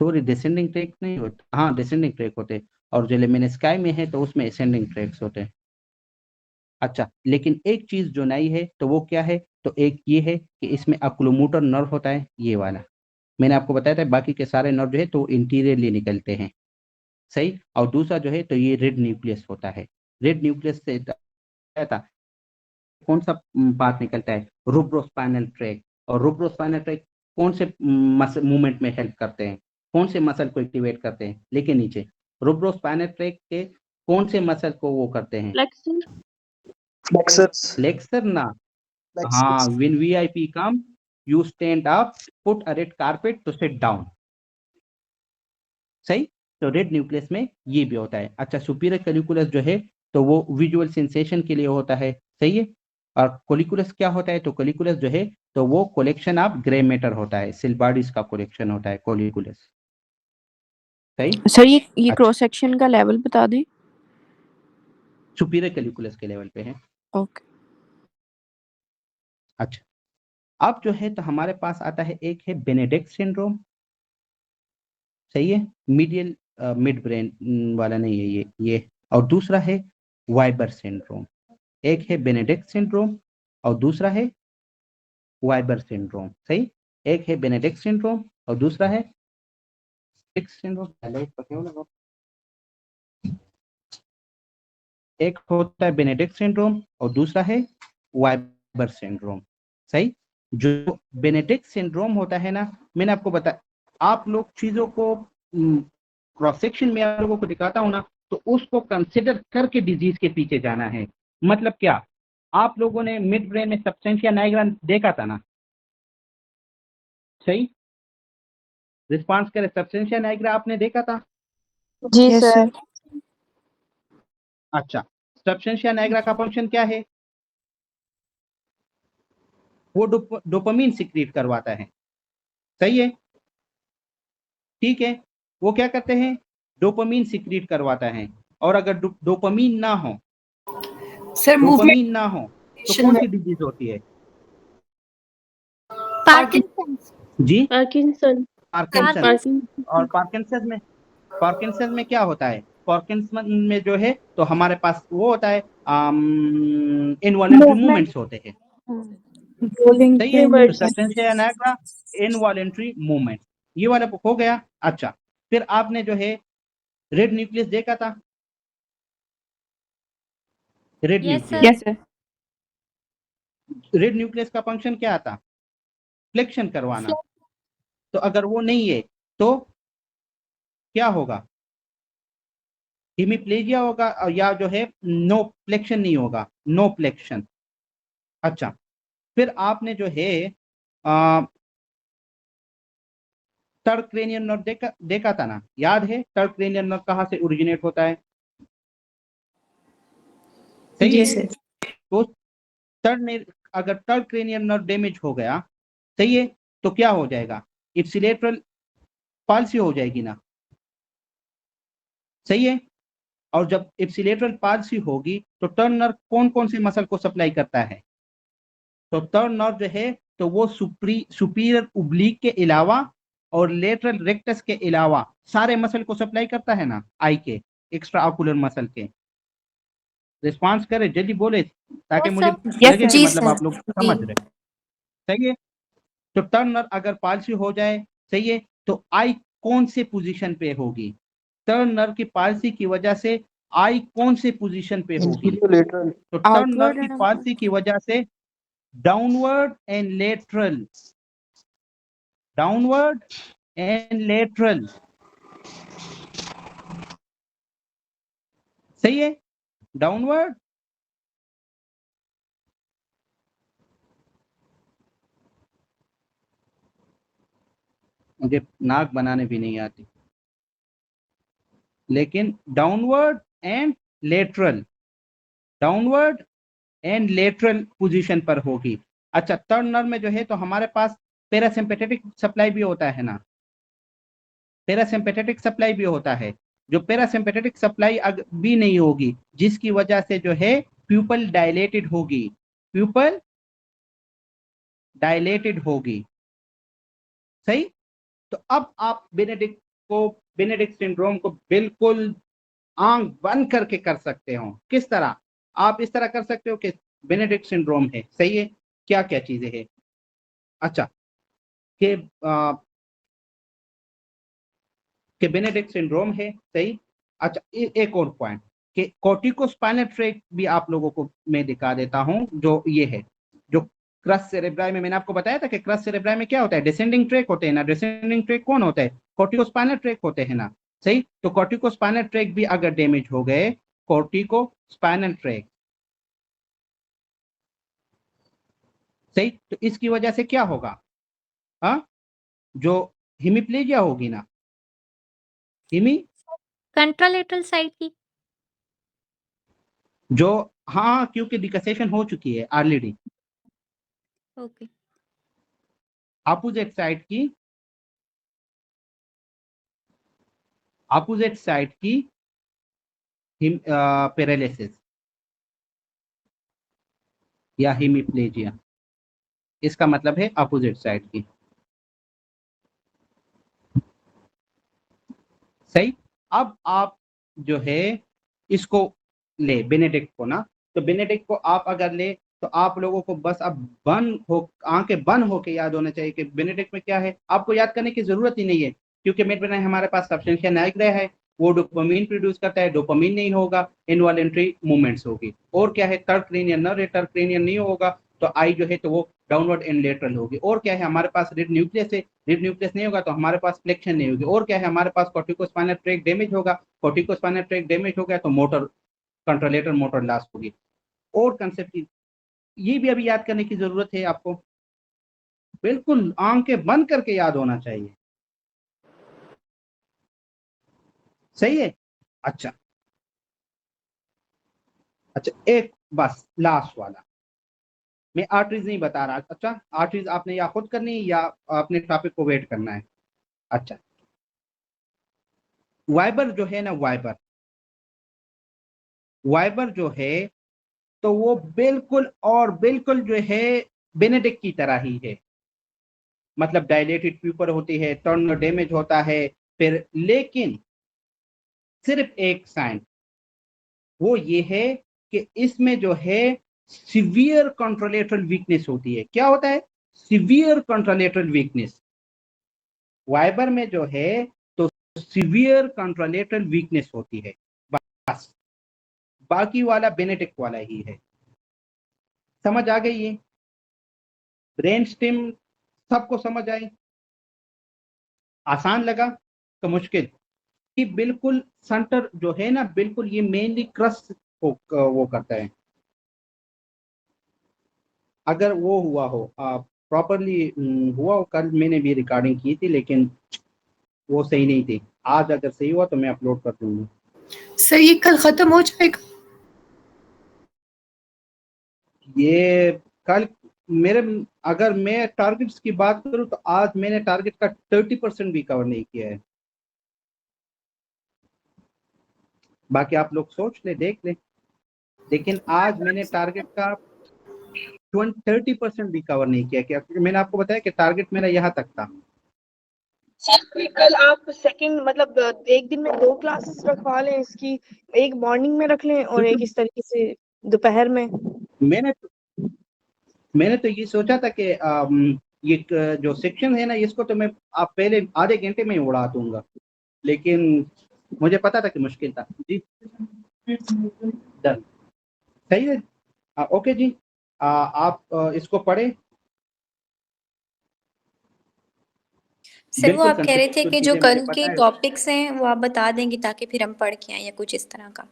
[SPEAKER 2] सॉरी डिसेंडिंग ट्रैक नहीं होते, हाँ डिसेंडिंग ट्रैक होते हैं। और जो लेमेनिस्काई में है तो उसमें असेंडिंग ट्रैक्स होते हैं। अच्छा, लेकिन एक चीज जो नई है तो वो क्या है? तो एक ये है कि इसमें अक्लूमोटर नर्व होता है, ये वाला मैंने आपको बताया था। बाकी के सारे नर्व जो है तो इंटीरियरली निकलते हैं, सही। और दूसरा जो है तो ये रेड न्यूक्लियस होता है। रेड न्यूक्लियस से क्या था, कौन सा पार्ट निकलता है? रूब्रोस्पाइनल ट्रैक। और रूब्रोस्पाइनल ट्रैक कौन से मूवमेंट में हेल्प करते हैं? कौन से मसल को एक्टिवेट करते हैं? लेके नीचे, रूब्रोस्पाइनल ट्रैक के कौन से मसल को वो करते हैं?
[SPEAKER 7] फ्लेक्सर्स
[SPEAKER 2] फ्लेक्सर ना, हाँ, when VIP come you stand up, put a red carpet to sit down. सही। तो रेड न्यूक्लियस में ये भी होता है। अच्छा, सुपीरियर कैलिकुलस जो है तो वो विजुअल सेंसेशन के लिए होता है, सही है। और कोलिकुलस क्या होता है, तो कोलिकुलस जो है तो वो कलेक्शन ऑफ ग्रे मैटर होता है, सेल बॉडीज का कलेक्शन होता है कोलिकुलस, सही।
[SPEAKER 5] सर ये
[SPEAKER 2] अच्छा,
[SPEAKER 5] क्रॉस सेक्शन का लेवल बता दें।
[SPEAKER 2] सुपीरियर कैलिकुलस के लेवल पे है।
[SPEAKER 5] ओके।
[SPEAKER 2] अच्छा, अब जो है तो हमारे पास आता है, एक है बेनेडिक्ट सिंड्रोम, सही है, मीडियल मिड ब्रेन वाला नहीं है ये, और दूसरा है वाइबर सिंड्रोम। एक है बेनेडिक्ट सिंड्रोम और दूसरा है वाइबर सिंड्रोम, सही। एक है बेनेडिक्ट सिंड्रोम और दूसरा है सिंड्रोम। एक होता है बेनेडिक्ट सिंड्रोम और दूसरा है वाइबर सिंड्रोम, सही। जो बेनेडिक्ट सिंड्रोम होता है ना, मैंने आपको बताया, आप लोग चीजों को क्रॉस सेक्शन में आप लोगों को दिखाता हूं ना, तो उसको कंसिडर करके डिजीज के पीछे जाना है। मतलब क्या, आप लोगों ने मिड ब्रेन में सबस्टेंशिया नाइग्रा देखा था ना, सही। रिस्पांस करे, सबस्टेंशिया नाइग्रा आपने देखा था?
[SPEAKER 4] जी सर।
[SPEAKER 2] अच्छा, सबस्टेंशिया नाइग्रा का फंक्शन क्या है? वो डोपामीन सिक्रीट करवाता है, सही है, ठीक है। वो क्या करते हैं, डोपामीन सिक्रीट करवाता है। और अगर डोपामीन ना हो,
[SPEAKER 1] सर
[SPEAKER 2] डोपामीन ना हो तो कौन सी डिजीज होती है?
[SPEAKER 9] पार्किंसंस।
[SPEAKER 2] जी,
[SPEAKER 8] पार्किंसन।
[SPEAKER 2] पार्किंसन। और पार्किंसन में क्या होता है? पार्किंसन में जो है तो हमारे पास वो होता है, इनवॉलंटरी मूवमेंट्स होते हैं, सही है। तो सबस्टेंशिया नाइग्रा इनवॉलंटरी मूवमेंट, ये वाला हो गया। अच्छा, फिर आपने जो है रेड न्यूक्लियस देखा था? रेड न्यूक्लियस, रेड न्यूक्लियस का फंक्शन क्या आता? फ्लेक्शन करवाना। तो अगर वो नहीं है तो क्या होगा? हेमीप्लेजिया होगा, या जो है नो फ्लेक्शन नहीं होगा, नो फ्लेक्शन। अच्छा, फिर आपने जो है थर्ड क्रेनियल नर्व देखा था ना, याद है थर्ड क्रेनियल नर्व कहाँ से ओरिजिनेट होता है? सही है। तो अगर थर्ड क्रेनियल नर्व डैमेज हो गया, सही है, तो क्या हो जाएगा? इप्सिलेटरल पाल्सी हो जाएगी ना, सही है। और जब इप्सिलेटरल पाल्सी होगी तो टर्न नर्व कौन कौन से मसल को सप्लाई करता है? तो टर्न नर्व जो है तो वो सुपीरियर उब्लीक के अलावा और लेटरल रेक्टस के अलावा सारे मसल को सप्लाई करता है ना, आई के एक्स्ट्रा ऑकुलर मसल के। रिस्पांस करे, जल्दी बोले ताकि मुझे लगे कि मतलब आप लोग समझ रहे, सही है। तो टर्न नर्व अगर पाल्सी हो जाए, सही है, तो आई कौन से पोजीशन पे होगी? टर्न नर्व की पाल्सी की वजह से आई कौन से पोजीशन पे होगी?
[SPEAKER 7] इंटीरियर लेटरल
[SPEAKER 2] तो टर्न नर्व की पाल्सी की वजह से downward and lateral, downward and lateral, सही है, डाउनवर्ड मुझे नाक बनाने भी नहीं आती, लेकिन downward and lateral, downward and lateral position पर होगी। अच्छा, थर्ड नर्व में जो है तो हमारे पास पैरासिम्पेथेटिक सप्लाई भी होता है ना, पैरासिम्पेथेटिक सप्लाई भी होता है। जो पैरासिम्पेथेटिक सप्लाई भी नहीं होगी, जिसकी वजह से जो है प्यूपल डायलेटेड होगी, प्यूपल डायलेटेड होगी, सही। तो अब आप बेनेडिक्ट सिंड्रोम को बिल्कुल आंख बंद करके कर सकते हो। किस तरह? आप इस तरह कर सकते हो कि बेनेडिक्ट सिंड्रोम है, सही है, क्या क्या चीजें हैं? अच्छा, कि बेनेडिक्ट सिंड्रोम है, सही। अच्छा, एक और पॉइंट कि कॉर्टिकोस्पाइनल ट्रैक्ट भी आप लोगों को मैं दिखा देता हूं, जो ये है, जो क्रस सेरेब्राई में मैंने आपको बताया था कि क्रस सेरेब्राई में क्या होता है, डिसेंडिंग ट्रैक होते हैं ना। डिसेंडिंग ट्रैक कौन होता है? कॉर्टिकोस्पाइनल ट्रैक होते हैं ना, सही। तो कॉर्टिकोस्पाइनल ट्रैक भी अगर डैमेज हो गए, कॉर्टिकोस्पाइनल ट्रैक, सही, तो इसकी वजह से क्या होगा? हाँ, जो हिमिप्लेजिया होगी ना, हिमी
[SPEAKER 9] कंट्रालेटरल साइड की।
[SPEAKER 2] जो, हाँ, क्योंकि डिकसेशन हो चुकी है ऑलरेडी।
[SPEAKER 9] ओके।
[SPEAKER 2] अपोजिट साइड की, अपोजिट साइड की पैरालिसिस या हिमिप्लेजिया, इसका मतलब है अपोजिट साइड की। सही। अब आप जो है इसको ले, बेनेडिक्ट को ना, तो बेनेडिक्ट को आप अगर ले तो आप लोगों को बस अब आंखें बंद होके याद होना चाहिए कि बेनेडिक्ट में क्या है। आपको याद करने की जरूरत ही नहीं है, क्योंकि मेडब्रेन हमारे पास सब्सटेंशिया निग्रा है, वो डोपामिन प्रोड्यूस करता है। डोपामिन नहीं होगा, इनवॉलेंट्री मूवमेंट्स होगी। और क्या है, third cranium nerve, third cranium नहीं होगा तो आई जो है तो वो डाउनवर्ड एंड लेटरल होगी। और क्या है, हमारे पास रेड न्यूक्लियस है, रेड न्यूक्लियस नहीं होगा तो हमारे पास फ्लेक्शन नहीं होगी। और क्या है, हमारे पास कॉर्टिकोस्पाइनल ट्रैक्ट डैमेज होगा, कॉर्टिकोस्पाइनल ट्रैक्ट डैमेज हो गया तो मोटर कंट्रोलेटर मोटर लॉस होगी। और कंसेप्ट ये भी अभी याद करने की जरूरत है आपको, बिल्कुल आंखें बंद करके याद होना चाहिए। सही है। अच्छा अच्छा, एक बस लास्ट वाला, मैं आर्टरीज नहीं बता रहा। अच्छा, आर्टरीज आपने या खुद करनी है या अपने टॉपिक को वेट करना है। अच्छा, वाइबर जो है ना, वाइबर जो है तो वो बिल्कुल और बिल्कुल जो है बेनेडिक्ट की तरह ही है। मतलब डायलेटेड प्यूपर होती है, टर्नर डैमेज होता है फिर, लेकिन सिर्फ एक साइन वो ये है कि इसमें जो है सिवियर कंट्रोलेटरल वीकनेस होती है। क्या होता है? Severe कंट्रोलेटरल weakness. वाइबर में जो है तो सिवियर कंट्रोलेटरल वीकनेस होती है, बस। बाकी वाला बेनेडिक्ट वाला ही है। समझ आ गई? ये ब्रेन स्टेम सबको समझ आई? आसान लगा तो मुश्किल? कि बिल्कुल सेंटर जो है ना, बिल्कुल ये मेनली क्रस्ट वो करता है। अगर वो हुआ हो प्रॉपरली हुआ हो, कल मैंने भी रिकॉर्डिंग की थी लेकिन वो सही नहीं थी। आज अगर सही हुआ तो मैं अपलोड कर दूंगा।
[SPEAKER 1] सर ये कल खत्म हो जाएगा?
[SPEAKER 2] ये कल मेरे, अगर मैं टारगेट्स की बात करूं तो आज मैंने टारगेट का 30% भी कवर नहीं किया है। बाकी आप लोग सोच ले, देख ले, लेकिन आज मैंने टारगेट का 30% भी कवर नहीं किया। क्योंकि मैंने आपको बताया कि टारगेट मेरा यहाँ तक था।
[SPEAKER 4] कल आप सेकंड मतलब एक दिन में 2 क्लासेस रखवा लें इसकी, एक मॉर्निंग में रख लें और एक इस तरीके से दोपहर में।
[SPEAKER 2] मैंने तो ये सोचा था कि ये जो सेक्शन है ना, इसको तो मैं आप पहले आधे घंटे में ही उड़ा दूंगा, लेकिन मुझे पता था कि मुश्किल था। जी डन, सही है। ओके जी, आप इसको पढ़े।
[SPEAKER 10] सर वो आप कह रहे थे कि जो कल के
[SPEAKER 2] पता है।
[SPEAKER 10] टॉपिक्स हैं वो आप बता देंगे ताकि फिर हम पढ़ के आए या कुछ इस तरह का।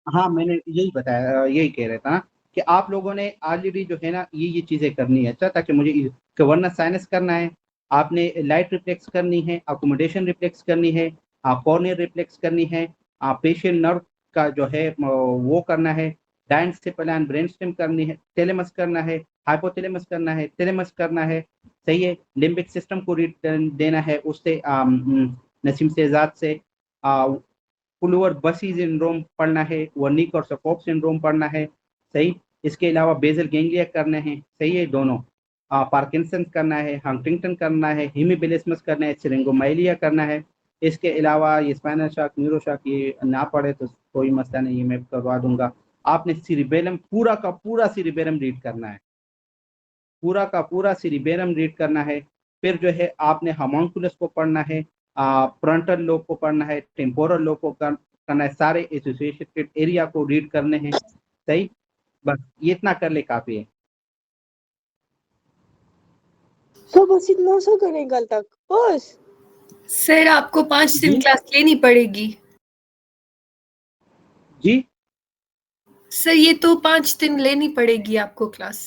[SPEAKER 2] हाँ, मैंने यही बताया, यही कह रहा था ना कि आप लोगों ने ऑलरेडी जो है ना ये चीजें करनी है। अच्छा, ताकि मुझे गवर्नेंस साइनस करना है, आपने लाइट रिफ्लेक्स करनी है, अकोमोडेशन रिफ्लेक्स करनी है, कॉर्नियर रिफ्लेक्स करनी है, फेशियल नर्व का जो है वो करना है, डायंसेफेलाइन ब्रेन स्टेम करनी है, टेलेमस करना है, हाइपोथैलेमस करना है, थैलेमस करना है। सही है। लिम्बिक सिस्टम को रीड देना है उससे, नसीम शहजाद से। पुलवर बसी सिंड्रोम पढ़ना है, वर्निक और सकोप सिंड्रोम पढ़ना है। सही। इसके अलावा बेजल गैंग्लिया करने हैं। सही है, दोनों। पार्किंसन करना है, हंटिंगटन करना है, हिमिबिलिस्मस करना है, सिरिंगोमाइलिया करना है। इसके अलावा ये स्पाइनल शॉक, न्यूरो शॉक ये ना पढ़े तो कोई मसला नहीं है, मैं करवा दूंगा। आपने सिरिबेलम पूरा का पूरा सिरिबेलम रीड करना है, पूरा का पूरा सिरिबेलम रीड करना है। फिर जो है आपने होमोन्कुलस को पढ़ना है, फ्रंटल लोब को पढ़ना है, टेम्पोरल लोब को करना है, सारे एसोसिएटेड एरिया को रीड करने हैं। सही। बस ये इतना कर ले, काफी है।
[SPEAKER 4] तो बस इतना सा करें कल तक बस?
[SPEAKER 1] सर आपको 5 दिन क्लास लेनी पड़ेगी।
[SPEAKER 2] जी
[SPEAKER 1] सर ये तो 5 दिन लेनी पड़ेगी आपको क्लास।